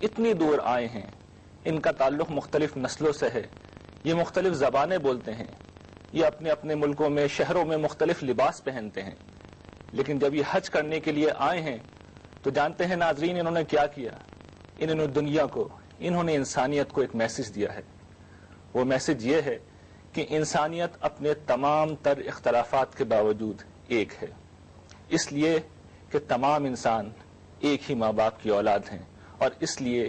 اتنی دور آئے ہیں، ان کا تعلق مختلف نسلوں سے ہے، یہ مختلف زبانیں بولتے ہیں، یہ اپنے اپنے ملکوں میں شہروں میں مختلف لباس پہنتے ہیں، لیکن جب یہ حج کرنے کے لیے آئے ہیں تو جانتے ہیں ناظرین انہوں نے کیا کیا؟ انہوں نے دنیا کو، انہوں نے انسانیت کو ایک میسج دیا ہے۔ وہ میسج یہ ہے کہ انسانیت اپنے تمام تر اختلافات کے باوجود ایک ہے، اس لیے کہ تمام انسان ایک ہی ماں باپ کی اولاد ہیں، اور اس لیے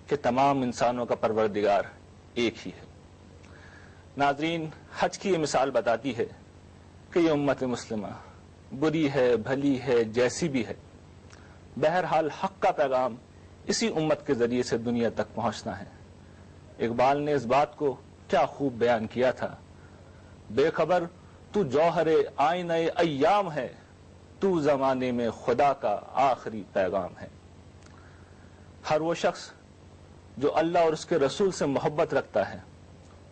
کہ تمام انسانوں کا پروردگار ایک ہی ہے۔ ناظرین، حج کی یہ مثال بتاتی ہے کہ یہ امت مسلمہ بری ہے، بھلی ہے، جیسی بھی ہے، بہرحال حق کا پیغام اسی امت کے ذریعے سے دنیا تک پہنچنا ہے۔ اقبال نے اس بات کو کیا خوب بیان کیا تھا، بے خبر تو جوہر آئینہ ایام ہے، تو زمانے میں خدا کا آخری پیغام ہے۔ ہر وہ شخص جو اللہ اور اس کے رسول سے محبت رکھتا ہے،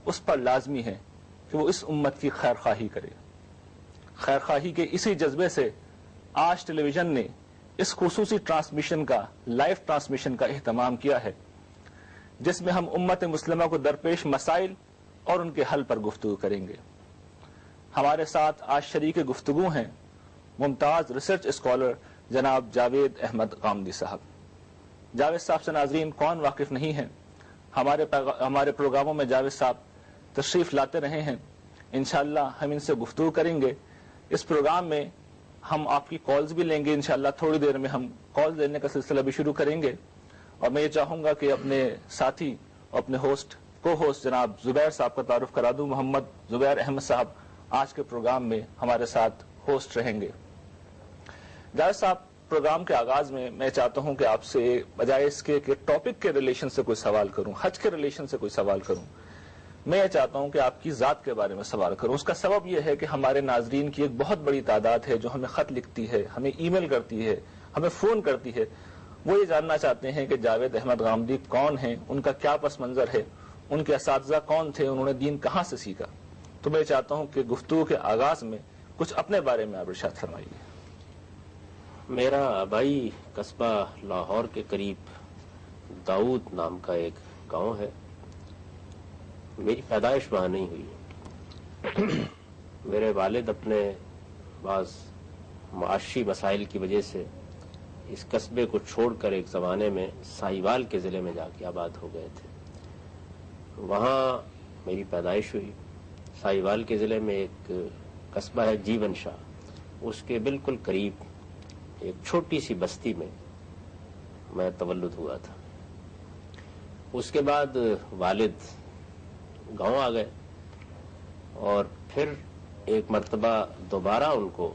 اس پر لازمی ہے کہ وہ اس امت کی خیر خواہی کرے۔ خیر خواہی کے اسی جذبے سے آج ٹیلی ویژن نے اس خصوصی ٹرانسمیشن کا، لائیو ٹرانسمیشن کا اہتمام کیا ہے، جس میں ہم امت مسلمہ کو درپیش مسائل اور ان کے حل پر گفتگو کریں گے۔ ہمارے ساتھ آج شریک گفتگو ہیں ممتاز ریسرچ اسکالر جناب جاوید احمد غامدی صاحب۔ جاوید صاحب سے ناظرین کون واقف نہیں ہے، ہمارے پروگراموں میں جاوید صاحب تشریف لاتے رہے ہیں۔ انشاءاللہ ہم ان سے گفتگو کریں گے۔ اس پروگرام میں ہم آپ کی کالز بھی لیں گے، انشاءاللہ تھوڑی دیر میں ہم کال لینے کا سلسلہ بھی شروع کریں گے، اور میں یہ چاہوں گا کہ اپنے ساتھی اور اپنے کو ہوسٹ جناب زبیر صاحب کا تعارف کرا دوں۔ محمد زبیر احمد صاحب آج کے پروگرام میں ہمارے ساتھ ہوسٹ رہیں گے۔ جاوید صاحب، پروگرام کے آغاز میں میں چاہتا ہوں کہ آپ سے بجائے اس کے کہ ٹاپک کے ریلیشن سے کوئی سوال کروں، حج کے ریلیشن سے کوئی سوال کروں، میں یہ چاہتا ہوں کہ آپ کی ذات کے بارے میں سوال کروں۔ اس کا سبب یہ ہے کہ ہمارے ناظرین کی ایک بہت بڑی تعداد ہے جو ہمیں خط لکھتی ہے، ہمیں ای میل کرتی ہے، ہمیں فون کرتی ہے۔ وہ یہ جاننا چاہتے ہیں کہ جاوید احمد غامدی کون ہیں، ان کا کیا پس منظر ہے، ان کے اساتذہ کون تھے، انہوں نے دین کہاں سے سیکھا۔ تو میں چاہتا ہوں کہ گفتگو کے آغاز میں کچھ اپنے بارے میں آپ ارشاد فرمائیے۔ میرا آبائی قصبہ لاہور کے قریب داؤد نام کا ایک گاؤں ہے۔ میری پیدائش وہاں نہیں ہوئی۔ میرے والد اپنے بعض معاشی مسائل کی وجہ سے اس قصبے کو چھوڑ کر ایک زمانے میں ساہیوال کے ضلع میں جا کے آباد ہو گئے تھے۔ وہاں میری پیدائش ہوئی۔ ساہیوال کے ضلع میں ایک قصبہ ہے جیون شاہ، اس کے بالکل قریب ایک چھوٹی سی بستی میں میں تولد ہوا تھا۔ اس کے بعد والد گاؤں آ گئے، اور پھر ایک مرتبہ دوبارہ ان کو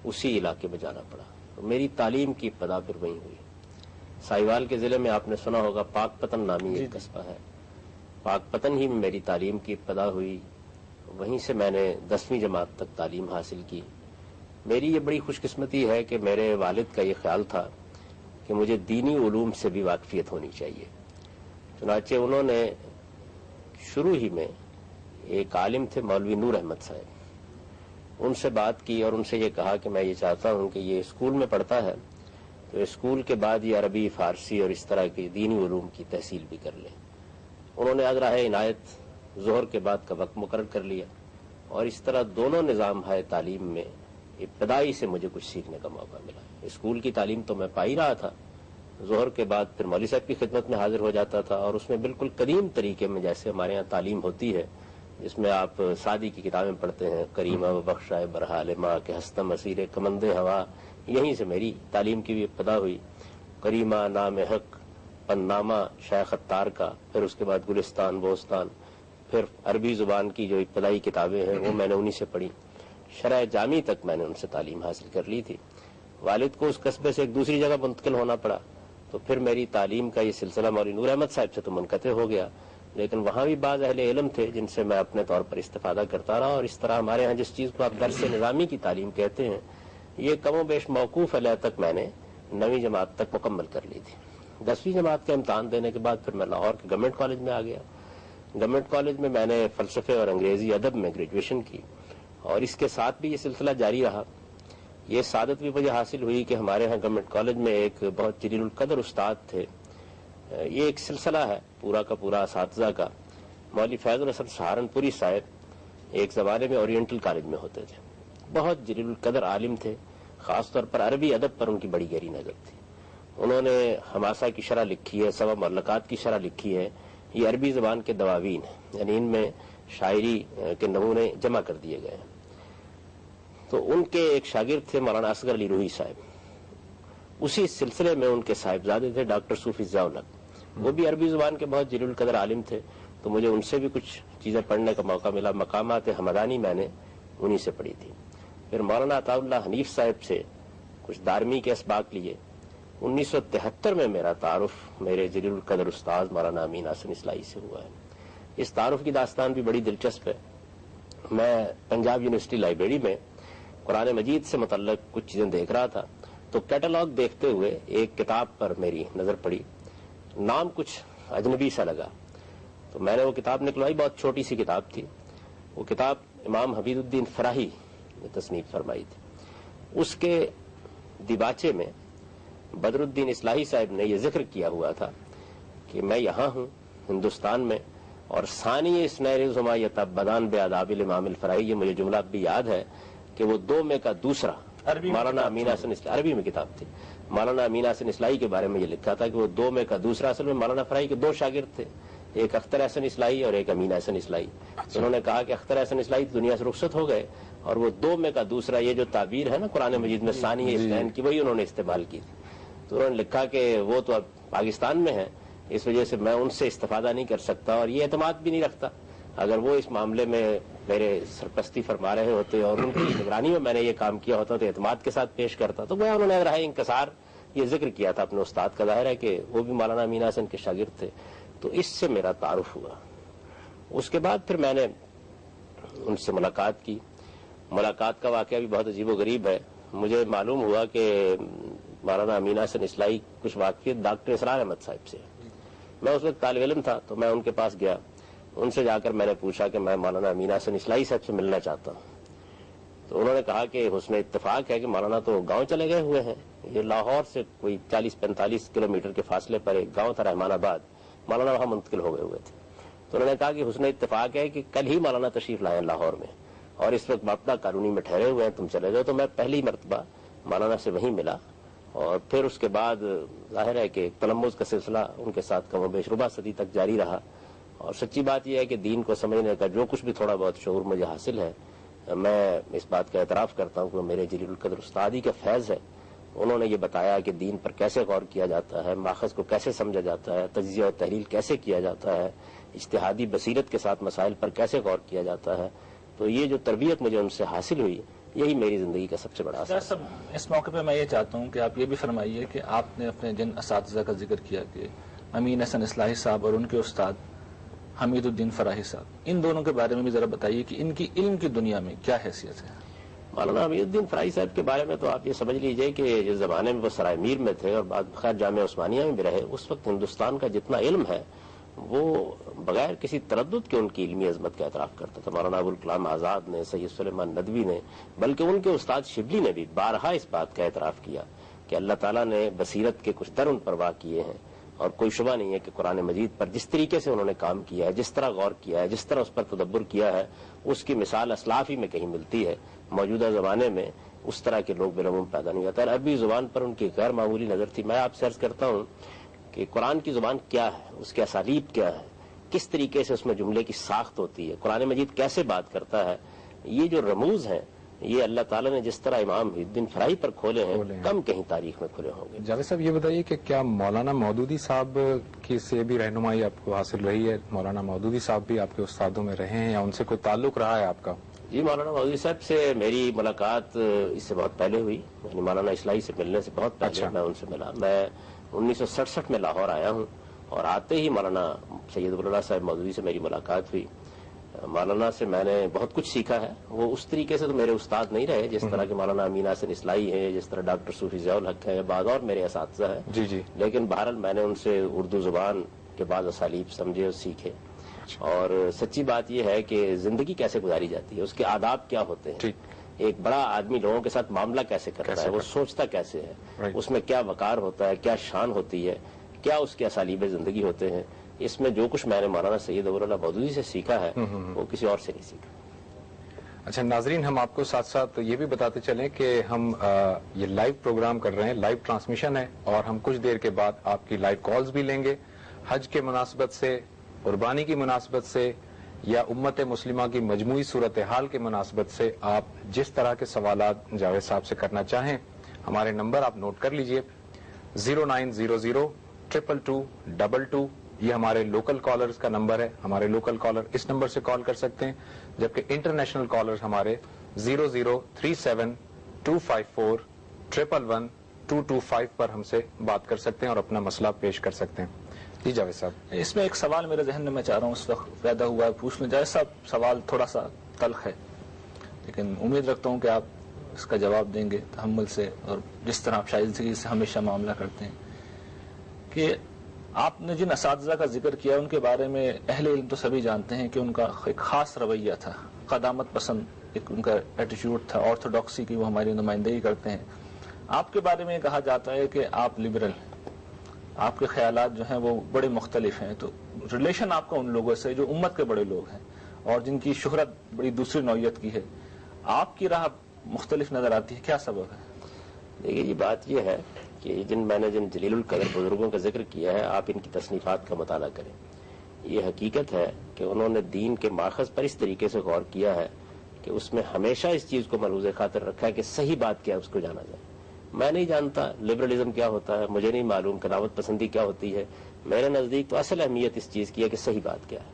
اسی علاقے میں جانا پڑا۔ میری تعلیم کی ابتدا پھر وہیں ہوئی۔ ساہیوال کے ضلع میں آپ نے سنا ہوگا پاک پتن نامی ایک قصبہ ہے، پاک پتن ہی میں میری تعلیم کی ابتدا ہوئی۔ وہیں سے میں نے 10ویں جماعت تک تعلیم حاصل کی۔ میری یہ بڑی خوش قسمتی ہے کہ میرے والد کا یہ خیال تھا کہ مجھے دینی علوم سے بھی واقفیت ہونی چاہیے، چنانچہ انہوں نے شروع ہی میں ایک عالم تھے مولوی نور احمد صاحب، ان سے بات کی اور ان سے یہ کہا کہ میں یہ چاہتا ہوں کہ یہ اسکول میں پڑھتا ہے تو اسکول کے بعد یہ عربی، فارسی اور اس طرح کے دینی علوم کی تحصیل بھی کر لیں۔ انہوں نے اگرہ عنایت ظہر کے بعد کا وقت مقرر کر لیا، اور اس طرح دونوں نظام ہے تعلیم میں ابتدائی سے مجھے کچھ سیکھنے کا موقع ملا۔ اسکول کی تعلیم تو میں پا ہی رہا تھا، ظہر کے بعد پھر مولوی صاحب کی خدمت میں حاضر ہو جاتا تھا، اور اس میں بالکل قدیم طریقے میں جیسے ہمارے ہاں تعلیم ہوتی ہے، جس میں آپ سعدی کی کتابیں پڑھتے ہیں، کریمہ و بخشائے برحال ماں کے ہستم اسیر کمند ہوا، یہیں سے میری تعلیم کی بھی ابتدا ہوئی۔ کریمہ، نام حق، پنامہ شیخ اتار کا، پھر اس کے بعد گلستان، بوستان، پھر عربی زبان کی جو ابتدائی کتابیں ہیں وہ میں نے انہی سے پڑھی۔ شرح جامی تک میں نے ان سے تعلیم حاصل کر لی تھی۔ والد کو اس قصبے سے ایک دوسری جگہ منتقل ہونا پڑا، تو پھر میری تعلیم کا یہ سلسلہ مولوی نور احمد صاحب سے تو منقطع ہو گیا، لیکن وہاں بھی بعض اہل علم تھے جن سے میں اپنے طور پر استفادہ کرتا رہا، اور اس طرح ہمارے ہاں جس چیز کو آپ درس نظامی کی تعلیم کہتے ہیں، یہ کم و بیش موقوف علیہ تک میں نے 9ویں جماعت تک مکمل کر لی تھی۔ 10ویں جماعت کا امتحان دینے کے بعد پھر میں لاہور کے گورنمنٹ کالج میں آ گیا۔ گورنمنٹ کالج میں میں نے فلسفے اور انگریزی ادب میں گریجویشن کی، اور اس کے ساتھ بھی یہ سلسلہ جاری رہا۔ یہ سعادت بھی مجھے حاصل ہوئی کہ ہمارے ہاں گورنمنٹ کالج میں ایک بہت جلیل القدر استاد تھے یہ ایک سلسلہ ہے پورا کا پورا اساتذہ کا. مولوی فیض الحسن سہارنپوری صاحب ایک زمانے میں اورینٹل کالج میں ہوتے تھے. بہت جلیل القدر عالم تھے. خاص طور پر عربی ادب پر ان کی بڑی گہری نظر تھی. انہوں نے حماسہ کی شرح لکھی ہے, سبع معلقات کی شرح لکھی ہے. یہ عربی زبان کے دواوین ہیں, یعنی ان میں شاعری کے نمونے جمع کر دیے گئے ہیں. تو ان کے ایک شاگرد تھے مولانا اصغر علی روحی صاحب. اسی سلسلے میں ان کے صاحبزادے تھے ڈاکٹر صوفی ضیاء الحق. وہ بھی عربی زبان کے بہت جلیل القدر عالم تھے. تو مجھے ان سے بھی کچھ چیزیں پڑھنے کا موقع ملا. مقامات حمدانی میں نے انہی سے پڑھی تھی. پھر مولانا عطا اللہ حنیف صاحب سے کچھ دارمی کے اسباق لیے. 1973 میں میرا تعارف میرے جلیل القدر استاد مولانا امین حسن اصلاحی سے ہوا ہے. اس تعارف کی داستان بھی بڑی دلچسپ ہے. میں پنجاب یونیورسٹی لائبریری میں قرآن مجید سے متعلق کچھ چیزیں دیکھ رہا تھا, تو کیٹلاگ دیکھتے ہوئے ایک کتاب پر میری نظر پڑی. نام کچھ اجنبی سا لگا, تو میں نے وہ کتاب نکلوائی. بہت چھوٹی سی کتاب تھی. وہ کتاب امام حفیظ الدین فراہی نے تصنیف فرمائی تھی. اس کے دیباچے میں بدر الدین اصلاحی صاحب نے یہ ذکر کیا ہوا تھا کہ میں یہاں ہوں ہندوستان میں, اور ثانی اسنیر زما یتبدان بے آداب الامام الفراہی. یہ مجھے جملہ بھی یاد ہے کہ وہ دو میں کا دوسرا مولانا امین حسن اصلاحی, عربی میں کتاب تھی, مولانا امین حسن اصلاحی کے بارے میں یہ لکھا تھا کہ وہ دو میں کا دوسرا. اصل میں مولانا فراہی کے دو شاگرد تھے, ایک اختر حسن اصلاحی اور ایک امین حسن اصلاحی. انہوں نے کہا کہ اختر حسن اصلاحی دنیا سے رخصت ہو گئے, اور وہ دو میں کا دوسرا, یہ جو تعبیر ہے نا قرآن مجید میں ثانی اسنین کی, وہی انہوں نے استعمال کی تھی. تو انہوں نے لکھا کہ وہ تو اب پاکستان میں ہیں, اس وجہ سے میں ان سے استفادہ نہیں کر سکتا, اور یہ اعتماد بھی نہیں رکھتا. اگر وہ اس معاملے میں میرے سرپرستی فرما رہے ہوتے اور ان کی نگرانی میں میں نے یہ کام کیا ہوتا تو اعتماد کے ساتھ پیش کرتا. تو وہ انہوں نے راہ انکسار یہ ذکر کیا تھا اپنے استاد کا. ظاہر ہے کہ وہ بھی مولانا امین حسن کے شاگرد تھے. تو اس سے میرا تعارف ہوا. اس کے بعد پھر میں نے ان سے ملاقات کی. ملاقات کا واقعہ بھی بہت عجیب و غریب ہے. مجھے معلوم ہوا کہ مولانا امین حسن اصلاحی کچھ واقفیت ڈاکٹر اسرار احمد صاحب سے. میں اس وقت طالب علم تھا, تو میں ان کے پاس گیا. ان سے جا کر میں نے پوچھا کہ میں مولانا امین حسن اصلاحی صاحب سے ملنا چاہتا ہوں. تو انہوں نے کہا کہ حسن اتفاق ہے کہ مولانا تو گاؤں چلے گئے ہوئے ہیں. یہ لاہور سے کوئی 40-45 کلومیٹر کے فاصلے پر ایک گاؤں تھا رحمان آباد, مولانا وہاں منتقل ہو گئے ہوئے تھے. تو انہوں نے کہا کہ حسن اتفاق ہے کہ کل ہی مولانا تشریف لائے لاہور میں, اور اس وقت باپتا کالونی میں ٹھہرے ہوئے ہیں, تم چلے جاؤ. تو میں پہلی مرتبہ مولانا سے وہیں ملا, اور پھر اس کے بعد ظاہر ہے کہ تلمذ کا سلسلہ ان کے ساتھ کم و بیش ربع صدی تک جاری رہا. اور سچی بات یہ ہے کہ دین کو سمجھنے کا جو کچھ بھی تھوڑا بہت شعور مجھے حاصل ہے, میں اس بات کا اعتراف کرتا ہوں کہ میرے جلیل القدر استادی کا فیض ہے. انہوں نے یہ بتایا کہ دین پر کیسے غور کیا جاتا ہے, ماخذ کو کیسے سمجھا جاتا ہے, تجزیہ و تحلیل کیسے کیا جاتا ہے, اجتہادی بصیرت کے ساتھ مسائل پر کیسے غور کیا جاتا ہے. تو یہ جو تربیت مجھے ان سے حاصل ہوئی, یہی میری زندگی کا سب سے بڑا اثر ہے. اس موقع پہ میں یہ چاہتا ہوں کہ آپ یہ بھی فرمائیے کہ آپ نے اپنے جن اساتذہ کا ذکر کیا کہ امین حسن اصلاحی صاحب اور ان کے استاد حمید الدین فراہی صاحب, ان دونوں کے بارے میں بھی ذرا بتائیے کہ ان کی علم کی دنیا میں کیا حیثیت ہے. مولانا حمید الدین فراہی صاحب کے بارے میں تو آپ یہ سمجھ لیجئے کہ جس زمانے میں وہ سرائے میر میں تھے اور بعد خیر جامعہ عثمانیہ میں بھی رہے, اس وقت ہندوستان کا جتنا علم ہے وہ بغیر کسی تردد کے ان کی علمی عظمت کا اعتراف کرتا تھا. مولانا ابوالکلام آزاد نے, سید سلیمان ندوی نے, بلکہ ان کے استاد شبلی نے بھی بارہا اس بات کا اعتراف کیا کہ اللہ تعالیٰ نے بصیرت کے کچھ در ان پر واقع کیے ہیں, اور کوئی شبہ نہیں ہے کہ قرآن مجید پر جس طریقے سے انہوں نے کام کیا ہے, جس طرح غور کیا ہے, جس طرح اس پر تدبر کیا ہے, اس کی مثال اسلاف ہی میں کہیں ملتی ہے. موجودہ زمانے میں اس طرح کے لوگ بالعموم پیدا نہیں ہوتے. عربی زبان پر ان کی غیر معمولی نظر تھی. میں آپ سے عرض کرتا ہوں کہ قرآن کی زبان کیا ہے, اس کے اسالیب کیا ہے, کس طریقے سے اس میں جملے کی ساخت ہوتی ہے, قرآن مجید کیسے بات کرتا ہے, یہ جو رموز ہیں یہ اللہ تعالیٰ نے جس طرح امام حفیظ الدین فراہی پر کھولے ہیں کم کہیں تاریخ میں کھلے ہوں گے. جاوید صاحب یہ بتائیے کہ کیا مولانا مودودی صاحب کی سے بھی رہنمائی آپ کو حاصل رہی ہے؟ مولانا مودودی صاحب بھی آپ کے استادوں میں رہے ہیں یا ان سے کوئی تعلق رہا ہے آپ کا؟ جی, مولانا مودودی صاحب سے میری ملاقات اس سے بہت پہلے ہوئی. یعنی مولانا اصلاحی سے ملنے سے بہت پہلے میں ان سے ملا. میں 1967 میں لاہور آیا ہوں, اور آتے ہی مولانا سید ابوالعلا صاحب مودودی سے میری ملاقات ہوئی. مولانا سے میں نے بہت کچھ سیکھا ہے. وہ اس طریقے سے تو میرے استاد نہیں رہے جس طرح کہ مولانا امین حسن اصلاحی ہیں, جس طرح ڈاکٹر صوفی ضیاء الحق ہیں, یا بعض اور میرے اساتذہ ہیں. جی جی. لیکن بہرحال میں نے ان سے اردو زبان کے بعض اسالیب سمجھے اور سیکھے. اور سچی بات یہ ہے کہ زندگی کیسے گزاری جاتی ہے, اس کے آداب کیا ہوتے ہیں, ایک بڑا آدمی لوگوں کے ساتھ معاملہ کیسے کرتا ہے, وہ سوچتا کیسے ہے, اس میں کیا وقار ہوتا ہے, کیا شان ہوتی ہے, کیا اس کے اسالیب زندگی ہوتے ہیں. اس میں جو کچھ میں نے مولانا سید ظفر اللہ مودودی سے سیکھا ہے وہ کسی اور سے نہیں سیکھا. اچھا ناظرین، ہم آپ کو ساتھ ساتھ یہ بھی بتاتے چلیں کہ ہم یہ لائیو پروگرام کر رہے ہیں، لائیو ٹرانسمیشن ہے، اور ہم کچھ دیر کے بعد آپ کی لائیو کالز بھی لیں گے. حج کے مناسبت سے، قربانی کی مناسبت سے، یا امت مسلمہ کی مجموعی صورتحال کے مناسبت سے آپ جس طرح کے سوالات جاوید صاحب سے کرنا چاہیں، ہمارے نمبر آپ نوٹ کر لیجئے. 0900-222-222 یہ ہمارے لوکل کالرز کا نمبر ہے. ہمارے لوکل کالر اس نمبر سے کال کر سکتے ہیں، جبکہ انٹرنیشنل کالرز ہمارے 0037-254-111-225 پر ہم سے بات کر سکتے ہیں اور اپنا مسئلہ پیش کر سکتے ہیں. جی جاوید صاحب. اس میں ایک سوال میرے ذہن میں چاہ رہا ہوں اس وقت پیدا ہوا ہے، پوچھ لوں. جاوید صاحب سوال تھوڑا سا تلخ ہے، لیکن امید رکھتا ہوں کہ آپ اس کا جواب دیں گے تحمل سے، اور جس طرح آپ شائستگی سے ہمیشہ معاملہ کرتے ہیں. کہ آپ نے جن اساتذہ کا ذکر کیا ان کے بارے میں اہل علم تو سبھی جانتے ہیں کہ ان کا ایک خاص رویہ تھا، قدامت پسند ایک ان کا ایٹیٹیوڈ تھا، آرتھوڈاکسی کی وہ ہماری نمائندگی کرتے ہیں. آپ کے بارے میں کہا جاتا ہے کہ آپ لبرل، آپ کے خیالات جو ہیں وہ بڑے مختلف ہیں. تو ریلیشن آپ کا ان لوگوں سے جو امت کے بڑے لوگ ہیں اور جن کی شہرت بڑی دوسری نوعیت کی ہے، آپ کی راہ مختلف نظر آتی ہے، کیا سبب ہے؟ دیکھیے یہ بات یہ ہے کہ میں نے جن جلیل القدر بزرگوں کا ذکر کیا ہے، آپ ان کی تصنیفات کا مطالعہ کریں. یہ حقیقت ہے کہ انہوں نے دین کے ماخذ پر اس طریقے سے غور کیا ہے کہ اس میں ہمیشہ اس چیز کو ملحوظ خاطر رکھا ہے کہ صحیح بات کیا ہے اس کو جانا جائے. میں نہیں جانتا لبرلزم کیا ہوتا ہے، مجھے نہیں معلوم قدامت پسندی کیا ہوتی ہے. میرے نزدیک تو اصل اہمیت اس چیز کی ہے کہ صحیح بات کیا ہے.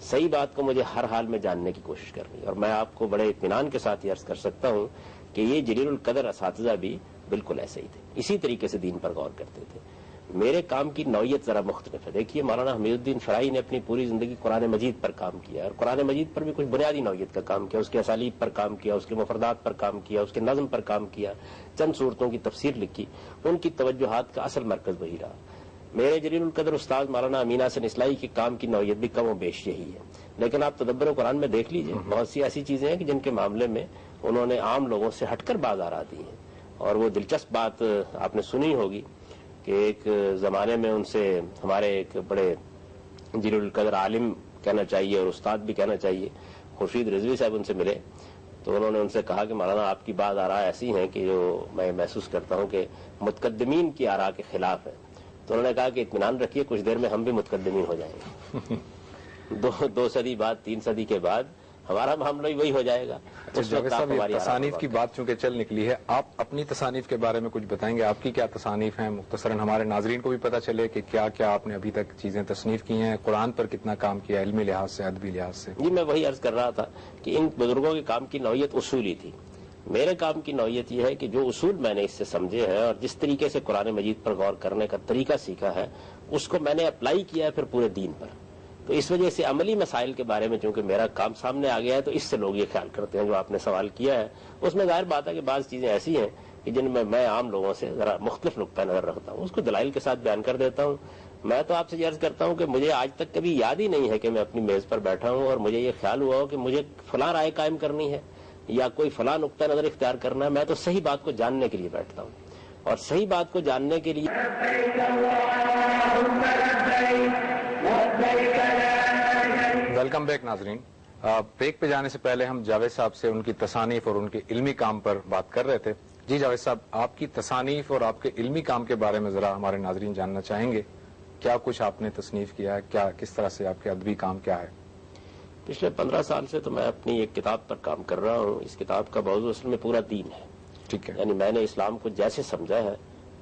صحیح بات کو مجھے ہر حال میں جاننے کی کوشش کرنی ہے. اور میں آپ کو بڑے اطمینان کے ساتھ یہ عرض کر سکتا ہوں کہ یہ جلیل القدر اساتذہ بھی بالکل ایسے ہی تھے، اسی طریقے سے دین پر غور کرتے تھے. میرے کام کی نوعیت ذرا مختلف ہے. دیکھیے مولانا حمید الدین شرعی نے اپنی پوری زندگی قرآن مجید پر کام کیا، اور قرآن مجید پر بھی کچھ بنیادی نوعیت کا کام کیا. اس کے اسالیب پر کام کیا، اس کے مفردات پر کام کیا، اس کے نظم پر کام کیا، چند صورتوں کی تفسیر لکھی. ان کی توجہات کا اصل مرکز وہی رہا. میرے جلیل القدر استاد مولانا امین حسن اصلاحی کے کام کی نوعیت بھی کم و بیش یہی ہے. لیکن آپ تدبر قرآن میں دیکھ لیجئے، بہت سی ایسی چیزیں ہیں کہ جن کے معاملے میں انہوں نے عام لوگوں سے ہٹ کر باز آ دی ہیں. اور وہ دلچسپ بات آپ نے سنی ہوگی کہ ایک زمانے میں ان سے ہمارے ایک بڑے جلیل القدر عالم کہنا چاہیے اور استاد بھی کہنا چاہیے، خورشید رضوی صاحب ان سے ملے. تو انہوں نے ان سے کہا کہ مولانا آپ کی بات آراء ایسی ہیں کہ جو میں محسوس کرتا ہوں کہ متقدمین کی آراء کے خلاف ہے. تو انہوں نے کہا کہ اطمینان رکھیے، کچھ دیر میں ہم بھی متقدمین ہو جائیں گے. دو صدی بعد، 3 صدی کے بعد ہمارا معاملہ ہی وہی ہو جائے گا. تصانیف کی بات چونکہ چل نکلی ہے، آپ اپنی تصانیف کے بارے میں کچھ بتائیں گے؟ آپ کی کیا تصانیف ہیں مختصراً، ہمارے ناظرین کو بھی پتہ چلے کہ کیا کیا آپ نے ابھی تک چیزیں تصنیف کی ہیں، قرآن پر کتنا کام کیا ہے علمی لحاظ سے، ادبی لحاظ سے. جی میں وہی عرض کر رہا تھا کہ ان بزرگوں کے کام کی نوعیت اصولی تھی. میرے کام کی نوعیت یہ ہے کہ جو اصول میں نے اس سے سمجھے ہیں اور جس طریقے سے قرآن مجید پر غور کرنے کا طریقہ سیکھا ہے، اس کو میں نے اپلائی کیا ہے پھر پورے دین پر. تو اس وجہ سے عملی مسائل کے بارے میں چونکہ میرا کام سامنے آ گیا ہے، تو اس سے لوگ یہ خیال کرتے ہیں جو آپ نے سوال کیا ہے. اس میں ظاہر بات ہے کہ بعض چیزیں ایسی ہیں کہ جن میں عام لوگوں سے ذرا مختلف نقطہ نظر رکھتا ہوں، اس کو دلائل کے ساتھ بیان کر دیتا ہوں. میں تو آپ سے یہ عرض کرتا ہوں کہ مجھے آج تک کبھی یاد ہی نہیں ہے کہ میں اپنی میز پر بیٹھا ہوں اور مجھے یہ خیال ہوا ہو کہ مجھے فلاں رائے قائم کرنی ہے یا کوئی فلاں نقطہ نظر اختیار کرنا ہے. میں تو صحیح بات کو جاننے کے لیے بیٹھتا ہوں، اور صحیح بات کو جاننے کے لیے ویلکم بیک ناظرین. بریک پہ جانے سے پہلے ہم جاوید صاحب سے ان کی تصانیف اور ان کے علمی کام پر بات کر رہے تھے. جی جاوید صاحب، آپ کی تصانیف اور آپ کے علمی کام کے بارے میں ذرا ہمارے ناظرین جاننا چاہیں گے. کیا کچھ آپ نے تصنیف کیا ہے، کس طرح سے آپ کے ادبی کام کیا ہے؟ پچھلے 15 سال سے تو میں اپنی ایک کتاب پر کام کر رہا ہوں. اس کتاب کا موضوع اصل میں پورا دین ہے. ٹھیک ہے. یعنی میں نے اسلام کو جیسے سمجھا ہے،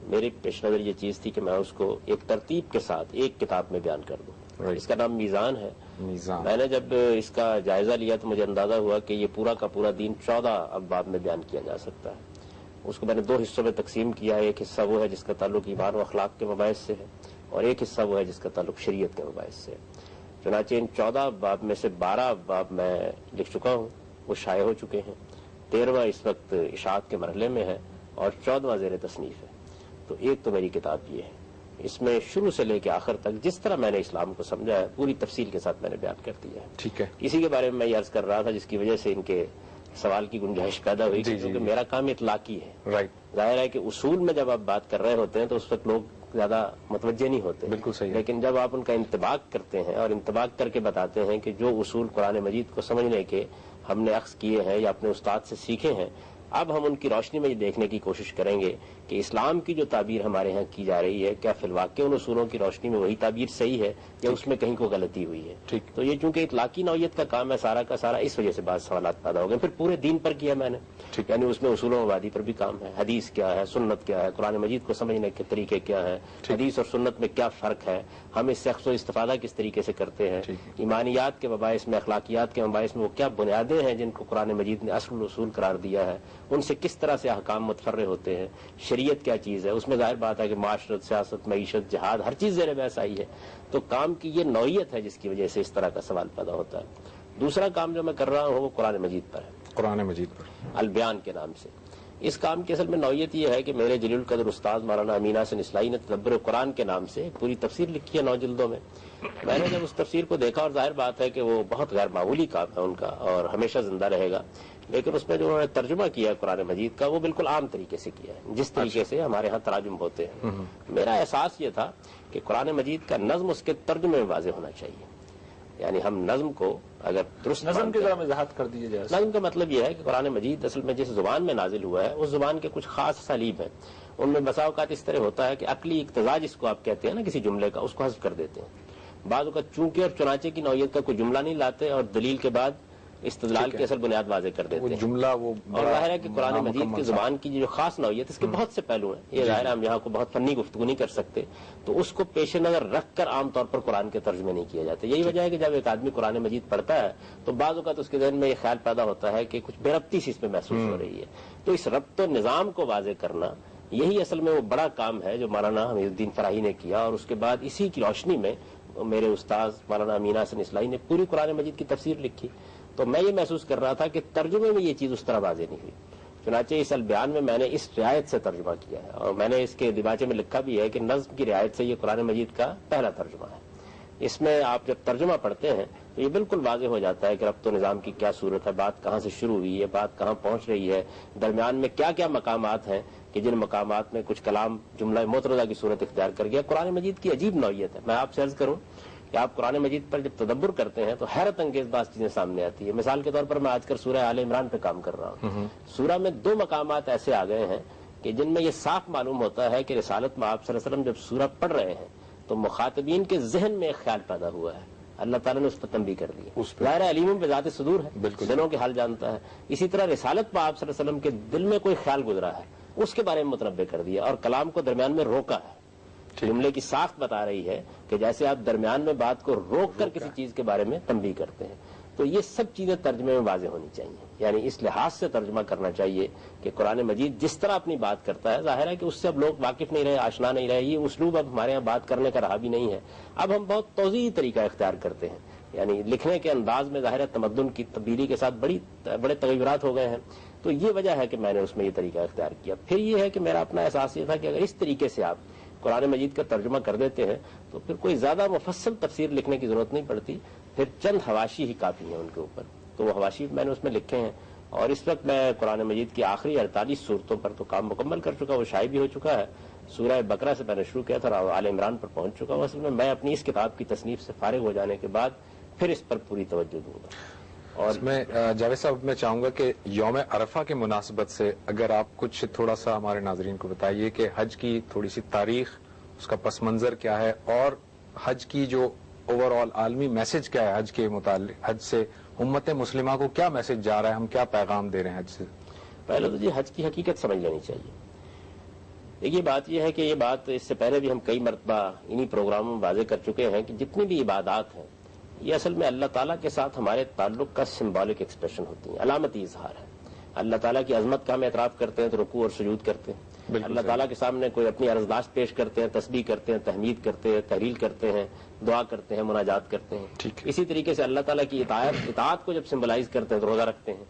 میری پیش نظر یہ چیز تھی کہ میں اس کو ایک ترتیب کے ساتھ ایک کتاب میں بیان کر دوں. اس کا نام میزان ہے. میں نے جب اس کا جائزہ لیا تو مجھے اندازہ ہوا کہ یہ پورا کا پورا دین 14 ابواب میں بیان کیا جا سکتا ہے. اس کو میں نے 2 حصوں میں تقسیم کیا ہے. ایک حصہ وہ ہے جس کا تعلق ایمان و اخلاق کے مباحث سے ہے، اور ایک حصہ وہ ہے جس کا تعلق شریعت کے مباحث سے ہے. چنانچہ ان 14 ابواب میں سے 12 ابواب میں لکھ چکا ہوں، وہ شائع ہو چکے ہیں. 13واں اس وقت اشاعت کے مرحلے میں ہے اور 14واں زیر تصنیف ہے. تو ایک تو میری کتاب یہ ہے، اس میں شروع سے لے کے آخر تک جس طرح میں نے اسلام کو سمجھا ہے پوری تفصیل کے ساتھ میں نے بیان کر دیا ہے. ٹھیک ہے. اسی کے بارے میں میں یہ عرض کر رہا تھا جس کی وجہ سے ان کے سوال کی گنجائش پیدا ہوئی، کیونکہ میرا کام اطلاقی ہے. رائٹ. ظاہر ہے کہ اصول میں جب آپ بات کر رہے ہوتے ہیں تو اس وقت لوگ زیادہ متوجہ نہیں ہوتے. بالکل صحیح. لیکن جب آپ ان کا انطباق کرتے ہیں اور انطباق کر کے بتاتے ہیں کہ جو اصول قرآن مجید کو سمجھنے کے ہم نے اخذ کیے ہیں یا اپنے استاد سے سیکھے ہیں، اب ہم ان کی روشنی میں یہ دیکھنے کی کوشش کریں گے کہ اسلام کی جو تعبیر ہمارے ہاں کی جا رہی ہے کیا فی الواقع ان اصولوں کی روشنی میں وہی تعبیر صحیح ہے یا اس میں کہیں کوئی غلطی ہوئی ہے. ٹھیک. تو یہ چونکہ اطلاقی نوعیت کا کام ہے سارا کا سارا، اس وجہ سے بعض سوالات پیدا ہو گئے. پھر پورے دین پر کیا میں نے، یعنی اس میں اصول و مبادی پر بھی کام ہے. حدیث کیا ہے، سنت کیا ہے، قرآن مجید کو سمجھنے کے طریقے کیا ہیں، حدیث اور سنت میں کیا فرق ہے، ہم اس سے اخذ و استفادہ کس طریقے سے کرتے ہیں، ایمانیات کے مباحث میں، اخلاقیات کے مباحث میں وہ کیا بنیادیں ہیں جن کو قرآن مجید نے اصل اصول قرار دیا ہے، ان سے کس طرح سے احکام متفرع ہوتے ہیں، شریعت کیا چیز ہے. اس میں ظاہر بات ہے کہ معاشرت، سیاست، معیشت، جہاد، ہر چیز زیر بحث آئی ہے. تو کام کی یہ نوعیت ہے جس کی وجہ سے اس طرح کا سوال پیدا ہوتا ہے. دوسرا کام جو میں کر رہا ہوں وہ قرآن مجید پر ہے، قرآن مجید پر البیان کے نام سے. اس کام کی اصل میں نوعیت یہ ہے کہ میرے جلیل القدر استاد مولانا امین حسن اصلاحی نے تدبر قرآن کے نام سے پوری تفسیر لکھی ہے 9 جلدوں میں. میں نے جب اس تفسیر کو دیکھا، اور ظاہر بات ہے کہ وہ بہت غیر معمولی کام ہے ان کا اور ہمیشہ زندہ رہے گا، لیکن اس میں جو انہوں نے ترجمہ کیا ہے قرآن مجید کا وہ بالکل عام طریقے سے کیا ہے جس طریقے سے ہمارے ہاں تراجم ہوتے ہیں. میرا احساس یہ تھا کہ قرآن مجید کا نظم اس کے ترجمے میں واضح ہونا چاہیے. یعنی ہم نظم کو اگر درست نظم کی ذرا وضاحت کر دیجیے. نظم کا مطلب یہ ہے کہ قرآن مجید اصل میں جس زبان میں نازل ہوا ہے اس زبان کے کچھ خاص اسالیب ہیں. ان میں بسا اوقات اس طرح ہوتا ہے کہ عقلی اقتضا جس کو آپ کہتے ہیں نا کسی جملے کا، اس کو حذف کر دیتے ہیں. بعض اوقات چونکہ اور چنانچہ کی نوعیت کا کوئی جملہ نہیں لاتے اور دلیل کے بعد استدلال کی اصل بنیاد واضح کر دیتے ہیں. جملہ وہ اور ظاہر ہے کہ قرآن مجید کی زبان کی جو خاص نوعیت اس کے بہت سے پہلو ہیں. یہ ظاہر ہے ہم یہاں کو بہت فنی گفتگو نہیں کر سکتے، تو اس کو پیش نظر رکھ کر عام طور پر قرآن کے ترجمے نہیں کیے جاتے. یہی وجہ ہے کہ جب ایک آدمی قرآن مجید پڑھتا ہے تو بعض اوقات اس کے ذہن میں یہ خیال پیدا ہوتا ہے کہ کچھ بے ربطی سی اس میں محسوس ہو رہی ہے. تو اس ربط و نظام کو واضح کرنا یہی اصل میں وہ بڑا کام ہے جو مولانا حمید الدین فراہی نے کیا. اور اس کے بعد اسی کی روشنی میں میرے استاد مولانا امین حسن اصلاحی نے پوری قرآن مجید کی تفسیر لکھی. تو میں یہ محسوس کر رہا تھا کہ ترجمے میں یہ چیز اس طرح واضح نہیں ہوئی. چنانچہ اس البیان میں نے اس رعایت سے ترجمہ کیا ہے اور میں نے اس کے دیباچے میں لکھا بھی ہے کہ نظم کی رعایت سے یہ قرآن مجید کا پہلا ترجمہ ہے. اس میں آپ جب ترجمہ پڑھتے ہیں تو یہ بالکل واضح ہو جاتا ہے کہ ربط و نظام کی کیا صورت ہے، بات کہاں سے شروع ہوئی ہے، بات کہاں پہنچ رہی ہے، درمیان میں کیا کیا مقامات ہیں کہ جن مقامات میں کچھ کلام جملہ مترجمہ کی صورت اختیار کر گیا. قرآن مجید کی عجیب نوعیت ہے. میں آپ سے عرض کروں کہ آپ قرآن مجید پر جب تدبر کرتے ہیں تو حیرت انگیز بعض چیزیں سامنے آتی ہے. مثال کے طور پر میں آج کل سورہ آل عمران پہ کام کر رہا ہوں. سورہ میں 2 مقامات ایسے آ گئے ہیں کہ جن میں یہ صاف معلوم ہوتا ہے کہ رسالت میں آپ صلی اللہ علیہ وسلم جب سورہ پڑھ رہے ہیں تو مخاطبین کے ذہن میں ایک خیال پیدا ہوا ہے. اللہ تعالیٰ نے اس پر تنبیہ کر دی. ظاہر علیم بذات صدور ہے، دلوں کے حال جانتا ہے. اسی طرح رسالت میں آپ صلی اللہ علیہ وسلم کے دل میں کوئی خیال گزرا ہے اس کے بارے میں متنبع کر دیا اور کلام کو درمیان میں روکا ہے. جملے کی ساخت بتا رہی ہے کہ جیسے آپ درمیان میں بات کو روک کر کسی چیز کے بارے میں تنبیہ کرتے ہیں. تو یہ سب چیزیں ترجمے میں واضح ہونی چاہیے. یعنی اس لحاظ سے ترجمہ کرنا چاہیے کہ قرآن مجید جس طرح اپنی بات کرتا ہے، ظاہر ہے کہ اس سے اب لوگ واقف نہیں رہے، آشنا نہیں رہے. یہ اسلوب اب ہمارے یہاں بات کرنے کا رہا بھی نہیں ہے. اب ہم بہت توضیحی طریقہ اختیار کرتے ہیں. یعنی لکھنے کے انداز میں ظاہر ہے تمدن کی تبدیلی کے ساتھ بڑے تغیرات ہو گئے ہیں. تو یہ وجہ ہے کہ میں نے اس میں یہ طریقہ اختیار کیا. پھر یہ ہے کہ میرا اپنا احساس یہ تھا کہ اگر اس طریقے سے آپ قرآن مجید کا ترجمہ کر دیتے ہیں تو پھر کوئی زیادہ مفصل تفسیر لکھنے کی ضرورت نہیں پڑتی. پھر چند حواشی ہی کافی ہیں ان کے اوپر. تو وہ حواشی میں نے اس میں لکھے ہیں اور اس وقت میں قرآن مجید کی آخری 48 صورتوں پر تو کام مکمل کر چکا. وہ شائع بھی ہو چکا ہے. سورہ بقرہ سے میں نے شروع کیا تھا اور آل عمران پر پہنچ چکا ہوں. اصل میں اپنی اس کتاب کی تصنیف سے فارغ ہو جانے کے بعد پھر اس پر پوری توجہ دوں گا. اور میں جاوید صاحب میں چاہوں گا کہ یوم عرفہ کی مناسبت سے اگر آپ کچھ تھوڑا سا ہمارے ناظرین کو بتائیے کہ حج کی تھوڑی سی تاریخ، اس کا پس منظر کیا ہے اور حج کی جو اوور آل عالمی میسج کیا ہے حج کے متعلق، حج سے امت مسلمہ کو کیا میسج جا رہا ہے، ہم کیا پیغام دے رہے ہیں حج سے؟ پہلے تو جی حج کی حقیقت سمجھ لینی چاہیے. دیکھیے بات یہ ہے کہ یہ بات اس سے پہلے بھی ہم کئی مرتبہ انہی پروگراموں میں واضح کر چکے ہیں کہ جتنی بھی عبادات ہیں یہ اصل میں اللہ تعالیٰ کے ساتھ ہمارے تعلق کا سمبولک ایکسپریشن ہوتی ہیں، علامتی اظہار ہے. اللہ تعالیٰ کی عظمت کا ہم اعتراف کرتے ہیں تو رکوع اور سجود کرتے ہیں. اللہ تعالیٰ کے سامنے کوئی اپنی عرضداشت پیش کرتے ہیں، تسبیح کرتے ہیں، تحمید کرتے ہیں، تحلیل کرتے ہیں، دعا کرتے ہیں، مناجات کرتے ہیں. اسی طریقے سے اللہ تعالیٰ کی اطاعت کو جب سمبلائز کرتے ہیں تو روزہ رکھتے ہیں.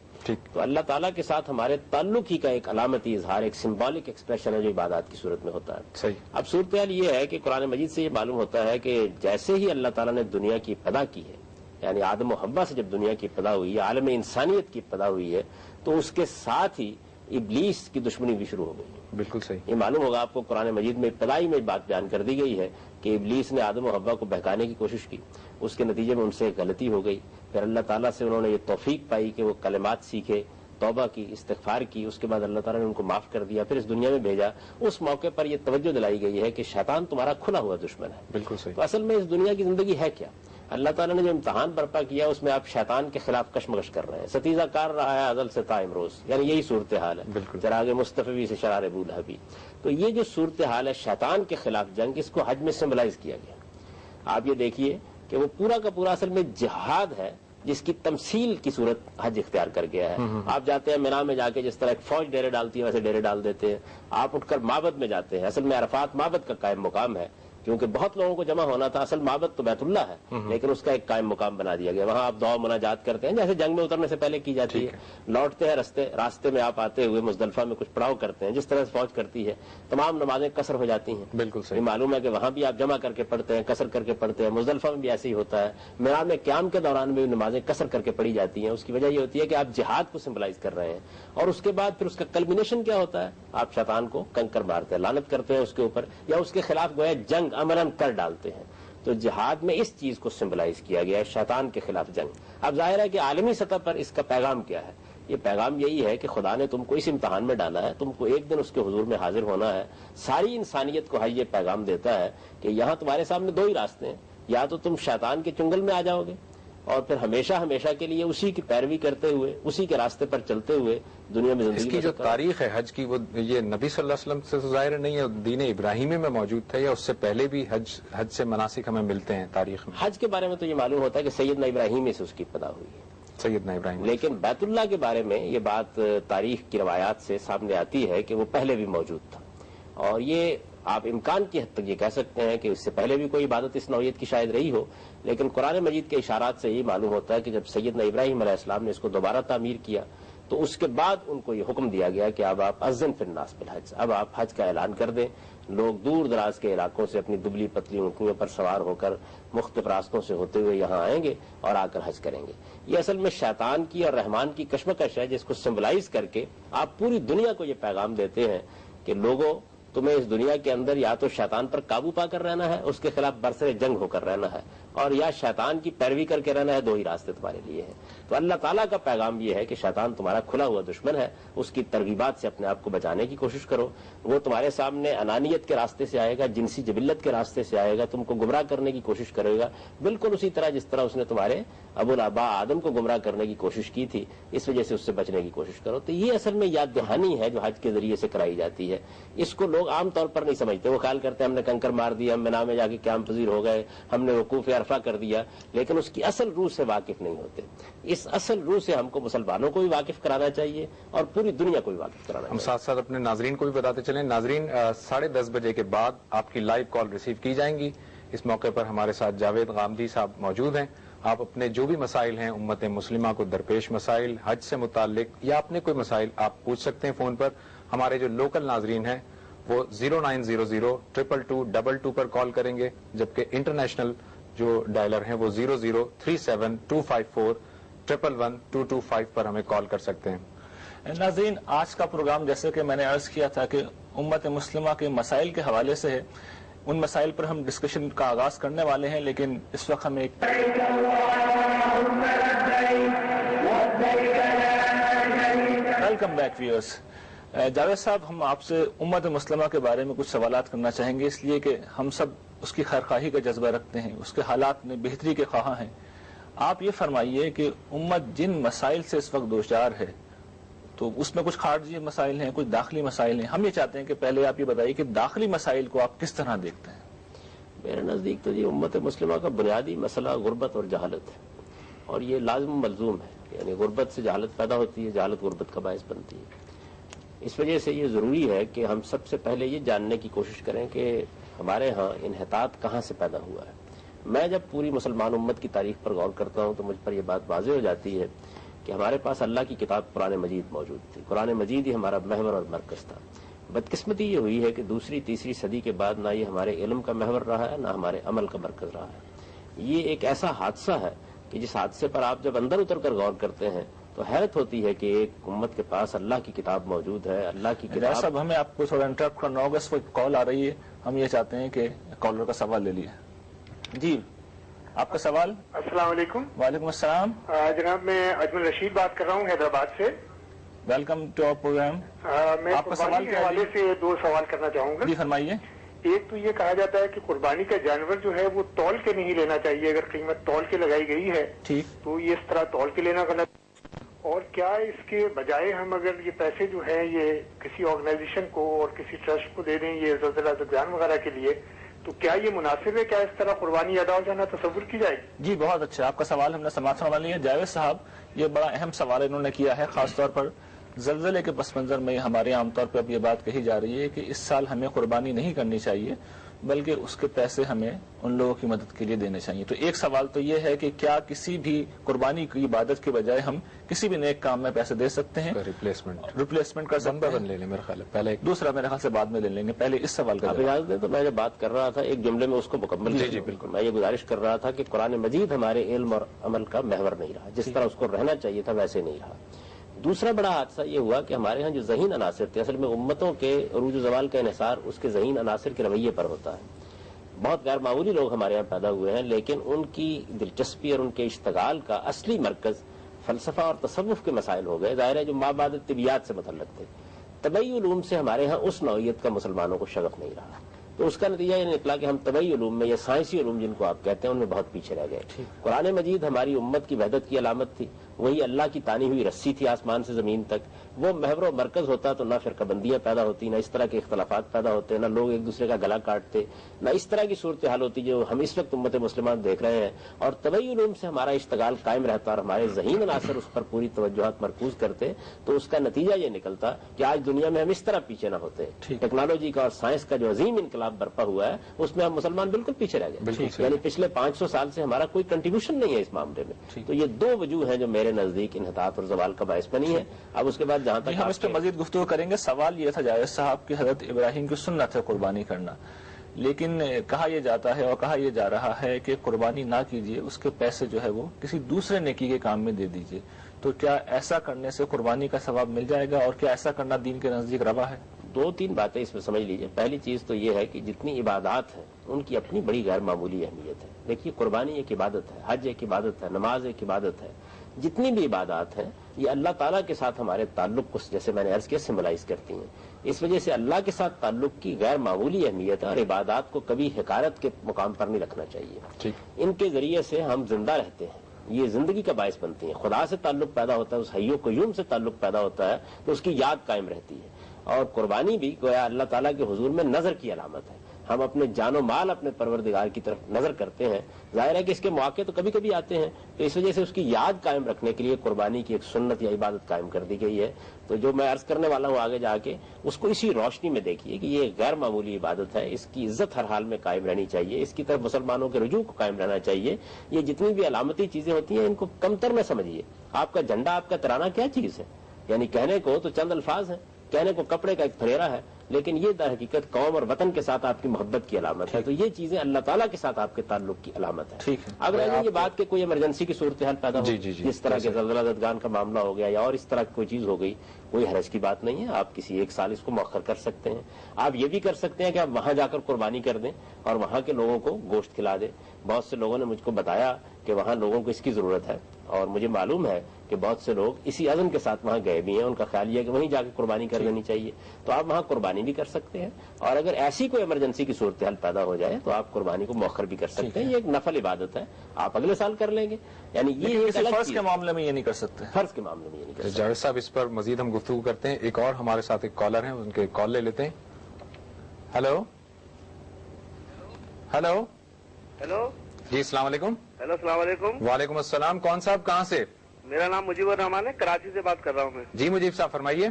تو اللہ تعالیٰ کے ساتھ ہمارے تعلق ہی کا ایک علامتی اظہار، ایک سمبولک ایکسپریشن ہے جو عبادات کی صورت میں ہوتا ہے. اب صورتحال یہ ہے کہ قرآن مجید سے یہ معلوم ہوتا ہے کہ جیسے ہی اللہ تعالیٰ نے دنیا کی ابتدا کی ہے، یعنی آدم و حوا سے جب دنیا کی ابتدا ہوئی ہے، عالم انسانیت کی ابتدا ہوئی ہے، تو اس کے ساتھ ہی ابلیس کی دشمنی بھی شروع ہو گئی. بالکل صحیح. یہ معلوم ہوگا آپ کو قرآن مجید میں ابتدائی میں بات بیان کر دی گئی ہے کہ ابلیس نے آدم و حوا کو بہکانے کی کوشش کی, اس کے نتیجے میں ان سے غلطی ہو گئی, پھر اللہ تعالیٰ سے انہوں نے یہ توفیق پائی کہ وہ کلمات سیکھے, توبہ کی, استغفار کی, اس کے بعد اللہ تعالیٰ نے ان کو معاف کر دیا, پھر اس دنیا میں بھیجا. اس موقع پر یہ توجہ دلائی گئی ہے کہ شیطان تمہارا کھلا ہوا دشمن ہے. بالکل صحیح. تو اصل میں اس دنیا کی زندگی ہے کیا؟ اللہ تعالیٰ نے جو امتحان برپا کیا اس میں آپ شیطان کے خلاف کشمکش کر رہے ہیں, ستیزہ کار رہا ہے ازل سے تا امروز, یعنی یہی صورتحال ہے. بالکل. چراغ مصطفی سے شرار بولہبی. تو یہ جو صورتحال ہے شیطان کے خلاف جنگ, اس کو حج میں سمبلائز کیا گیا. آپ یہ دیکھیے کہ وہ پورا کا پورا اصل میں جہاد ہے جس کی تمثیل کی صورت حج اختیار کر گیا ہے. آپ جاتے ہیں مینا میں جا کے جس طرح ایک فوج ڈیرے ڈالتی ہے ویسے ڈیرے ڈال دیتے ہیں. آپ اٹھ کر معبد میں جاتے ہیں, اصل میں عرفات معبد کا قائم مقام ہے, کیونکہ بہت لوگوں کو جمع ہونا تھا. اصل معبد تو بیت اللہ ہے لیکن اس کا ایک قائم مقام بنا دیا گیا. وہاں آپ دعا مناجات کرتے ہیں جیسے جنگ میں اترنے سے پہلے کی جاتی ہے. لوٹتے ہیں راستے میں آپ آتے ہوئے مزدلفہ میں کچھ پڑاؤ کرتے ہیں جس طرح سے فوج کرتی ہے. تمام نمازیں قصر ہو جاتی ہیں. بالکل صحیح. معلوم ہے کہ وہاں بھی آپ جمع کر کے پڑھتے ہیں, قصر کر کے پڑھتے ہیں. مزدلفہ میں بھی ایسے ہی ہوتا ہے. مینا میں قیام کے دوران بھی نمازیں قصر کر کے پڑھی جاتی ہیں. اس کی وجہ یہ ہوتی ہے کہ آپ جہاد کو سمبلائز کر رہے ہیں, اور اس کے بعد پھر اس کا کلمینیشن کیا ہوتا ہے, آپ شیطان کو کنکر مارتے ہیں, لعنت کرتے ہیں اس کے اوپر, یا اس کے خلاف گویا جنگ عملاً کر ڈالتے ہیں. تو جہاد میں اس چیز کو سمبلائز کیا گیا ہے, شیطان کے خلاف جنگ. اب ظاہر ہے کہ عالمی سطح پر اس کا پیغام کیا ہے؟ یہ پیغام یہی ہے کہ خدا نے تم کو اس امتحان میں ڈالا ہے, تم کو ایک دن اس کے حضور میں حاضر ہونا ہے. ساری انسانیت کو یہ پیغام دیتا ہے کہ یہاں تمہارے سامنے دو ہی راستے ہیں, یا تو تم شیطان کے چنگل میں آ جاؤ گے اور پھر ہمیشہ ہمیشہ کے لیے اسی کی پیروی کرتے ہوئے, اسی کے راستے پر چلتے ہوئے دنیا میں زندگی. اس کی جو تاریخ ہے حج کی, وہ یہ نبی صلی اللہ علیہ وسلم سے ظاہر نہیں ہے, دین ابراہیمی میں موجود تھا, یا اس سے پہلے بھی حج سے مناسک ہمیں ملتے ہیں تاریخ میں؟ حج کے بارے میں تو یہ معلوم ہوتا ہے کہ سیدنا ابراہیم سے اس کی ابتدا ہوئی ہے, سیدنا ابراہیم. لیکن بیت اللہ کے بارے میں یہ بات تاریخ کی روایات سے سامنے آتی ہے کہ وہ پہلے بھی موجود تھا. اور یہ آپ امکان کی حد تک یہ کہہ سکتے ہیں کہ اس سے پہلے بھی کوئی عبادت اس نوعیت کی شاید رہی ہو, لیکن قرآن مجید کے اشارات سے یہ معلوم ہوتا ہے کہ جب سیدنا ابراہیم علیہ السلام نے اس کو دوبارہ تعمیر کیا تو اس کے بعد ان کو یہ حکم دیا گیا کہ اب آپ اذن فی الناس بالحج, اب آپ حج کا اعلان کر دیں. لوگ دور دراز کے علاقوں سے اپنی دبلی پتلی اونٹنیوں پر سوار ہو کر مختلف راستوں سے ہوتے ہوئے یہاں آئیں گے اور آ کر حج کریں گے. یہ اصل میں شیطان کی اور رحمان کی کشمکش ہے جس کو سمبلائز کر کے آپ پوری دنیا کو یہ پیغام دیتے ہیں کہ لوگوں, تمہیں اس دنیا کے اندر یا تو شیطان پر قابو پا کر رہنا ہے, اس کے خلاف برسر جنگ ہو کر رہنا ہے, اور یا شیطان کی پیروی کر کے رہنا ہے. دو ہی راستے تمہارے لیے ہیں. تو اللہ تعالیٰ کا پیغام یہ ہے کہ شیطان تمہارا کھلا ہوا دشمن ہے, اس کی ترغیبات سے اپنے آپ کو بچانے کی کوشش کرو. وہ تمہارے سامنے انانیت کے راستے سے آئے گا, جنسی جبلت کے راستے سے آئے گا, تم کو گمراہ کرنے کی کوشش کرے گا, بالکل اسی طرح جس طرح اس نے تمہارے ابو الآباء آدم کو گمراہ کرنے کی کوشش کی تھی. اس وجہ سے اس سے بچنے کی کوشش کرو. تو یہ اصل میں یاد دہانی ہے جو حج کے ذریعے سے کرائی جاتی ہے. اس کو لوگ عام طور پر نہیں سمجھتے. وہ خیال کرتے ہیں ہم نے کنکر مار دیا, ہم مینا میں جا کے قیام پذیر ہو گئے, ہم نے وقوف عرفہ کر دیا, لیکن اس کی اصل روح سے واقف نہیں ہوتے. اس اصل روح سے ہم کو مسلمانوں کو بھی واقف کرانا چاہیے اور پوری دنیا کو بھی واقف کرانا چاہیے. ہم ساتھ ساتھ اپنے ناظرین کو بھی بتاتے چلیں. ناظرین 10:30 بجے کے بعد آپ کی لائیو کال ریسیو کی جائیں گی. اس موقع پر ہمارے ساتھ جاوید غامدی صاحب موجود ہیں. آپ اپنے جو بھی مسائل ہیں, امت مسلمہ کو درپیش مسائل, حج سے متعلق یا اپنے کوئی مسائل, آپ پوچھ سکتے ہیں فون پر. ہمارے جو لوکل ناظرین ہیں وہ 0900-222-2222 پر کال کریں گے, جبکہ انٹرنیشنل جو ڈائلر ہیں وہ 0037-254-111-225 پر ہمیں کال کر سکتے ہیں. ناظرین, آج کا پروگرام جیسے کہ میں نے عرض کیا تھا کہ امت مسلمہ کے مسائل کے حوالے سے ہے. ان مسائل پر ہم ڈسکشن کا آغاز کرنے والے ہیں, لیکن اس وقت ہمیں ویلکم بیک ویورز. جاوید صاحب, ہم آپ سے امت مسلمہ کے بارے میں کچھ سوالات کرنا چاہیں گے, اس لیے کہ ہم سب اس کی خیرخواہی کا جذبہ رکھتے ہیں, اس کے حالات میں بہتری کے خواہاں ہیں. آپ یہ فرمائیے کہ امت جن مسائل سے اس وقت دوچار ہے, تو اس میں کچھ خارجی مسائل ہیں, کچھ داخلی مسائل ہیں. ہم یہ چاہتے ہیں کہ پہلے آپ یہ بتائیے کہ داخلی مسائل کو آپ کس طرح دیکھتے ہیں؟ میرے نزدیک تو یہ امت مسلمہ کا بنیادی مسئلہ غربت اور جہالت ہے, اور یہ لازم ملزوم ہے. یعنی غربت سے جہالت پیدا ہوتی ہے, جہالت غربت کا باعث بنتی ہے. اس وجہ سے یہ ضروری ہے کہ ہم سب سے پہلے یہ جاننے کی کوشش کریں کہ ہمارے ہاں انحطاط کہاں سے پیدا ہوا ہے. میں جب پوری مسلمان امت کی تاریخ پر غور کرتا ہوں تو مجھ پر یہ بات واضح ہو جاتی ہے کہ ہمارے پاس اللہ کی کتاب قرآن مجید موجود تھی. قرآن مجید ہی ہمارا محور اور مرکز تھا. بدقسمتی یہ ہوئی ہے کہ دوسری تیسری صدی کے بعد نہ یہ ہمارے علم کا محور رہا ہے, نہ ہمارے عمل کا مرکز رہا ہے. یہ ایک ایسا حادثہ ہے کہ جس حادثے پر آپ جب اندر اتر کر غور کرتے ہیں تو تو حیرت ہوتی ہے کہ ایک امت کے پاس اللہ کی کتاب موجود ہے, اللہ کی کتاب. صاحب ہمیں آپ کو تھوڑا انٹرپٹ کرنا ہوگا, اس کو کال آ رہی ہے, ہم یہ چاہتے ہیں کہ کالر کا سوال لے لیے. جی آپ کا سوال. السلام علیکم. وعلیکم السلام. جناب میں اجمل رشید بات کر رہا ہوں حیدرآباد سے. Welcome to our programme. میں آپ کا سوال قربانی کے حوالے سے 2 سوال کرنا چاہوں گا. جی فرمائیے. ایک تو یہ کہا جاتا ہے کہ قربانی کا جانور جو ہے وہ تول کے نہیں لینا چاہیے, اگر قیمت تول کے لگائی گئی ہے ٹھیک, تو یہ اس طرح تول کے لینا غلط. اور کیا اس کے بجائے ہم اگر یہ پیسے جو ہیں یہ کسی آرگنائزیشن کو اور کسی ٹرسٹ کو دے دیں یہ زلزلہ زدگان وغیرہ کے لیے, تو کیا یہ مناسب ہے؟ کیا اس طرح قربانی ادا ہو جانا تصور کی جائے؟ جی بہت اچھا, آپ کا سوال ہم نے سماعت فرما لیا. جاوید صاحب یہ بڑا اہم سوال انہوں نے کیا ہے, خاص طور پر زلزلے کے پس منظر میں ہمارے عام طور پہ اب یہ بات کہی جا رہی ہے کہ اس سال ہمیں قربانی نہیں کرنی چاہیے بلکہ اس کے پیسے ہمیں ان لوگوں کی مدد کے لیے دینے چاہیے. تو ایک سوال تو یہ ہے کہ کیا کسی بھی قربانی کی عبادت کے بجائے ہم کسی بھی نیک کام میں پیسے دے سکتے ہیں؟ ریپلیسمنٹ کر سکتے ہیں. لے لیں میرے خیال پہلے دوسرا میرے خیال سے بعد میں لے لیں گے, پہلے اس سوال کا آپ اجازت دیں تو میں جو بات کر رہا تھا ایک جملے میں اس کو مکمل. جی بالکل. میں یہ گزارش کر رہا تھا کہ قرآن مجید ہمارے علم اور عمل کا محور نہیں رہا, جس طرح اس کو رہنا چاہیے تھا ویسے نہیں رہا. دوسرا بڑا حادثہ یہ ہوا کہ ہمارے ہاں جو ذہین عناصر تھے, اصل میں امتوں کے عروج و زوال کا انحصار اس کے ذہین عناصر کے رویے پر ہوتا ہے. بہت غیر معمولی لوگ ہمارے یہاں پیدا ہوئے ہیں, لیکن ان کی دلچسپی اور ان کے اشتغال کا اصلی مرکز فلسفہ اور تصوف کے مسائل ہو گئے. ظاہر ہے جو مابعد طبیعیات سے متعلق تھے. طبعی علوم سے ہمارے ہاں اس نوعیت کا مسلمانوں کو شغف نہیں رہا, تو اس کا نتیجہ یہ نکلا کہ ہم طبعی علوم میں یا سائنسی علوم جن کو آپ کہتے ہیں ان میں بہت پیچھے رہ گئے. قرآن مجید ہماری امت کی وحدت کی علامت تھی, وہی اللہ کی تانی ہوئی رسی تھی آسمان سے زمین تک. وہ محور و مرکز ہوتا تو نہ فرقہ بندیاں پیدا ہوتی, نہ اس طرح کے اختلافات پیدا ہوتے, نہ لوگ ایک دوسرے کا گلا کاٹتے, نہ اس طرح کی صورتحال ہوتی جو ہم اس وقت امت مسلمان دیکھ رہے ہیں. اور طبعی علوم سے ہمارا اشتغال قائم رہتا اور ہمارے ذہین عناصر اس پر پوری توجہات مرکوز کرتے, تو اس کا نتیجہ یہ نکلتا کہ آج دنیا میں ہم اس طرح پیچھے نہ ہوتے. ٹیکنالوجی کا اور سائنس کا جو عظیم انقلاب برپا ہوا ہے اس میں ہم مسلمان بالکل پیچھے رہ گئے. یعنی پچھلے 500 سال سے ہمارا کوئی کنٹریبیوشن نہیں ہے اس معاملے میں. تو یہ 2 وجوہ ہیں جو میرے نزدیک انحطاط اور زوال کا باعث بنی ہے. اب اس کے بعد جہاں تک ہم اس پہ مزید گفتگو کریں گے. سوال یہ تھا جاوید صاحب کہ حضرت ابراہیم کی سنت ہے قربانی کرنا, لیکن کہا یہ جاتا ہے اور کہا یہ جا رہا ہے کہ قربانی نہ کیجیے, اس کے پیسے جو ہے وہ کسی دوسرے نیکی کے کام میں دے دیجیے. تو کیا ایسا کرنے سے قربانی کا ثواب مل جائے گا, اور کیا ایسا کرنا دین کے نزدیک روا ہے؟ 2-3 باتیں اس میں سمجھ لیجئے. پہلی چیز تو یہ ہے کہ جتنی عبادات ہیں ان کی اپنی بڑی غیر معمولی اہمیت ہے. دیکھیے قربانی ایک عبادت ہے, حج ایک عبادت ہے, نماز ایک عبادت ہے. جتنی بھی عبادات ہیں یہ اللہ تعالیٰ کے ساتھ ہمارے تعلق کو, جیسے میں نے عرض کیا, سمبلائز کرتی ہیں. اس وجہ سے اللہ کے ساتھ تعلق کی غیر معمولی اہمیت ہے, اور عبادات کو کبھی حقارت کے مقام پر نہیں رکھنا چاہیے. ان کے ذریعے سے ہم زندہ رہتے ہیں, یہ زندگی کا باعث بنتی ہیں. خدا سے تعلق پیدا ہوتا ہے, اس حی و قیوم سے تعلق پیدا ہوتا ہے, تو اس کی یاد قائم رہتی ہے. اور قربانی بھی گویا اللہ تعالیٰ کے حضور میں نظر کی علامت ہے. ہم اپنے جان و مال اپنے پروردگار کی طرف نظر کرتے ہیں. ظاہر ہے کہ اس کے مواقع تو کبھی کبھی آتے ہیں, تو اس وجہ سے اس کی یاد قائم رکھنے کے لیے قربانی کی ایک سنت یا عبادت قائم کر دی گئی ہے. تو جو میں عرض کرنے والا ہوں آگے جا کے, اس کو اسی روشنی میں دیکھیے کہ یہ غیر معمولی عبادت ہے, اس کی عزت ہر حال میں قائم رہنی چاہیے, اس کی طرف مسلمانوں کے رجوع کو قائم رہنا چاہیے. یہ جتنی بھی علامتی چیزیں ہوتی ہیں ان کو کمتر نہ سمجھیے. آپ کا جھنڈا, آپ کا ترانہ کیا چیز ہے؟ یعنی کہنے کو تو چند الفاظ ہیں, کہنے کو کپڑے کا ایک پھریرا ہے, لیکن یہ در حقیقت قوم اور وطن کے ساتھ آپ کی محبت کی علامت ہے. تو یہ چیزیں اللہ تعالیٰ کے ساتھ آپ کے تعلق کی علامت ہے. اب رہ یہ بات کہ کوئی ایمرجنسی کی صورتحال پیدا ہو, جس طرح کے زلزلہ زدگان کا معاملہ ہو گیا یا اور اس طرح کی کوئی چیز ہو گئی, کوئی حرج کی بات نہیں ہے. آپ کسی 1 سال اس کو مؤخر کر سکتے ہیں. آپ یہ بھی کر سکتے ہیں کہ آپ وہاں جا کر قربانی کر دیں اور وہاں کے لوگوں کو گوشت کھلا دیں. بہت سے لوگوں نے مجھ کو بتایا کہ وہاں لوگوں کو اس کی ضرورت ہے, اور مجھے معلوم ہے کہ بہت سے لوگ اسی عزم کے ساتھ وہاں گئے بھی ہیں. ان کا خیال یہ ہے کہ وہیں جا کے قربانی کر دینی چاہیے. تو آپ وہاں قربانی بھی کر سکتے ہیں, اور اگر ایسی کوئی ایمرجنسی کی صورتحال پیدا ہو جائے تو آپ قربانی کو مؤخر بھی کر سکتے ہیں. یہ ایک نفل عبادت ہے, آپ اگلے سال کر لیں گے. یعنی یہ فرض کے معاملے میں یہ نہیں کر سکتے. فرض کے معاملے میں یہ نہیں کر سکتے. جاوید صاحب اس پر مزید ہم گفتگو کرتے ہیں. ایک اور ہمارے ساتھ ایک کالر ہیں, ان کے کال لے لیتے ہیں. ہلو ہلو ہیلو جی السلام علیکم. ہیلو السلام علیکم. وعلیکم السلام. کون صاحب کہاں سے؟ میرا نام مجیب الرحمان ہے, کراچی سے بات کر رہا ہوں میں. جی مجیب صاحب فرمائیے.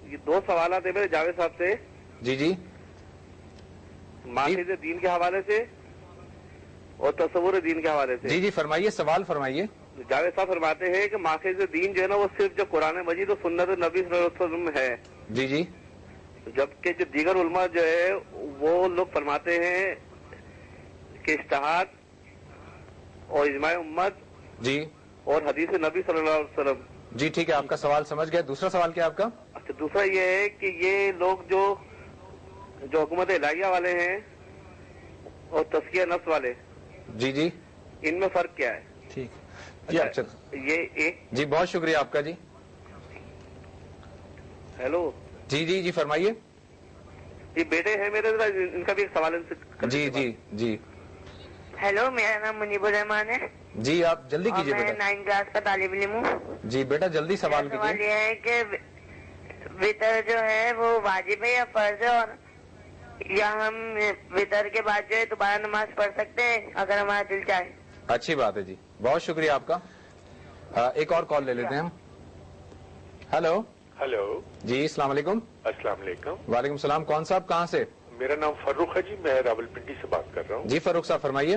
یہ 2 سوالات ہیں میرے جاوید صاحب سے. جی ماخذ دین کے حوالے سے اور تصور دین کے حوالے سے. جی فرمائیے, سوال فرمائیے. جاوید صاحب فرماتے ہیں کہ ماخذ دین جو ہے نا وہ صرف جو قرآن مجید اور سنت نبی صلی اللہ علیہ وسلم ہے. جی جبکہ جو دیگر علماء جو ہے وہ لوگ فرماتے ہیں کہ اجتہاد اور اجماع امت جی اور حدیث نبی صلی اللہ علیہ وسلم جی ٹھیک ہے، آپ کا سوال سمجھ گئے. دوسرا سوال کیا آپ کا؟ اچھا، دوسرا یہ ہے کہ یہ لوگ جو حکومت الہیہ والے ہیں اور تزکیہ نفس والے، جی جی ان میں فرق کیا ہے؟ ٹھیک. اچھا یہ ایک جی، بہت شکریہ آپ کا. جی ہیلو جی جی جی فرمائیے. یہ بیٹے ہیں میرے، ذرا ان کا بھی ایک سوال ان سے کر جی دیجیے. جی جی ہیلو، میرا نام منیب الرحمان ہے جی آپ جلدی اور کیجیے میں بیٹا. 9 کلاس کا طالب علم ہوں. جی بیٹا جلدی سوال میرا سوال کیجیے. یہ ہے کہ وطر جو ہے وہ واجب ہے یا فرض ہے، اور یا ہم وطر کے بعد جو ہے دوبارہ نماز پڑھ سکتے ہیں اگر ہمارا دل چاہے؟ اچھی بات ہے جی، بہت شکریہ آپ کا. ایک اور کال لے لیتے ہیں ہم. ہیلو. ہلو جی السلام علیکم. السلام علیکم. وعلیکم السلام. کون صاحب کہاں سے؟ میرا نام فاروق ہے جی، میں راولپنڈی سے بات کر رہا ہوں. جی فاروق صاحب فرمائیے.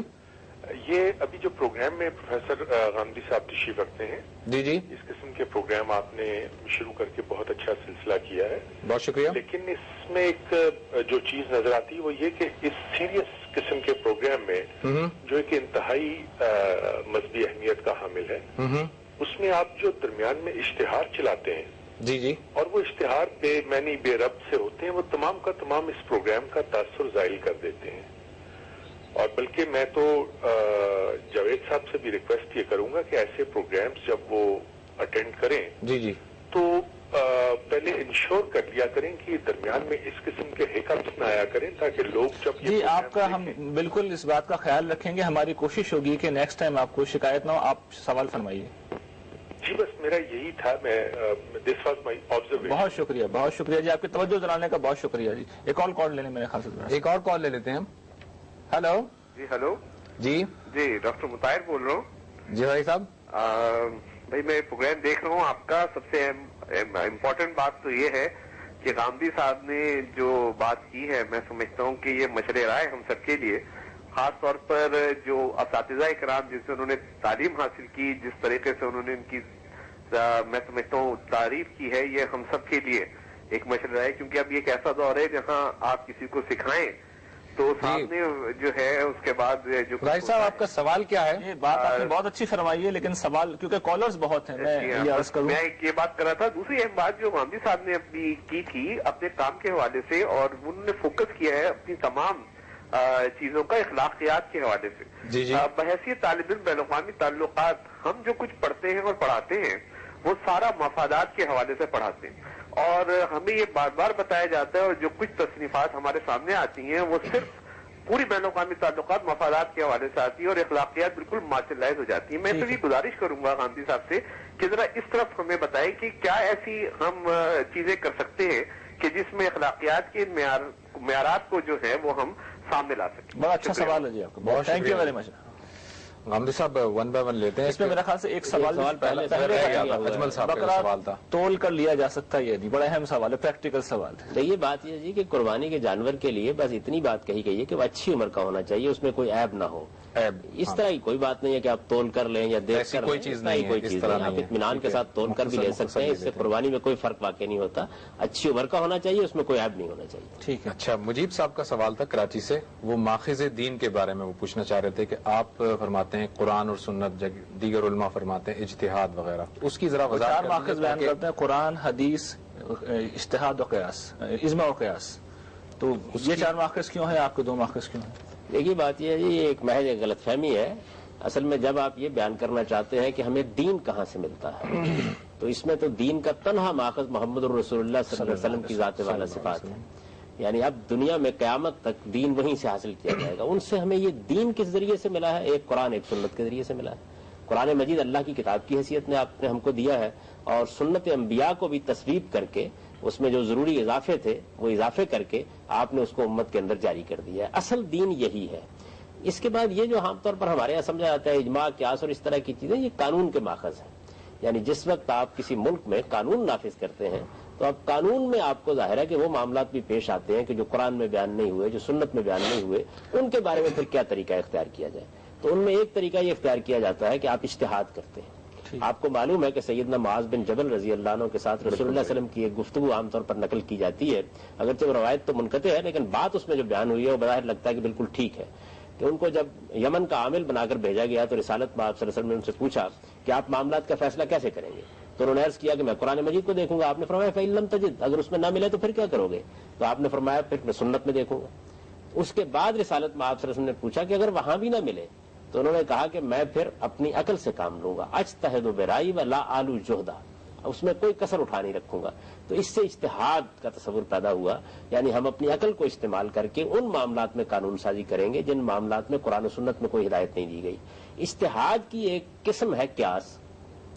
یہ ابھی جو پروگرام میں پروفیسر غامدی صاحب تشریف رکھتے ہیں، جی جی اس قسم کے پروگرام آپ نے شروع کر کے بہت اچھا سلسلہ کیا ہے. بہت شکریہ. لیکن اس میں ایک جو چیز نظر آتی ہے وہ یہ کہ اس سیریس قسم کے پروگرام میں جو ایک انتہائی مذہبی اہمیت کا حامل ہے، اس میں آپ جو درمیان میں اشتہار چلاتے ہیں، جی جی اور وہ اشتہار بے معنی بے ربط سے ہوتے ہیں، وہ تمام کا تمام اس پروگرام کا تاثر زائل کر دیتے ہیں. اور بلکہ میں تو جاوید صاحب سے بھی ریکویسٹ یہ کروں گا کہ ایسے پروگرامز جب وہ اٹینڈ کریں جی جی تو پہلے انشور کر لیا کریں کہ درمیان میں اس قسم کے ہیکپس نہ آیا کریں، تاکہ لوگ جب یہ جی پروگرام آپ کا ہم دیکھیں- بالکل اس بات کا خیال رکھیں گے. ہماری کوشش ہوگی کہ نیکسٹ ٹائم آپ کو شکایت نہ ہو. آپ سوال فرمائیے. جی بس میرا یہی تھا. میں دس واز مائی آبزرویشن. بہت شکریہ، بہت شکریہ جی، آپ کی توجہ دلانے کا بہت شکریہ جی. ایک اور کال لینے میرے خیال سے. ایک اور کال لے لیتے ہیں ہم. ہیلو. جی ہلو. جی جی ڈاکٹر مطاہر بول رہا ہوں. جی بھائی صاحب. بھائی میں پروگرام دیکھ رہا ہوں آپ کا. سب سے امپورٹنٹ بات تو یہ ہے کہ غامدی صاحب نے جو بات کی ہے، میں سمجھتا ہوں کہ یہ مشورہ رائے ہم سب کے لیے، خاص طور پر جو اساتذہ کرام جن سے انہوں نے تعلیم حاصل کی، جس طریقے سے انہوں نے ان کی میں سمجھتا ہوں تعریف کی ہے، یہ ہم سب کے لیے ایک مشورہ ہے. کیونکہ اب یہ ایک ایسا دور ہے جہاں آپ کسی کو سکھائیں تو سامنے جو ہے اس کے بعد جو بھائی صاحب آپ کا سوال کیا ہے؟ یہ بات آپ نے بہت اچھی فرمائی ہے، لیکن سوال کیونکہ کالرز بہت ہیں، میں یہ عرض کروں. میں یہ بات کر رہا تھا. دوسری ایک بات جو غامدی صاحب نے اپنی کی تھی اپنے کام کے حوالے سے، اور انہوں نے فوکس کیا ہے اپنی تمام چیزوں کا اخلاقیات کے حوالے سے. جی جی بحیثیت طالب علم بین الاقوامی تعلقات، ہم جو کچھ پڑھتے ہیں اور پڑھاتے ہیں وہ سارا مفادات کے حوالے سے پڑھاتے ہیں، اور ہمیں یہ بار بار بتایا جاتا ہے، اور جو کچھ تصنیفات ہمارے سامنے آتی ہیں وہ صرف پوری بین الاقوامی تعلقات مفادات کے حوالے سے آتی ہے، اور اخلاقیات بالکل مارشلائز ہو جاتی ہیں. میں تو یہ گزارش کروں گا غامدی صاحب سے کہ ذرا اس طرف ہمیں بتائیں کہ کیا ایسی ہم چیزیں کر سکتے ہیں کہ جس میں اخلاقیات کے معیارات کو جو ہے وہ ہم سامنے لا سکیں. بڑا اچھا سوال ہے جی آپ کا. بہت thank you very much. Ghamidi صاحب 1 by 1 لیتے ہیں. اس میں میرا خیال سے ایک سوال پہلے رہ گیا تھا. اجمل صاحب کا بکرا سوال تھا. تول کر لیا جا سکتا ہے، یہ نہیں بڑا اہم سوال ہے، پریکٹیکل سوال ہے. تو یہ بات یہ جی کہ قربانی کے جانور کے لیے بس اتنی بات کہی گئی ہے کہ وہ اچھی عمر کا ہونا چاہیے، اس میں کوئی عیب نہ ہو. اس طرح کی کوئی بات نہیں ہے کہ آپ تول کر لیں یا دیکھ کر کوئی چیز نہیں ہے، کوئی اس چیز طرح نہیں. آپ نہیں ہے. اطمینان کے ساتھ تول کر بھی لے سکتے ہیں. اس سے قربانی میں کوئی فرق واقع نہیں ہوتا. اچھی عمر کا ہونا چاہیے، اس میں کوئی عیب نہیں ہونا چاہیے. ٹھیک ہے. اچھا مجیب صاحب کا سوال تھا کراچی سے. وہ ماخذ دین کے بارے میں وہ پوچھنا چاہ رہے تھے کہ آپ فرماتے ہیں قرآن اور سنت، دیگر علماء فرماتے ہیں اجتہاد وغیرہ، اس کی ذرا وضاحت چار کر ماخذ دیجیے بیان تاکہ- کرتے ہیں: قرآن، حدیث، اجتہاد و قیاس، اجماع و قیاس. تو یہ چار ماخذ کیوں ہیں؟ آپ کے 2 ماخذ کیوں ہیں؟ دیکھیے بات یہ ہے جی، یہ ایک محض ایک غلط فہمی ہے. اصل میں جب آپ یہ بیان کرنا چاہتے ہیں کہ ہمیں دین کہاں سے ملتا ہے، تو اس میں تو دین کا تنہا ماخذ محمد الرسول اللہ صلی اللہ علیہ وسلم کی ذات والا صفات ہے. یعنی اب دنیا میں قیامت تک دین وہیں سے حاصل کیا جائے گا. ان سے ہمیں یہ دین کس ذریعے سے ملا ہے؟ ایک قرآن، ایک سنت کے ذریعے سے ملا ہے. قرآن مجید اللہ کی کتاب کی حیثیت میں آپ نے ہم کو دیا ہے، اور سنت انبیاء کو بھی تصویب کر کے اس میں جو ضروری اضافے تھے وہ اضافے کر کے آپ نے اس کو امت کے اندر جاری کر دیا ہے. اصل دین یہی ہے. اس کے بعد یہ جو عام طور پر ہمارے یہاں سمجھا جاتا ہے اجماع، قیاس اور اس طرح کی چیزیں، یہ قانون کے ماخذ ہیں. یعنی جس وقت آپ کسی ملک میں قانون نافذ کرتے ہیں تو اب قانون میں آپ کو ظاہر ہے کہ وہ معاملات بھی پیش آتے ہیں کہ جو قرآن میں بیان نہیں ہوئے، جو سنت میں بیان نہیں ہوئے، ان کے بارے میں پھر کیا طریقہ اختیار کیا جائے. تو ان میں ایک طریقہ یہ اختیار کیا جاتا ہے کہ آپ اجتہاد کرتے ہیں. آپ کو معلوم ہے کہ سیدنا معاذ بن جبل رضی اللہ عنہ کے ساتھ رسول اللہ علیہ وسلم کی ایک گفتگو عام طور پر نقل کی جاتی ہے. اگرچہ وہ روایت تو منقطع ہے، لیکن بات اس میں جو بیان ہوئی ہے وہ بظاہر لگتا ہے کہ بالکل ٹھیک ہے. کہ ان کو جب یمن کا عامل بنا کر بھیجا گیا تو رسالت میں آپ صلی اللہ علیہ وسلم نے ان سے پوچھا کہ آپ معاملات کا فیصلہ کیسے کریں گے. تو انہوں نے عرض کیا کہ میں قرآن مجید کو دیکھوں گا. آپ نے فرمایا فَإِن لَمْ تَجِدْ, اگر اس میں نہ ملے تو پھر کیا کرو گے؟ تو آپ نے فرمایا پھر میں سنت میں دیکھوں گا. اس کے بعد رسالت میں آپ صلی اللہ علیہ وسلم نے پوچھا کہ اگر وہاں بھی نہ ملے تو انہوں نے کہا کہ میں پھر اپنی عقل سے کام لوں گا. اجتہد برائی ولا آلو جہدہ, اس میں کوئی کسر اٹھا نہیں رکھوں گا. تو اس سے اجتہاد کا تصور پیدا ہوا, یعنی ہم اپنی عقل کو استعمال کر کے ان معاملات میں قانون سازی کریں گے جن معاملات میں قرآن و سنت میں کوئی ہدایت نہیں دی گئی. اجتہاد کی ایک قسم ہے قیاس,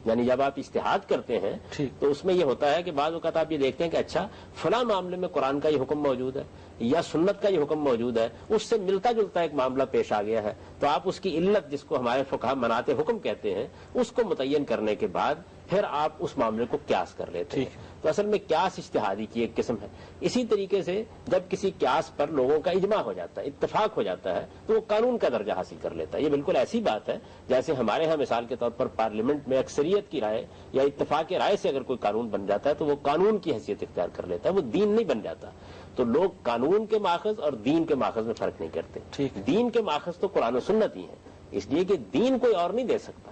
یعنی جب آپ اجتہاد کرتے ہیں تو اس میں یہ ہوتا ہے کہ بعض اوقات آپ یہ دیکھتے ہیں کہ اچھا فلاں معاملے میں قرآن کا یہ حکم موجود ہے یا سنت کا یہ حکم موجود ہے, اس سے ملتا جلتا ایک معاملہ پیش آ گیا ہے, تو آپ اس کی علت, جس کو ہمارے فقہا مناط حکم کہتے ہیں, اس کو متعین کرنے کے بعد پھر آپ اس معاملے کو قیاس کر لیتے ہیں. تو اصل میں قیاس اجتہادی کی ایک قسم ہے. اسی طریقے سے جب کسی قیاس پر لوگوں کا اجماع ہو جاتا ہے, اتفاق ہو جاتا ہے, تو وہ قانون کا درجہ حاصل کر لیتا ہے. یہ بالکل ایسی بات ہے جیسے ہمارے ہاں مثال کے طور پر پارلیمنٹ میں اکثریت کی رائے یا اتفاق رائے سے اگر کوئی قانون بن جاتا ہے تو وہ قانون کی حیثیت اختیار کر لیتا ہے, وہ دین نہیں بن جاتا. تو لوگ قانون کے ماخذ اور دین کے ماخذ میں فرق نہیں کرتے. دین کے ماخذ تو قرآن و سنت ہی ہے, اس لیے کہ دین کوئی اور نہیں دے سکتا.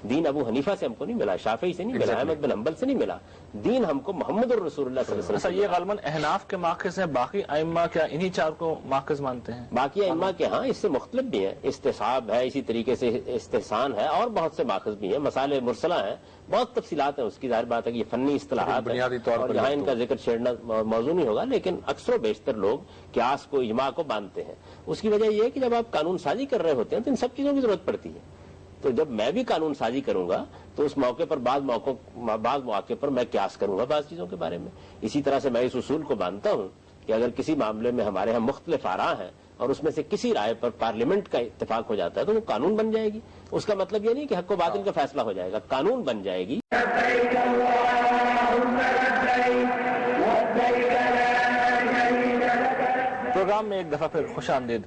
دین ابو حنیفہ سے ہم کو نہیں ملا, شافعی سے نہیں ملا, احمد بن حنبل سے نہیں ملا. دین ہم کو محمد الرسول اللہ صلی اللہ علیہ وسلم. یہ غالباً احناف کے ماخذ ہیں, باقی ائمہ کیا انہی چار کو ماخذ مانتے ہیں؟ باقی ائمہ کے ہاں اس سے مختلف بھی ہیں. استصحاب ہے, اسی طریقے سے استحسان ہے, اور بہت سے ماخذ بھی ہیں. مسائل مرسلہ ہیں, بہت تفصیلات ہیں اس کی. ظاہر بات ہے کہ یہ فنی اصطلاحات ہیں اور یہاں ان کا ذکر چھیڑنا موضوع نہیں ہوگا, لیکن اکثر و بیشتر لوگ قیاس کو, اجماع کو باندھتے ہیں. اس کی وجہ یہ ہے کہ جب آپ قانون سازی کر رہے ہوتے ہیں تو ان سب چیزوں کی ضرورت پڑتی ہے. تو جب میں بھی قانون سازی کروں گا تو اس موقع پر بعض مواقع پر میں قیاس کروں گا بعض چیزوں کے بارے میں. اسی طرح سے میں اس اصول کو مانتا ہوں کہ اگر کسی معاملے میں ہمارے ہاں مختلف آراء ہیں اور اس میں سے کسی رائے پر پارلیمنٹ کا اتفاق ہو جاتا ہے تو وہ قانون بن جائے گی. اس کا مطلب یہ نہیں کہ حق و باطل کا فیصلہ ہو جائے گا, قانون بن جائے گی. پروگرام میں ایک دفعہ پھر خوش آمدید.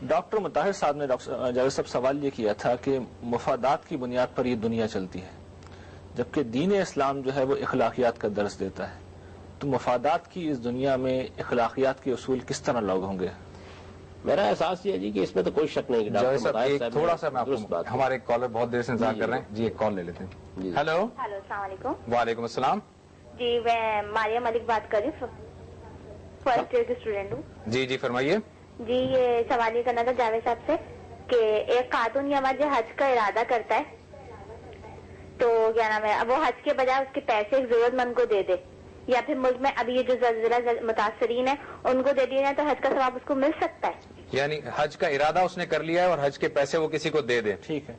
ڈاکٹر مطہر صاحب نے ڈاکٹر جاوید صاحب سوال یہ کیا تھا کہ مفادات کی بنیاد پر یہ دنیا چلتی ہے, جبکہ دین اسلام جو ہے وہ اخلاقیات کا درس دیتا ہے. تو مفادات کی اس دنیا میں اخلاقیات کے اصول کس طرح لاگو ہوں گے؟ میرا احساس یہ ہے جی کہ اس میں تو کوئی شک نہیں. تھوڑا سا میں ہمارے ایک کالر بہت دیر سے انتظار کر رہے ہیں جی, ایک کال لے لیتے ہیں. ہیلو, السلام علیکم. وعلیکم السلام. جی میں ماریہ ملک بات کر رہی ہوں, فرسٹ ایئر کی اسٹوڈنٹ ہوں. جی جی فرمائیے. جی یہ سوال یہ کرنا تھا جاوید صاحب سے کہ ایک خاتون یا مرد حج کا ارادہ کرتا ہے تو کیا نام ہے, اب وہ حج کے بجائے اس کے پیسے ایک ضرورت مند کو دے دے, یا پھر ملک میں ابھی یہ جو زلزلہ متاثرین ہیں ان کو دے دیے جائے تو حج کا ثواب اس کو مل سکتا ہے؟ یعنی حج کا ارادہ اس نے کر لیا ہے اور حج کے پیسے وہ کسی کو دے دے. ٹھیک ہے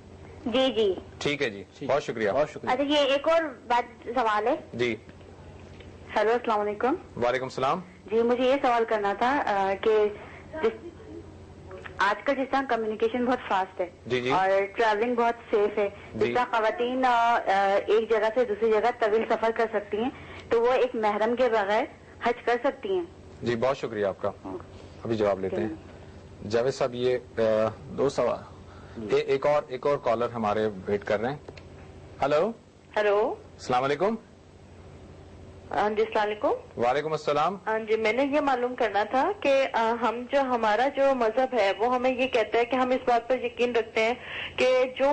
جی جی ٹھیک ہے جی, بہت شکریہ. اچھا یہ ایک اور بات سوال ہے. جی ہیلو السلام علیکم. وعلیکم السلام. جی مجھے یہ سوال کرنا تھا کہ آج کل جس طرح کمیونیکیشن بہت فاسٹ ہے اور ٹریولنگ بہت سیف ہے, جس طرح خواتین ایک جگہ سے دوسری جگہ طویل سفر کر سکتی ہیں تو وہ ایک محرم کے بغیر حج کر سکتی ہیں؟ جی بہت شکریہ آپ کا, ابھی جواب لیتے ہیں. جاوید صاحب یہ دو سوال, ایک اور کالر ہمارے ویٹ کر رہے ہیں. ہلو ہلو السلام علیکم. ہاں جی السلام علیکم. وعلیکم السلام. ہاں جی میں نے یہ معلوم کرنا تھا کہ ہمارا جو مذہب ہے وہ ہمیں یہ کہتا ہے کہ ہم اس بات پر یقین رکھتے ہیں کہ جو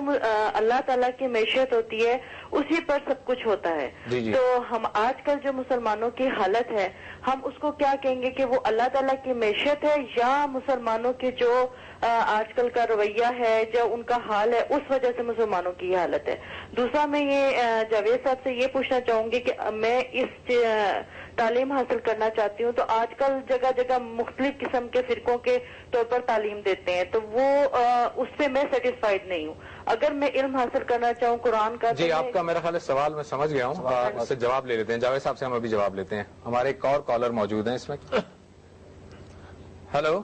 اللہ تعالیٰ کی معیشت ہوتی ہے اسی پر سب کچھ ہوتا ہے. تو ہم آج کل جو مسلمانوں کی حالت ہے ہم اس کو کیا کہیں گے کہ وہ اللہ تعالیٰ کی معیشت ہے یا مسلمانوں کے جو آج کل کا رویہ ہے, جو ان کا حال ہے, اس وجہ سے مسلمانوں کی یہ حالت ہے. دوسرا میں یہ جاوید صاحب سے یہ پوچھنا چاہوں گی کہ میں اس تعلیم حاصل کرنا چاہتی ہوں تو آج کل جگہ جگہ مختلف قسم کے فرقوں کے طور پر تعلیم دیتے ہیں تو وہ اس سے میں سیٹسفائیڈ نہیں ہوں. اگر میں علم حاصل کرنا چاہوں قرآن کا. جی آپ کا میرا خیال ہے سوال میں سمجھ گیا ہوں, اس سے جواب لے لیتے ہیں. جاوید صاحب سے ہم ابھی جواب لیتے ہیں. ہمارے ایک اور کالر موجود ہیں اس میں. ہلو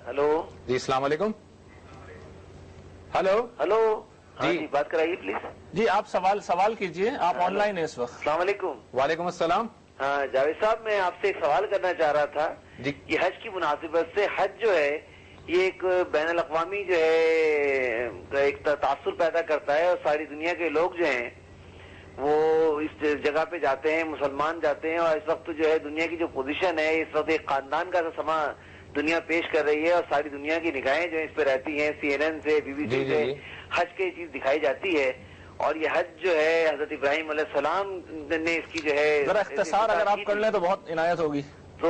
ہلو جی السلام علیکم. ہلو ہلو جی بات کرائیے پلیز. جی آپ سوال کیجئے, آپ آن لائن ہیں اس وقت. السلام علیکم. وعلیکم السلام. ہاں جاوید صاحب میں آپ سے ایک سوال کرنا چاہ رہا تھا. جی یہ حج کی مناسبت سے حج جو ہے یہ ایک بین الاقوامی جو ہے ایک تاثر پیدا کرتا ہے اور ساری دنیا کے لوگ جو ہیں وہ اس جگہ پہ جاتے ہیں, مسلمان جاتے ہیں. اور اس وقت جو ہے دنیا کی جو پوزیشن ہے اس وقت ایک خاندان کا سما دنیا پیش کر رہی ہے اور ساری دنیا کی نگاہیں جو اس پہ رہتی ہیں, CNN سے, BBC سے حج کی چیز دکھائی جاتی ہے. اور یہ حج جو ہے حضرت ابراہیم علیہ السلام نے اس کی جو ہے ذرا اختصار اگر آپ کر لیں تو بہت عنایت ہوگی. تو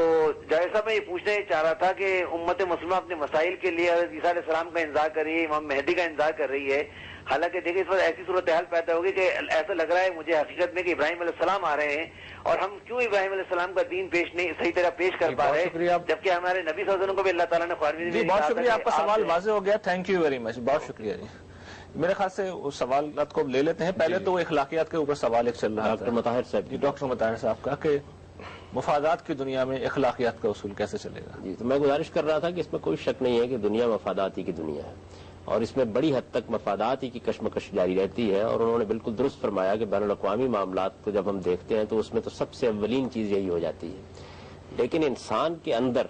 جیسا میں یہ پوچھنا چاہ رہا تھا کہ امت مسلمہ اپنے مسائل کے لیے حضرت عیسیٰ علیہ السلام کا انتظار کر رہی ہے, امام مہدی کا انتظار کر رہی ہے, حالانکہ دیکھیں اس وقت ایسی صورتحال پیدا ہوگی کہ ایسا لگ رہا ہے مجھے حقیقت میں کہ ابراہیم علیہ السلام آ رہے ہیں, اور ہم کیوں ابراہیم علیہ السلام کا دین صحیح طرح پیش کر پا رہے ہیں, جبکہ ہمارے نبی صلی اللہ علیہ وسلم کو بھی اللہ تعالیٰ نے قرآن میں. بہت شکریہ, آپ کا سوال واضح ہو گیا, تھینک یو ویری مچ, بہت شکریہ جی. میرے خیال سے اس سوالات کو لے لیتے ہیں. پہلے تو اخلاقیات کے اوپر سوال ایک چل رہا ہے ڈاکٹر مطہر صاحب جی, ڈاکٹر مطہر صاحب کا, کہ مفادات کی دنیا میں اخلاقیات کا اصول کیسے چلے گا. جی, تو میں گزارش کر رہا تھا کہ اس میں کوئی شک نہیں ہے کہ دنیا مفادات ہی کی دنیا ہے, اور اس میں بڑی حد تک مفادات ہی کی کشمکش جاری رہتی ہے. اور انہوں نے بالکل درست فرمایا کہ بین الاقوامی معاملات کو جب ہم دیکھتے ہیں تو اس میں تو سب سے اولین چیز یہی ہو جاتی ہے, لیکن انسان کے اندر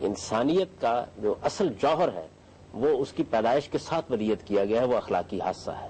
انسانیت کا جو اصل جوہر ہے وہ اس کی پیدائش کے ساتھ ودیت کیا گیا ہے, وہ اخلاقی حادثہ ہے.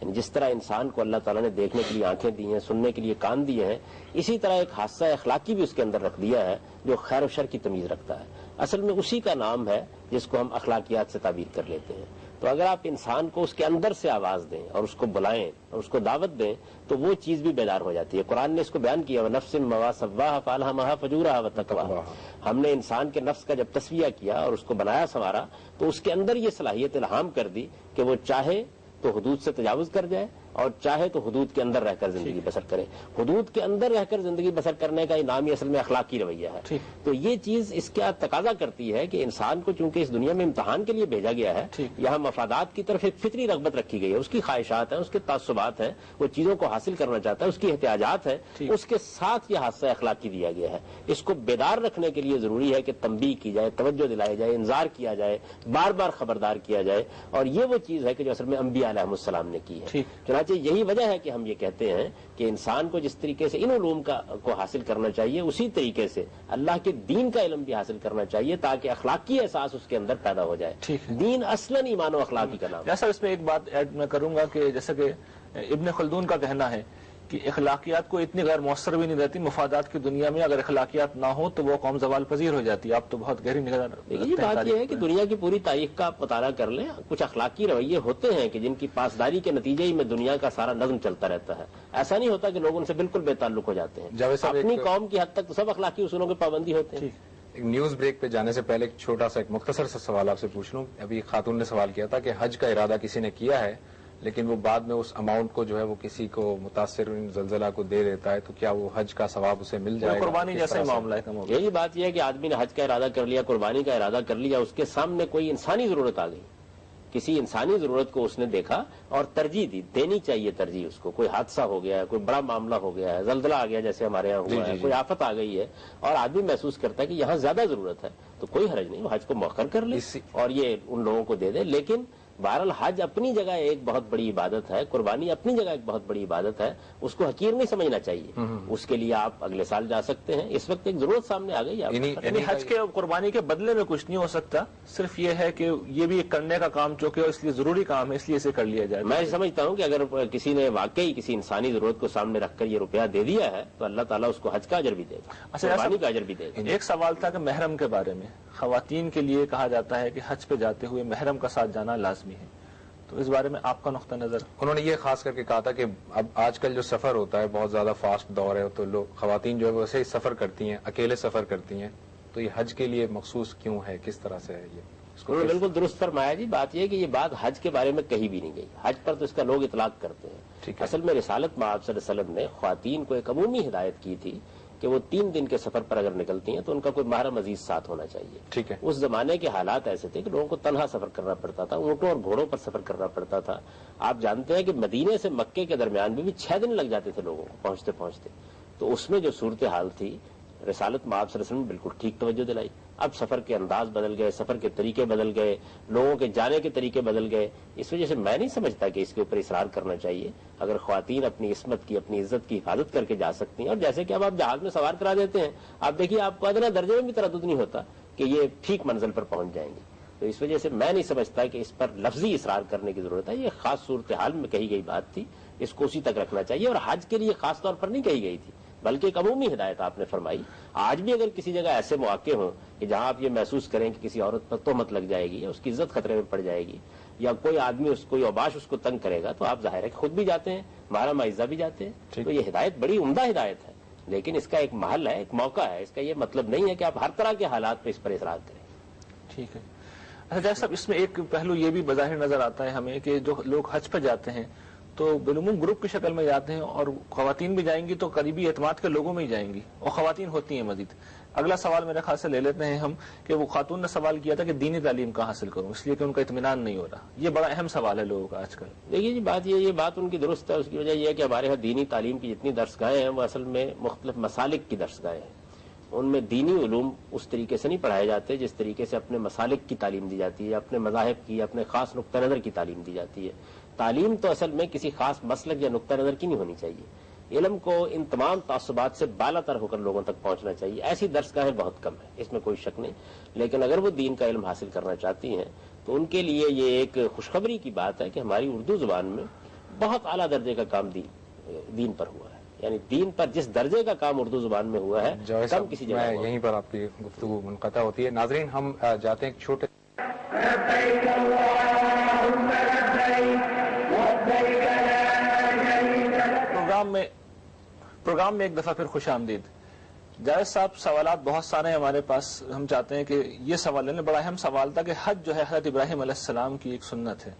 یعنی جس طرح انسان کو اللہ تعالیٰ نے دیکھنے کے لیے آنکھیں دی ہیں, سننے کے لیے کان دیے ہیں, اسی طرح ایک حادثہ اخلاقی بھی اس کے اندر رکھ دیا ہے جو خیر و شر کی تمیز رکھتا ہے. اصل میں اسی کا نام ہے جس کو ہم اخلاقیات سے تعبیر کر لیتے ہیں. تو اگر آپ انسان کو اس کے اندر سے آواز دیں اور اس کو بلائیں اور اس کو دعوت دیں تو وہ چیز بھی بیدار ہو جاتی ہے. قرآن نے اس کو بیان کیا, وَنَفْسٍ مَّا سَوَّاهَا فَأَلْهَمَهَا فُجُورَهَا وَتَقْوَاهَا. ہم نے انسان کے نفس کا جب تسویہ کیا اور اس کو بنایا سنوارا تو اس کے اندر یہ صلاحیت الہام کر دی کہ وہ چاہے تو حدود سے تجاوز کر جائے اور چاہے تو حدود کے اندر رہ کر زندگی بسر کرے. حدود کے اندر رہ کر زندگی بسر کرنے کا انعام اصل میں اخلاقی رویہ ہے. تو یہ چیز اس کا تقاضا کرتی ہے کہ انسان کو چونکہ اس دنیا میں امتحان کے لیے بھیجا گیا ہے, یہاں مفادات کی طرف ایک فطری رغبت رکھی گئی ہے, اس کی خواہشات ہیں, اس کے تعصبات ہیں, وہ چیزوں کو حاصل کرنا چاہتا ہے, اس کی احتیاجات ہیں, اس کے ساتھ یہ حادثہ اخلاقی دیا گیا ہے. اس کو بیدار رکھنے کے لیے ضروری ہے کہ تنبیہ کی جائے, توجہ دلائی جائے, انذار کیا جائے, بار بار خبردار کیا جائے, اور یہ وہ چیز ہے کہ جو اصل میں انبیاء علیہ السلام نے کی ہے. چنانچہ یہی وجہ ہے کہ ہم یہ کہتے ہیں کہ انسان کو جس طریقے سے ان علوم کو حاصل کرنا چاہیے اسی طریقے سے اللہ کے دین کا علم بھی حاصل کرنا چاہیے تاکہ اخلاقی احساس اس کے اندر پیدا ہو جائے. دین اصلاً ایمان و اخلاقی کا نام. جیسا اس میں ایک بات ایڈ میں کروں گا کہ جیسا کہ ابن خلدون کا کہنا ہے کہ اخلاقیات کو اتنی غیر مؤثر بھی نہیں رہتی مفادات کی دنیا میں, اگر اخلاقیات نہ ہو تو وہ قوم زوال پذیر ہو جاتی ہے. آپ تو بہت گہری نگاہ رکھتے ہیں. یہ بات یہ ہے کہ دنیا کی پوری تاریخ کا آپ مطالعہ کر لیں, کچھ اخلاقی رویے ہوتے ہیں کہ جن کی پاسداری کے نتیجے ہی میں دنیا کا سارا نظم چلتا رہتا ہے. ایسا نہیں ہوتا کہ لوگ ان سے بالکل بے تعلق ہو جاتے ہیں. اپنی قوم کی حد تک تو سب اخلاقی اصولوں کی پابندی ہوتے ہیں. ایک نیوز بریک پہ جانے سے پہلے ایک چھوٹا سا ایک مختصر سا سوال آپ سے پوچھ لوں. ابھی خاتون نے سوال کیا تھا کہ حج کا ارادہ کسی نے کیا ہے لیکن وہ بعد میں اس اماؤنٹ کو جو ہے وہ کسی کو متاثر زلزلہ کو دے دیتا ہے, تو کیا وہ حج کا ثواب اسے مل جائے گا؟ قربانی جیسا معاملہ ہے. یہی بات یہ ہے کہ آدمی نے حج کا ارادہ کر لیا, قربانی کا ارادہ کر لیا, اس کے سامنے کوئی انسانی ضرورت آ گئی, کسی انسانی ضرورت کو اس نے دیکھا اور ترجیح دی. دینی چاہیے ترجیح اس کو. کوئی حادثہ ہو گیا ہے, کوئی بڑا معاملہ ہو گیا ہے, زلزلہ آ گیا جیسے ہمارے یہاں ہوا ہے, کوئی آفت آ گئی ہے اور آدمی محسوس کرتا ہے کہ یہاں زیادہ ضرورت ہے, تو کوئی حرج نہیں, وہ حج کو مؤخر کر لے اور یہ ان لوگوں کو دے دے. لیکن بہرحال حج اپنی جگہ ایک بہت بڑی عبادت ہے, قربانی اپنی جگہ ایک بہت بڑی عبادت ہے, اس کو حقیر نہیں سمجھنا چاہیے. اس کے لیے آپ اگلے سال جا سکتے ہیں. اس وقت ایک ضرورت سامنے آ گئی. یعنی حج کے قربانی کے بدلے میں کچھ نہیں ہو سکتا, صرف یہ ہے کہ یہ بھی کرنے کا کام چونکہ اس لیے ضروری کام ہے, اس لیے اسے کر لیا جائے. میں سمجھتا ہوں کہ اگر کسی نے واقعی کسی انسانی ضرورت کو سامنے رکھ کر یہ روپیہ دے دیا ہے تو اللہ تعالیٰ اس کو حج کا اجر بھی دے گا, قربانی کا اجر بھی دے گا. ایک سوال تھا کہ محرم کے بارے میں, خواتین کے لیے کہا جاتا ہے کہ حج پہ جاتے ہوئے محرم کا ساتھ جانا لازمی ہے, تو اس بارے میں آپ کا نقطہ نظر؟ انہوں نے یہ خاص کر کے کہا تھا کہ اب آج کل جو سفر ہوتا ہے بہت زیادہ فاسٹ دور ہے, تو لوگ خواتین جو ہے ویسے ہی سفر کرتی ہیں, اکیلے سفر کرتی ہیں, تو یہ حج کے لیے مخصوص کیوں ہے, کس طرح سے ہے یہ؟ انہوں نے بالکل درست فرمایا جی. بات یہ ہے کہ یہ بات حج کے بارے میں کہیں بھی نہیں گئی, حج پر تو اس کا لوگ اطلاق کرتے ہیں. اصل میں رسالت مآب صلی اللہ علیہ وسلم نے خواتین کو ایک عمومی ہدایت کی تھی کہ وہ 3 دن کے سفر پر اگر نکلتی ہیں تو ان کا کوئی محرم عزیز ساتھ ہونا چاہیے. ٹھیک ہے. اس زمانے کے حالات ایسے تھے کہ لوگوں کو تنہا سفر کرنا پڑتا تھا, اونٹوں اور گھوڑوں پر سفر کرنا پڑتا تھا. آپ جانتے ہیں کہ مدینے سے مکے کے درمیان میں بھی 6 دن لگ جاتے تھے لوگوں کو پہنچتے پہنچتے. تو اس میں جو صورتحال تھی رسالت مآب صلی اللہ علیہ وسلم نے بالکل ٹھیک توجہ دلائی. اب سفر کے انداز بدل گئے, سفر کے طریقے بدل گئے, لوگوں کے جانے کے طریقے بدل گئے. اس وجہ سے میں نہیں سمجھتا کہ اس کے اوپر اصرار کرنا چاہیے. اگر خواتین اپنی عصمت کی, اپنی عزت کی حفاظت کر کے جا سکتی ہیں, اور جیسے کہ اب آپ جہاز میں سوار کرا دیتے ہیں, آپ دیکھیے آپ کو ادنا درجے میں بھی تردد نہیں ہوتا کہ یہ ٹھیک منزل پر پہنچ جائیں گے. تو اس وجہ سے میں نہیں سمجھتا کہ اس پر لفظی اصرار کرنے کی ضرورت ہے. یہ خاص صورتحال میں کہی گئی بات تھی, اس کو اسی تک رکھنا چاہیے. اور حج کے لیے خاص طور پر نہیں کہی گئی تھی بلکہ ایک عمومی ہدایت آپ نے فرمائی. آج بھی اگر کسی جگہ ایسے مواقع ہوں کہ جہاں آپ یہ محسوس کریں کہ کسی عورت پر تہمت لگ جائے گی یا اس کی عزت خطرے میں پڑ جائے گی یا کوئی آدمی کوئی اوباش اس کو تنگ کرے گا تو آپ ظاہر ہے کہ خود بھی جاتے ہیں، ہمارا معزہ بھی جاتے ہیں. تو یہ ہدایت بڑی عمدہ ہدایت ہے، لیکن اس کا ایک محل ہے، ایک موقع ہے. اس کا یہ مطلب نہیں ہے کہ آپ ہر طرح کے حالات پہ اس پر اصرار کریں. ٹھیک ہے. اچھا جیسا صاحب، اس میں ایک پہلو یہ بھی بظاہر نظر آتا ہے ہمیں کہ جو لوگ حج پہ جاتے ہیں تو بالعموم گروپ کی شکل میں جاتے ہیں، اور خواتین بھی جائیں گی تو قریبی اعتماد کے لوگوں میں ہی جائیں گی، اور خواتین ہوتی ہیں مزید. اگلا سوال میرے خیال سے لے لیتے ہیں ہم کہ وہ خاتون نے سوال کیا تھا کہ دینی تعلیم کہاں حاصل کروں، اس لیے کہ ان کا اطمینان نہیں ہو رہا. یہ بڑا اہم سوال ہے لوگوں کا آج کل. دیکھیے جی، یہ بات ان کی درست ہے. اس کی وجہ یہ ہے کہ ہمارے ہاں دینی تعلیم کی جتنی درسگاہیں ہیں وہ اصل میں مختلف مسالک کی درسگاہیں ہیں. ان میں دینی علوم اس طریقے سے نہیں پڑھائے جاتے جس طریقے سے اپنے مسالک کی تعلیم دی جاتی ہے، اپنے مذاہب کی، اپنے خاص نقطہ نظر کی تعلیم دی جاتی ہے. تعلیم تو اصل میں کسی خاص مسلک یا نقطہ نظر کی نہیں ہونی چاہیے. علم کو ان تمام تعصبات سے بالا تر ہو کر لوگوں تک پہنچنا چاہیے. ایسی درسگاہیں بہت کم ہیں، اس میں کوئی شک نہیں. لیکن اگر وہ دین کا علم حاصل کرنا چاہتی ہیں تو ان کے لیے یہ ایک خوشخبری کی بات ہے کہ ہماری اردو زبان میں بہت اعلیٰ درجے کا کام دین پر ہوا ہے. یعنی دین پر جس درجے کا کام اردو زبان میں ہوا ہے کم کسی جگہ. یہیں پر آپ کی گفتگو منقطع ہوتی ہے. ناظرین، ہم جاتے ہیں ایک چھوٹے پروگرام میں ایک دفعہ پھر خوش آمدید. جاوید صاحب، سوالات بہت سارے ہیں ہمارے پاس. ہم چاہتے ہیں کہ یہ سوال لینے، بڑا اہم سوال تھا کہ حج جو ہے حضرت ابراہیم علیہ السلام کی ایک سنت ہے،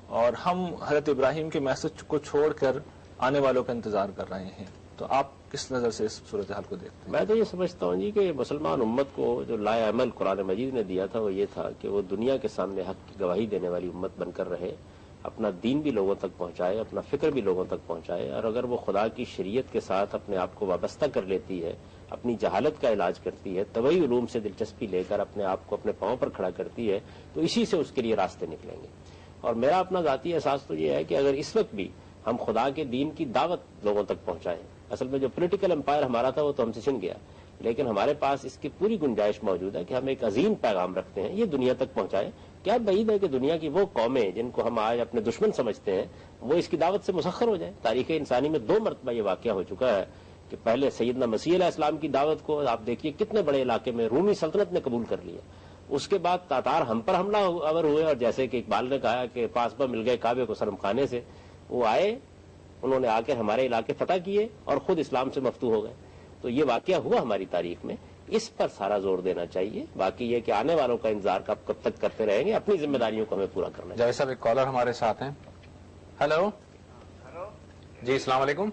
اور ہم حضرت ابراہیم کے میسج کو چھوڑ کر آنے والوں کا انتظار کر رہے ہیں. تو آپ کس نظر سے اس صورتحال کو دیکھتے ہیں؟ میں تو یہ سمجھتا ہوں جی کہ مسلمان امت کو جو لائے عمل قرآن مجید نے دیا تھا وہ یہ تھا کہ وہ دنیا کے سامنے حق کی گواہی دینے والی امت بن کر رہے، اپنا دین بھی لوگوں تک پہنچائے، اپنا فکر بھی لوگوں تک پہنچائے. اور اگر وہ خدا کی شریعت کے ساتھ اپنے آپ کو وابستہ کر لیتی ہے، اپنی جہالت کا علاج کرتی ہے، طبعی علوم سے دلچسپی لے کر اپنے آپ کو اپنے پاؤں پر کھڑا کرتی ہے، تو اسی سے اس کے لیے راستے نکلیں گے. اور میرا اپنا ذاتی احساس تو یہ ہے کہ اگر اس وقت بھی ہم خدا کے دین کی دعوت لوگوں تک پہنچائیں، اصل میں جو پولیٹیکل امپائر ہمارا تھا وہ تو ہم سے چھن گیا، لیکن ہمارے پاس اس کی پوری گنجائش موجود ہے کہ ہم ایک عظیم پیغام رکھتے ہیں، یہ دنیا تک پہنچائیں. کیا بعید ہے کہ دنیا کی وہ قومیں جن کو ہم آج اپنے دشمن سمجھتے ہیں وہ اس کی دعوت سے مسخر ہو جائیں. تاریخ انسانی میں 2 مرتبہ یہ واقعہ ہو چکا ہے کہ پہلے سیدنا مسیح علیہ السلام کی دعوت کو آپ دیکھیے کتنے بڑے علاقے میں رومی سلطنت نے قبول کر لیا. اس کے بعد تاتار ہم پر حملہ آور ہوئے، اور جیسے کہ اقبال نے کہا کہ پاسبہ مل گئے کعبے کو سرم خانے سے، وہ آئے، انہوں نے آ کر ہمارے علاقے فتح کیے اور خود اسلام سے مفتوح ہو گئے. تو یہ واقعہ ہوا ہماری تاریخ میں، اس پر سارا زور دینا چاہیے. باقی یہ کہ آنے والوں کا انتظار کب تک کرتے رہیں گے، اپنی ذمہ داریوں کو ہمیں پورا کرنا چاہیے. جاوید صاحب، ایک کالر ہمارے ساتھ ہیں. ہیلو جی، السلام علیکم.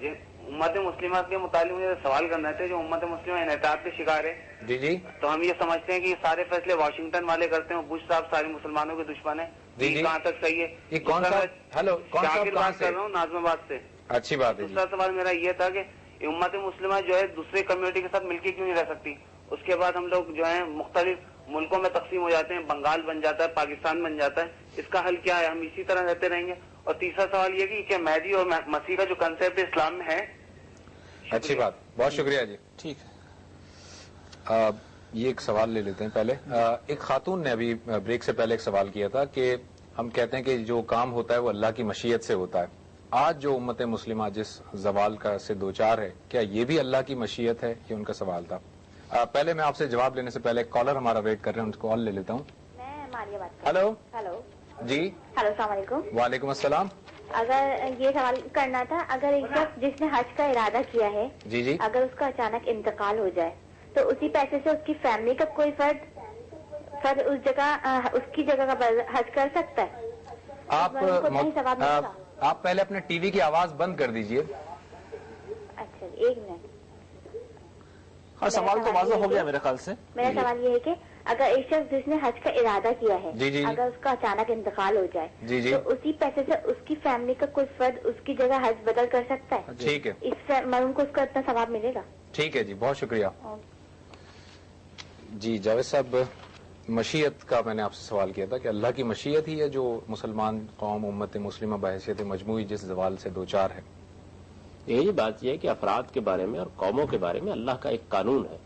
جی، امت مسلمہ کے متعلق مجھے سوال کرنا تھا. جو امت مسلمہ انحطاط کے شکار ہے، جی تو ہم یہ سمجھتے ہیں کہ یہ سارے فیصلے واشنگٹن والے کرتے ہیں، بش صاحب سارے مسلمانوں کے دشمن ہیں. جی کہاں تک صحیح ہے؟ یہ کون صاحب؟ ہیلو، کون صاحب کہاں سے؟ کر رہا ہوں ناظم آباد سے. اچھی بات ہے. دوسرا سوال میرا یہ تھا کہ امت مسلمہ جو ہے دوسرے کمیونٹی کے ساتھ مل کے کیوں نہیں رہ سکتی؟ اس کے بعد ہم لوگ جو ہیں مختلف ملکوں میں تقسیم ہو جاتے ہیں، بنگال بن جاتا ہے، پاکستان بن جاتا ہے. اس کا حل کیا ہے؟ ہم اسی طرح رہتے رہیں گے؟ اور تیسرا سوال یہ کہ مہدی اور مسیح کا جو کنسیپٹ اسلام میں ہے. اچھی بات، بہت شکریہ جی. ٹھیک ہے، یہ ایک سوال لے لیتے ہیں پہلے. ایک خاتون نے ابھی بریک سے پہلے ایک سوال کیا تھا کہ ہم کہتے ہیں کہ جو کام ہوتا ہے وہ اللہ کی مشیت سے ہوتا ہے. آج جو امت مسلمہ جس زوال کا سے دوچار ہے، کیا یہ بھی اللہ کی مشیت ہے؟ یہ ان کا سوال تھا. پہلے میں آپ سے جواب لینے سے پہلے کالر ہمارا ویٹ کر رہے ہیں، ان کو کال لے لیتا ہوں. میں ماریہ بات ہیلو. ہیلو جی. ہیلو، السلام علیکم. وعلیکم السلام. اگر یہ سوال کرنا تھا، اگر ایک شخص جس نے حج کا ارادہ کیا ہے، جی اگر اس کا اچانک انتقال ہو جائے تو اسی پیسے سے اس کی فیملی کا کوئی فرد اس کی جگہ کا حج کر سکتا ہے؟ آپ پہلے اپنے ٹی وی کی آواز بند کر دیجئے. اچھا، ایک منٹ. ہاں، سوال تو واضح ہو گیا میرے خیال سے. میرا سوال یہ ہے کہ اگر ایک شخص جس نے حج کا ارادہ کیا ہے، اگر اس کا اچانک انتقال ہو جائے تو اسی پیسے سے اس کی فیملی کا کوئی فرد اس کی جگہ حج بدل کر سکتا ہے؟ ٹھیک ہے، اس سے مرحوم کو اس کا اتنا ثواب ملے گا. ٹھیک ہے جی، بہت شکریہ. جی جاوید صاحب، مشیت کا میں نے آپ سے سوال کیا تھا کہ اللہ کی مشیت ہی ہے جو مسلمان قوم امت مسلمہ بحیثیت مجموعی جس زوال سے دوچار ہے. یہی بات یہ ہے کہ افراد کے بارے میں اور قوموں کے بارے میں اللہ کا ایک قانون ہے،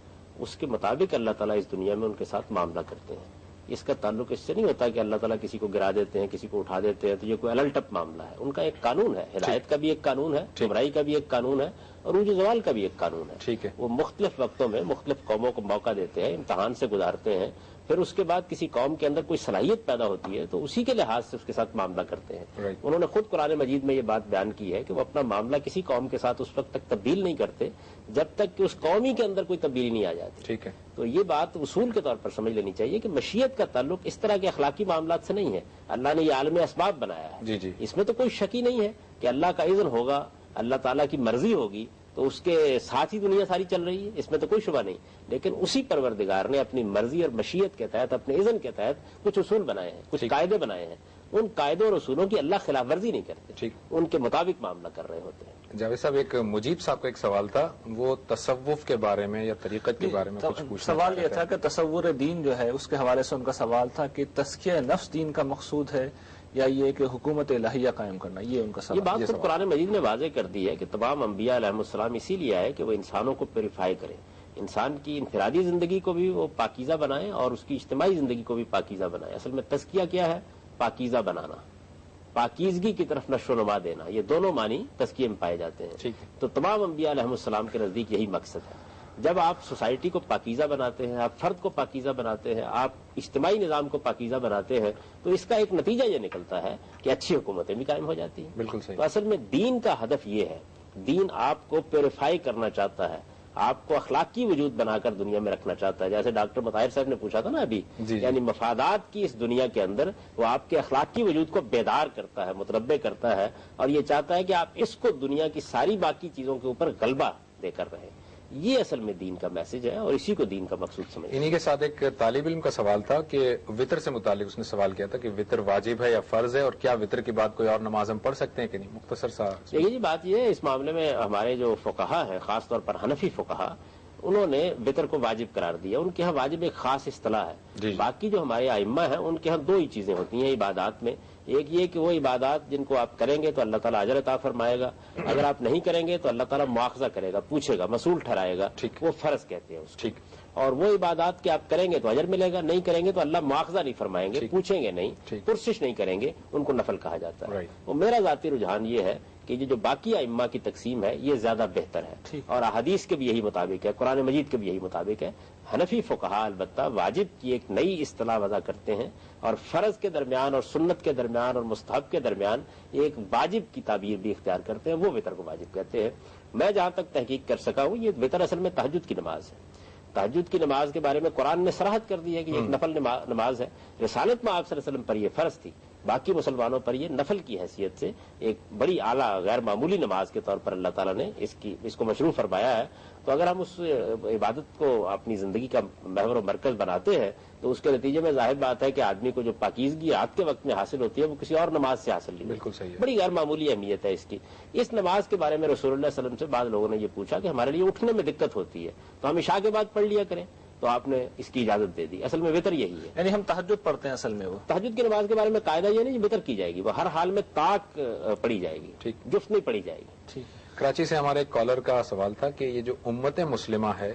اس کے مطابق اللہ تعالیٰ اس دنیا میں ان کے ساتھ معاملہ کرتے ہیں. اس کا تعلق اس سے نہیں ہوتا کہ اللہ تعالیٰ کسی کو گرا دیتے ہیں، کسی کو اٹھا دیتے ہیں، تو یہ کوئی الٹپ معاملہ ہے. ان کا ایک قانون ہے، ہدایت کا بھی ایک قانون ہے، گمراہی کا بھی ایک قانون ہے. اور عروج زوال کا بھی ایک قانون ہے. ٹھیک ہے. وہ مختلف وقتوں میں مختلف قوموں کو موقع دیتے ہیں, امتحان سے گزارتے ہیں, پھر اس کے بعد کسی قوم کے اندر کوئی صلاحیت پیدا ہوتی ہے تو اسی کے لحاظ سے اس کے ساتھ معاملہ کرتے ہیں. انہوں نے خود قرآن مجید میں یہ بات بیان کی ہے کہ وہ اپنا معاملہ کسی قوم کے ساتھ اس وقت تک تبدیل نہیں کرتے جب تک کہ اس قومی کے اندر کوئی تبدیلی نہیں آ جاتی. ٹھیک ہے. تو یہ بات اصول کے طور پر سمجھ لینی چاہیے کہ مشیت کا تعلق اس طرح کے اخلاقی معاملات سے نہیں ہے. اللہ نے یہ عالم اسباب بنایا ہے, اس میں تو کوئی شک ہی نہیں ہے کہ اللہ کا اذن ہوگا, اللہ تعالیٰ کی مرضی ہوگی تو اس کے ساتھ ہی دنیا ساری چل رہی ہے, اس میں تو کوئی شبہ نہیں. لیکن اسی پروردگار نے اپنی مرضی اور مشیت کے تحت, اپنے اذن کے تحت کچھ اصول بنائے ہیں, کچھ قاعدے بنائے ہیں. ان قاعدوں اور اصولوں کی اللہ خلاف ورزی نہیں کرتے, ان کے مطابق معاملہ کر رہے ہوتے ہیں. جاوید صاحب, ایک مجیب صاحب کا ایک سوال تھا, وہ تصوف کے بارے میں یا طریقت کے بارے میں کچھ پوچھنا. سوال یہ تھا کہ تصور دین جو ہے اس کے حوالے سے ان کا سوال تھا کہ تزکیہ نفس دین کا مقصود ہے یا یہ کہ حکومت الہیہ قائم کرنا, یہ ان کا سوال. یہ بات خود قرآن مجید نے واضح کر دی ہے کہ تمام انبیاء علیہ السلام اسی لیے آئے کہ وہ انسانوں کو پیوریفائی کریں, انسان کی انفرادی زندگی کو بھی وہ پاکیزہ بنائیں اور اس کی اجتماعی زندگی کو بھی پاکیزہ بنائیں. اصل میں تزکیہ کیا ہے؟ پاکیزہ بنانا, پاکیزگی کی طرف نشو و نما دینا, یہ دونوں معنی تزکیے میں پائے جاتے ہیں. تو تمام انبیاء علیہ السلام کے نزدیک یہی مقصد ہے. جب آپ سوسائٹی کو پاکیزہ بناتے ہیں, آپ فرد کو پاکیزہ بناتے ہیں, آپ اجتماعی نظام کو پاکیزہ بناتے ہیں, تو اس کا ایک نتیجہ یہ نکلتا ہے کہ اچھی حکومتیں بھی قائم ہو جاتی ہیں. بالکل صحیح. تو اصل میں دین کا ہدف یہ ہے, دین آپ کو پیوریفائی کرنا چاہتا ہے, آپ کو اخلاقی وجود بنا کر دنیا میں رکھنا چاہتا ہے. جیسے ڈاکٹر مطاہر صاحب نے پوچھا تھا نا ابھی, یعنی مفادات کی اس دنیا کے اندر وہ آپ کے اخلاقی وجود کو بیدار کرتا ہے, متربع کرتا ہے, اور یہ چاہتا ہے کہ آپ اس کو دنیا کی ساری باقی چیزوں کے اوپر غلبہ دے کر رہیں. یہ اصل میں دین کا میسج ہے اور اسی کو دین کا مقصود سمجھیں. انہی کے ساتھ ایک طالب علم کا سوال تھا کہ وطر سے متعلق اس نے سوال کیا تھا کہ وطر واجب ہے یا فرض ہے, اور کیا وطر کے بعد کوئی اور نماز ہم پڑھ سکتے ہیں کہ نہیں؟ مختصر سا. دیکھیے جی, بات یہ ہے اس معاملے میں ہمارے جو فقہا ہیں, خاص طور پر حنفی فقہا, انہوں نے وطر کو واجب قرار دیا. ان کے ہاں واجب ایک خاص اصطلاح ہے. باقی جو ہمارے ائمہ ہیں ان کے ہاں دو ہی چیزیں ہوتی ہیں عبادات میں. ایک یہ کہ وہ عبادات جن کو آپ کریں گے تو اللہ تعالیٰ اجر عطا فرمائے گا, اگر آپ نہیں کریں گے تو اللہ تعالیٰ مواخذہ کرے گا, پوچھے گا, مسئول ٹھہرائے گا, وہ فرض کہتے ہیں اس کو. اور وہ عبادات کہ آپ کریں گے تو اجر ملے گا, نہیں کریں گے تو اللہ مواخذہ نہیں فرمائیں گے, پوچھیں گے نہیں, پرسش نہیں کریں گے, ان کو نفل کہا جاتا ہے. وہ میرا ذاتی رجحان یہ ہے کہ یہ جو باقی ائمہ کی تقسیم ہے یہ زیادہ بہتر ہے, اور احادیث کے بھی یہی مطابق ہے, قرآن مجید کے بھی یہی مطابق ہے. حنفی فقہا البتہ واجب کی ایک نئی اصطلاح وضع کرتے ہیں, اور فرض کے درمیان اور سنت کے درمیان اور مستحب کے درمیان ایک واجب کی تعبیر بھی اختیار کرتے ہیں, وہ وطر کو واجب کہتے ہیں. میں جہاں تک تحقیق کر سکا ہوں, یہ وطر اصل میں تہجد کی نماز ہے. تہجد کی نماز کے بارے میں قرآن نے صراحت کر دی ہے کہ یہ ایک نفل نماز ہے. رسالت میں آپ صلی اللہ علیہ وسلم پر یہ فرض تھی, باقی مسلمانوں پر یہ نفل کی حیثیت سے ایک بڑی اعلیٰ غیر معمولی نماز کے طور پر اللہ تعالیٰ نے اس کو مشروع فرمایا ہے. تو اگر ہم اس عبادت کو اپنی زندگی کا محور و مرکز بناتے ہیں تو اس کے نتیجے میں ظاہر بات ہے کہ آدمی کو جو پاکیزگی رات کے وقت میں حاصل ہوتی ہے وہ کسی اور نماز سے حاصل نہیں. بالکل صحیح ہے. بڑی غیر معمولی اہمیت ہے اس کی. اس نماز کے بارے میں رسول اللہ صلی اللہ علیہ وسلم سے بعض لوگوں نے یہ پوچھا کہ ہمارے لیے اٹھنے میں دقت ہوتی ہے تو ہم عشاء کے بعد پڑھ لیا کریں, تو آپ نے اس کی اجازت دے دی. اصل میں وطر یہی ہے, یعنی ہم تہجد پڑھتے ہیں. اصل میں وہ تہجد کی نماز کے بارے میں قاعدہ یہ نہیں وطر کی جائے گی, وہ ہر حال میں طاق پڑھی جائے گی, جفت نہیں پڑھی جائے گی. کراچی سے ہمارے ایک کالر کا سوال تھا کہ یہ جو امت مسلمہ ہے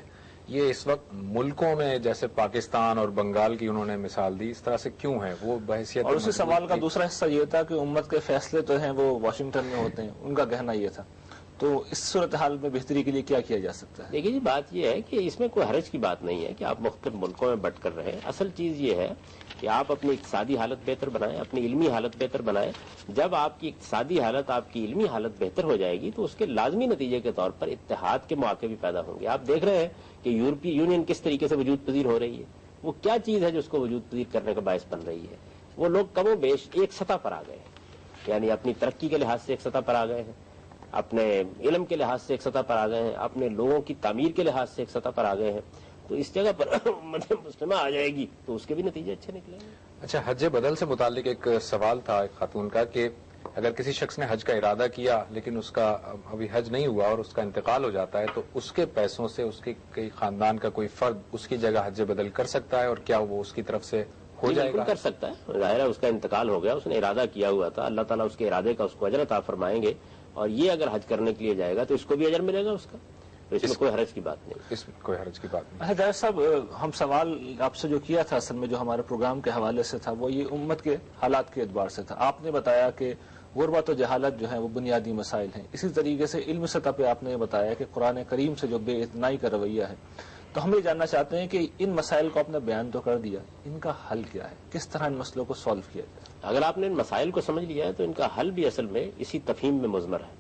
یہ اس وقت ملکوں میں جیسے پاکستان اور بنگال کی انہوں نے مثال دی, اس طرح سے کیوں ہے وہ بحیثیت؟ اور اسی سوال کا دوسرا حصہ یہ تھا کہ امت کے فیصلے تو ہیں وہ واشنگٹن میں ہوتے ہیں, ان کا کہنا یہ تھا. تو اس صورتحال میں بہتری کے لیے کیا کیا جا سکتا ہے؟ دیکھیے جی, بات یہ ہے کہ اس میں کوئی حرج کی بات نہیں ہے کہ آپ مختلف ملکوں میں بٹ کر رہے ہیں. اصل چیز یہ ہے کہ آپ اپنی اقتصادی حالت بہتر بنائیں, اپنی علمی حالت بہتر بنائیں. جب آپ کی اقتصادی حالت, آپ کی علمی حالت بہتر ہو جائے گی تو اس کے لازمی نتیجے کے طور پر اتحاد کے مواقع بھی پیدا ہوں گے. آپ دیکھ رہے ہیں کہ یورپی یونین کس طریقے سے وجود پذیر ہو رہی ہے. وہ کیا چیز ہے جو اس کو وجود پذیر کرنے کا باعث بن رہی ہے؟ وہ لوگ کم و بیش ایک سطح پر آ گئے ہیں, یعنی اپنی ترقی کے لحاظ سے ایک سطح پر آ گئے ہیں, اپنے علم کے لحاظ سے ایک سطح پر آ گئے ہیں, اپنے لوگوں کی تعمیر کے لحاظ سے ایک سطح پر آ گئے ہیں. تو اس جگہ پر مسلمہ آ جائے گی تو اس کے بھی نتیجے اچھے نکلیں گے. اچھا, حج بدل سے متعلق ایک سوال تھا ایک خاتون کا کہ اگر کسی شخص نے حج کا ارادہ کیا لیکن اس کا ابھی حج نہیں ہوا اور اس کا انتقال ہو جاتا ہے تو اس کے پیسوں سے اس کے خاندان کا کوئی فرد اس کی جگہ حج بدل کر سکتا ہے, اور کیا وہ اس کی طرف سے ہو جائے گا؟ کر سکتا ہے. ظاہر ہے اس کا انتقال ہو گیا, اس نے ارادہ کیا ہوا تھا, اللہ تعالیٰ اس کے ارادے کا اس کو اجر عطا فرمائیں گے, اور یہ اگر حج کرنے کے لیے جائے گا تو اس کو بھی اجر ملے گا اس کا. تو اس میں کوئی حرج کی بات نہیں. اس میں کوئی حرج کی بات نہیں. ڈاکٹر صاحب ہم سوال آپ سے جو کیا تھا اصل میں جو ہمارے پروگرام کے حوالے سے تھا وہ یہ امت کے حالات کے اعتبار سے تھا. آپ نے بتایا کہ غربت و جہالت جو ہے وہ بنیادی مسائل ہیں. اسی طریقے سے علم سطح پہ آپ نے بتایا کہ قرآن کریم سے جو بے اتنائی کا رویہ ہے. تو ہم یہ جاننا چاہتے ہیں کہ ان مسائل کو آپ نے بیان تو کر دیا, ان کا حل کیا ہے, کس طرح ان مسئلوں کو سالو کیا جائے؟ اگر آپ نے ان مسائل کو سمجھ لیا ہے تو ان کا حل بھی اصل میں اسی تفہیم میں مضمر ہے.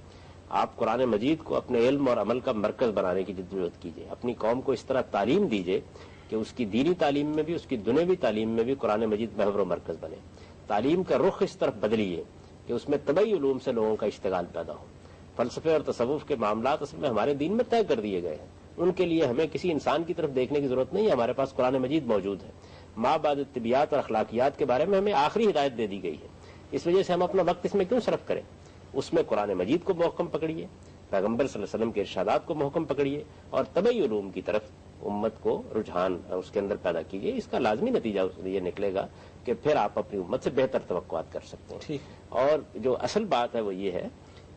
آپ قرآن مجید کو اپنے علم اور عمل کا مرکز بنانے کی جدوجہد کیجیے. اپنی قوم کو اس طرح تعلیم دیجیے کہ اس کی دینی تعلیم میں بھی اس کی دنیوی تعلیم میں بھی قرآن مجید محور و مرکز بنے. تعلیم کا رخ اس طرف بدلیے کہ اس میں طبعی علوم سے لوگوں کا اشتغال پیدا ہو. فلسفے اور تصوف کے معاملات اصل میں ہمارے دین میں طے کر دیے گئے ہیں. ان کے لیے ہمیں کسی انسان کی طرف دیکھنے کی ضرورت نہیں ہے. ہمارے پاس قرآن مجید موجود ہے. ماں بعد طبیعت اور اخلاقیات کے بارے میں ہمیں آخری ہدایت دے دی گئی ہے. اس وجہ سے ہم اپنا وقت اس میں کیوں صرف کریں؟ اس میں قرآن مجید کو محکم پکڑیے, پیغمبر صلی اللہ علیہ وسلم کے ارشادات کو محکم پکڑیے اور طبعی علوم کی طرف امت کو رجحان اس کے اندر پیدا کیجیے. اس کا لازمی نتیجہ یہ نکلے گا کہ پھر آپ اپنی امت سے بہتر توقعات کر سکتے ہیں. اور جو اصل بات ہے وہ یہ ہے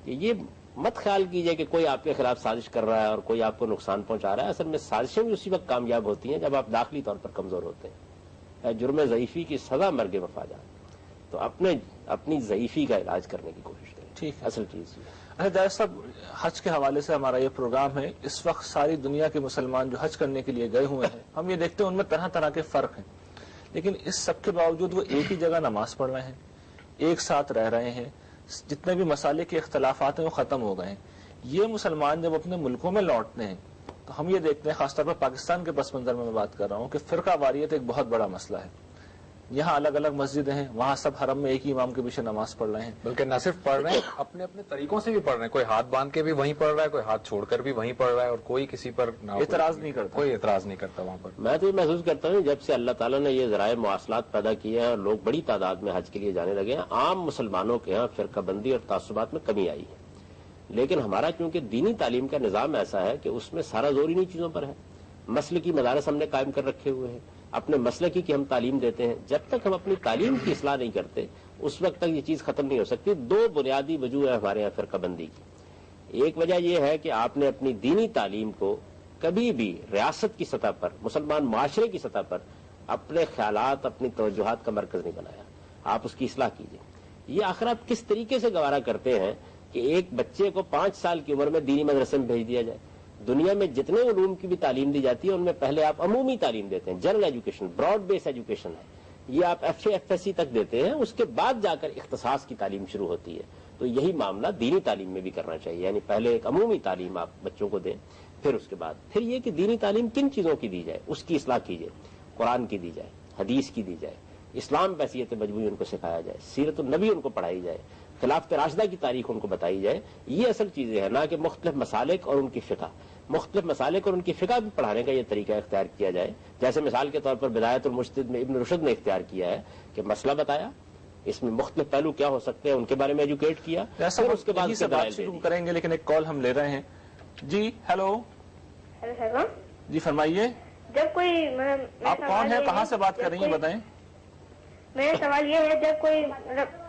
کہ یہ مت خیال کیجئے کہ کوئی آپ کے خلاف سازش کر رہا ہے اور کوئی آپ کو نقصان پہنچا رہا ہے. اصل میں سازشیں بھی اسی وقت کامیاب ہوتی ہیں جب آپ داخلی طور پر کمزور ہوتے ہیں. جرم ضعیفی کی سزا مرگ مفاجات. تو اپنی ضعیفی کا علاج کرنے کی کوشش کریں. ٹھیک ہے, اصل چیز. ڈاکٹر صاحب حج کے حوالے سے ہمارا یہ پروگرام ہے. اس وقت ساری دنیا کے مسلمان جو حج کرنے کے لیے گئے ہوئے ہیں, ہم یہ دیکھتے ہیں ان میں طرح طرح کے فرق ہیں, لیکن اس سب کے باوجود وہ ایک ہی جگہ نماز پڑھ رہے ہیں, ایک ساتھ رہ رہے ہیں. جتنے بھی مسالے کے اختلافات ہیں وہ ختم ہو گئے ہیں. یہ مسلمان جب اپنے ملکوں میں لوٹتے ہیں تو ہم یہ دیکھتے ہیں, خاص طور پر پاکستان کے پس منظر میں بات کر رہا ہوں, کہ فرقہ واریت ایک بہت بڑا مسئلہ ہے. یہاں الگ الگ مسجدیں ہیں, وہاں سب حرم میں ایک ہی امام کے پیچھے نماز پڑھ رہے ہیں. بلکہ نہ صرف پڑھ رہے ہیں, اپنے اپنے طریقوں سے بھی پڑھ رہے ہیں. کوئی ہاتھ باندھ کے بھی وہیں پڑھ رہا ہے, کوئی ہاتھ چھوڑ کر بھی وہیں پڑھ رہا ہے, اور کوئی کسی پر اعتراض نہیں کرتا. کوئی اعتراض نہیں کرتا وہاں پر. میں تو یہ محسوس کرتا ہوں جب سے اللہ تعالیٰ نے یہ ذرائع مواصلات پیدا کیے ہیں اور لوگ بڑی تعداد میں حج کے لیے جانے لگے ہیں, عام مسلمانوں کے ہاں فرقہ بندی اور تعصبات میں کمی آئی ہے. لیکن ہمارا چونکہ دینی تعلیم کا نظام ایسا ہے کہ اس میں سارا زور انہی چیزوں پر ہے. مسلکی مدارس ہم نے قائم کر رکھے ہوئے ہیں, اپنے مسلکی کی ہم تعلیم دیتے ہیں. جب تک ہم اپنی تعلیم کی اصلاح نہیں کرتے اس وقت تک یہ چیز ختم نہیں ہو سکتی. دو بنیادی وجوہ ہیں ہمارے یہاں فرقہ بندی کی. ایک وجہ یہ ہے کہ آپ نے اپنی دینی تعلیم کو کبھی بھی ریاست کی سطح پر, مسلمان معاشرے کی سطح پر اپنے خیالات, اپنی توجہات کا مرکز نہیں بنایا. آپ اس کی اصلاح کیجیے. یہ آخر آپ کس طریقے سے گوارا کرتے ہیں کہ ایک بچے کو 5 سال کی عمر میں دینی مدرسے میں بھیج دیا جائے؟ دنیا میں جتنے علوم کی بھی تعلیم دی جاتی ہے ان میں پہلے آپ عمومی تعلیم دیتے ہیں, general education, broad base education ہے. یہ آپ FA/FSC تک دیتے ہیں, اس کے بعد جا کر اختصاص کی تعلیم شروع ہوتی ہے. تو یہی معاملہ دینی تعلیم میں بھی کرنا چاہیے. یعنی پہلے ایک عمومی تعلیم آپ بچوں کو دیں, پھر اس کے بعد پھر یہ کہ دینی تعلیم کن چیزوں کی دی جائے اس کی اصلاح کیجیے. قرآن کی دی جائے, حدیث کی دی جائے, اسلام بحیثیت مجموعی ان کو سکھایا جائے, سیرت النبی ان کو پڑھائی جائے, خلافت راشدہ کی تاریخ ان کو بتائی جائے. یہ اصل چیزیں ہیں, نہ کہ مختلف مسالک اور ان کی فقہ. مختلف مسالک اور ان کی فقہ بھی پڑھانے کا یہ طریقہ اختیار کیا جائے. جیسے مثال کے طور پر بدایت المجتہد میں ابن رشد نے اختیار کیا ہے کہ مسئلہ بتایا, اس میں مختلف پہلو کیا ہو سکتے ہیں ان کے بارے میں ایجوکیٹ کیا, پھر اس کے بعد شروع کریں گے. لیکن ایک کال ہم لے رہے ہیں. جی ہیلو. جی فرمائیے. جب کوئی آپ کون ہیں, کہاں سے بات کر رہی ہیں, بتائیں. میرا سوال یہ ہے, جب کوئی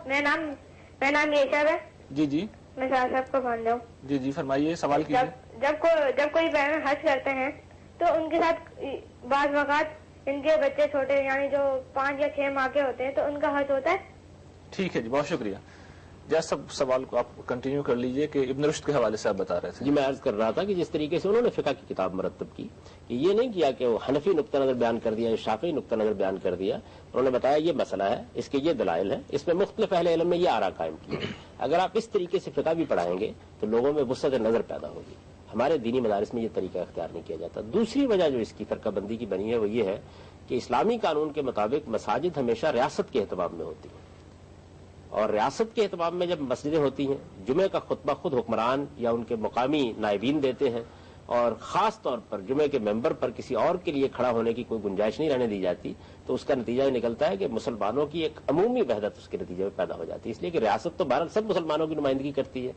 میرا نام یہ ہے. جی جی میں صاحب کو مان جاؤں. جی جی فرمائیے, سوال کیجیے. جب کوئی بہن حج کرتے ہیں تو ان کے ساتھ بعض اوقات ان کے بچے چھوٹے, یعنی جو 5 یا 6 ماہ کے ہوتے ہیں, تو ان کا حج ہوتا ہے. ٹھیک ہے جی, بہت شکریہ. جیسا سوال کو آپ کنٹینیو کر لیجئے کہ ابن رشد کے حوالے سے آپ بتا رہے تھے. جی میں عرض کر رہا تھا کہ جس طریقے سے انہوں نے فقہ کی کتاب مرتب کی, کہ یہ نہیں کیا کہ وہ حنفی نقطہ نظر بیان کر دیا یا شافعی نقطہ نظر بیان کر دیا. انہوں نے بتایا یہ مسئلہ ہے, اس کے یہ دلائل ہیں, اس میں مختلف اہل علم میں یہ آراء قائم کی. اگر آپ اس طریقے سے فقہ بھی پڑھائیں گے تو لوگوں میں وسعت نظر پیدا ہوگی. ہمارے دینی مدارس میں یہ طریقہ اختیار نہیں کیا جاتا. دوسری وجہ جو اس کی فرقہ بندی کی بنی ہے وہ یہ ہے کہ اسلامی قانون کے مطابق مساجد ہمیشہ ریاست کے اہتمام میں ہوتی ہیں, اور ریاست کے اہتمام میں جب مسجدیں ہوتی ہیں, جمعے کا خطبہ خود حکمران یا ان کے مقامی نائبین دیتے ہیں, اور خاص طور پر جمعے کے ممبر پر کسی اور کے لیے کھڑا ہونے کی کوئی گنجائش نہیں رہنے دی جاتی, تو اس کا نتیجہ یہ نکلتا ہے کہ مسلمانوں کی ایک عمومی وحدت اس کے نتیجے میں پیدا ہو جاتی ہے. اس لیے کہ ریاست تو بہرحال سب مسلمانوں کی نمائندگی کرتی ہے.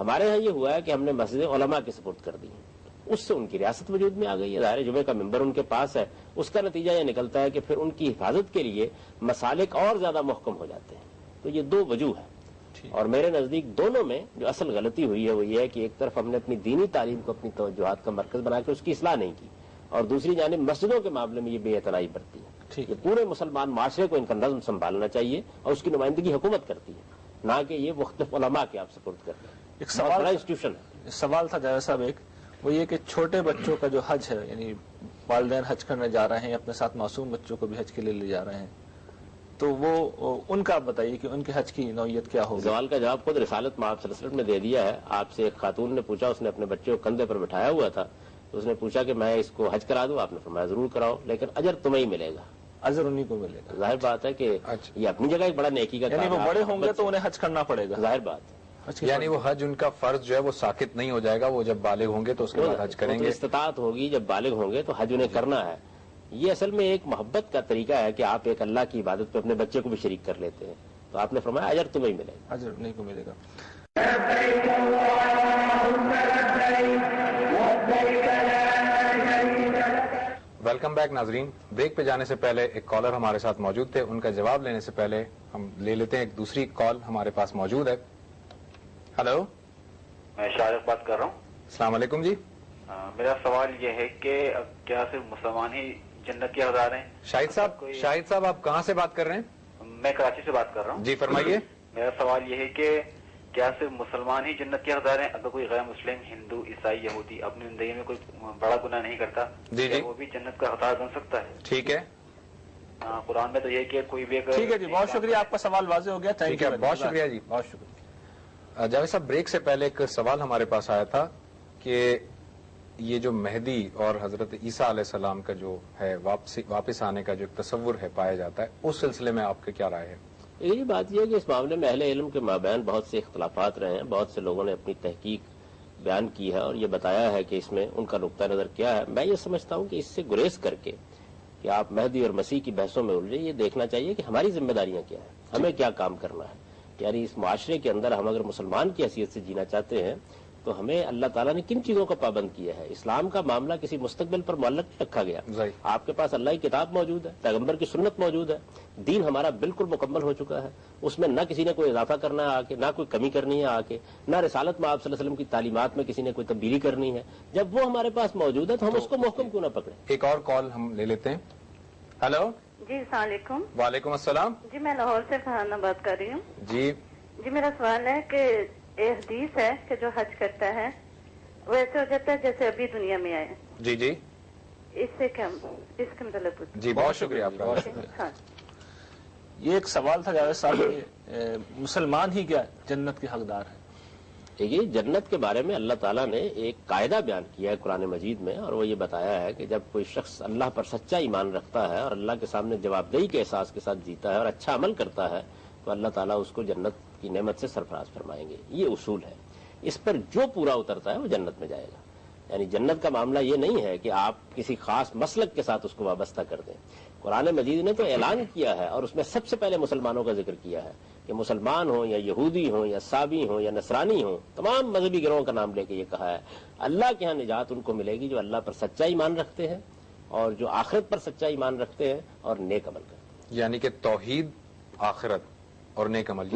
ہمارے ہاں یہ ہوا ہے کہ ہم نے مسجد علماء کے سپرد کر دی ہیں, اس سے ان کی ریاست وجود میں آ گئی ہے. ظاہر جمعے کا ممبر ان کے پاس ہے, اس کا نتیجہ یہ نکلتا ہے کہ پھر ان کی حفاظت کے لیے مسالک اور زیادہ محکم ہو جاتے ہیں. تو یہ 2 وجوہ ہیں. اور میرے نزدیک دونوں میں جو اصل غلطی ہوئی ہے وہ یہ ہے کہ ایک طرف ہم نے اپنی دینی تعلیم کو اپنی توجہات کا مرکز بنا کے اس کی اصلاح نہیں کی، اور دوسری جانب مسجدوں کے معاملے میں یہ بے اعتنائی برتی ہے. یہ پورے مسلمان معاشرے کو ان کا نظم سنبھالنا چاہیے اور اس کی نمائندگی حکومت کرتی ہے، نہ کہ یہ مختلف علماء کے آپ سپورٹ کرتے ہیں. ایک سوال تھا جاوید صاحب، ایک وہ یہ کہ چھوٹے بچوں کا جو حج ہے، یعنی والدین حج کرنے جا رہے ہیں، اپنے ساتھ معصوم بچوں کو بھی حج کے لیے لے جا رہے ہیں، تو وہ ان کا آپ بتائیے کہ ان کے حج کی نوعیت کیا ہوگی؟ سوال کا جواب خود رسالت میں آپ صلی اللہ علیہ وسلم نے دے دیا ہے. آپ سے ایک خاتون نے پوچھا، اس نے اپنے بچے کو کندھے پر بٹھایا ہوا تھا، تو اس نے پوچھا کہ میں اس کو حج کرا دوں؟ آپ نے فرمایا ضرور کراؤ، لیکن اجر تمہیں ہی ملے گا. اجر انہیں کو ملے گا. ظاہر بات ہے کہ یہ اپنی جگہ ایک بڑا نیکی کا یعنی وہ بڑے ہوں گے تو انہیں حج کرنا پڑے گا. ظاہر بات، یعنی وہ حج ان کا فرض جو ہے وہ ساقط نہیں ہو جائے گا، وہ جب بالغ ہوں گے تو اس کے بعد حج کریں گے. استطاعت ہوگی، جب بالغ ہوں گے تو حج انہیں کرنا ہے. یہ اصل میں ایک محبت کا طریقہ ہے کہ آپ ایک اللہ کی عبادت پہ اپنے بچے کو بھی شریک کر لیتے ہیں. تو آپ نے فرمایا اجر تمہیں ملے گا. اجر نہیں کو ملے گا. ویلکم بیک ناظرین. بریک پہ جانے سے پہلے ایک کالر ہمارے ساتھ موجود تھے، ان کا جواب لینے سے پہلے ہم لے لیتے ہیں ایک دوسری کال ہمارے پاس موجود ہے. ہلو، میں شارق بات کر رہا ہوں. السلام علیکم جی. میرا سوال یہ ہے کہ کیا صرف مسلمان ہی جنت کے حقدار ہیں؟ شاہد صاحب آپ کہاں سے بات کر رہے ہیں؟ میں کراچی سے بات کر رہا ہوں. جی فرمائیے. میرا سوال یہ ہے کہ کیا صرف مسلمان ہی جنت کے حقدار ہیں؟ اگر کوئی غیر مسلم، ہندو، عیسائی، یہودی اپنی زندگی میں کوئی بڑا گناہ نہیں کرتا، وہ بھی جنت کا حقدار بن سکتا ہے؟ ٹھیک ہے. قرآن میں تو یہ کہ کوئی بھی. ٹھیک ہے جی، بہت شکریہ، آپ کا سوال واضح ہو گیا. ٹھیک ہے، بہت شکریہ جی. بہت شکریہ. جاوید صاحب، بریک سے پہلے ایک سوال ہمارے پاس آیا تھا کہ یہ جو مہدی اور حضرت عیسیٰ علیہ السلام کا جو ہے واپس آنے کا جو تصور ہے پایا جاتا ہے، اس سلسلے میں آپ کی کیا رائے ہے؟ یہی بات یہ ہے کہ اس معاملے میں اہل علم کے مابین بہت سے اختلافات رہے ہیں. بہت سے لوگوں نے اپنی تحقیق بیان کی ہے اور یہ بتایا ہے کہ اس میں ان کا نقطہ نظر کیا ہے. میں یہ سمجھتا ہوں کہ اس سے گریز کر کے کہ آپ مہدی اور مسیح کی بحثوں میں الجھے، یہ دیکھنا چاہیے کہ ہماری ذمہ داریاں کیا ہیں، ہمیں کیا کام کرنا ہے. یعنی اس معاشرے کے اندر ہم اگر مسلمان کی حیثیت سے جینا چاہتے ہیں تو ہمیں اللہ تعالیٰ نے کن چیزوں کا پابند کیا ہے. اسلام کا معاملہ کسی مستقبل پر معلق رکھا گیا. آپ کے پاس اللہ کی کتاب موجود ہے، پیغمبر کی سنت موجود ہے، دین ہمارا بالکل مکمل ہو چکا ہے. اس میں نہ کسی نے کوئی اضافہ کرنا ہے آ کے، نہ کوئی کمی کرنی ہے آ کے، نہ رسالت میں آپ صلی اللہ علیہ وسلم کی تعلیمات میں کسی نے کوئی تبدیلی کرنی ہے. جب وہ ہمارے پاس موجود ہے تو ہم اس کو محکم کیوں نہ پکڑیں. ایک اور کال ہم لے لیتے ہیں. ہلو جی، السلام علیکم. وعلیکم السلام. جی، میں لاہور سے فرحانہ بات کر رہی ہوں. جی میرا سوال ہے کہ ایک حدیث ہے کہ جو حج کرتا ہے وہ ایسے ہو جاتا ہے جیسے ابھی دنیا میں آئے. جی جی، اس سے کیا اس کا مطلب؟ جی بہت شکریہ آپ کا. یہ ایک سوال تھا جاوید صاحب کہ مسلمان ہی کیا جنت کے حقدار ہیں؟ دیکھیے، جنت کے بارے میں اللہ تعالیٰ نے ایک قاعدہ بیان کیا ہے قرآن مجید میں، اور وہ یہ بتایا ہے کہ جب کوئی شخص اللہ پر سچا ایمان رکھتا ہے اور اللہ کے سامنے جواب دہی کے احساس کے ساتھ جیتا ہے اور اچھا عمل کرتا ہے تو اللہ تعالیٰ اس کو جنت کی نعمت سے سرفراز فرمائیں گے. یہ اصول ہے. اس پر جو پورا اترتا ہے وہ جنت میں جائے گا. یعنی جنت کا معاملہ یہ نہیں ہے کہ آپ کسی خاص مسلک کے ساتھ اس کو وابستہ کر دیں. قرآن مجید نے تو اعلان کیا ہے اور اس میں سب سے پہلے مسلمانوں کا ذکر کیا ہے کہ مسلمان ہوں یا یہودی ہوں یا سابی ہوں یا نصرانی ہوں، تمام مذہبی گروہوں کا نام لے کے یہ کہا ہے اللہ کے ہاں نجات ان کو ملے گی جو اللہ پر سچا ایمان رکھتے ہیں اور جو آخرت پر سچا ایمان رکھتے ہیں اور نیک عمل کرتے ہیں. یعنی کہ توحید، آخرت اور نیک عمل.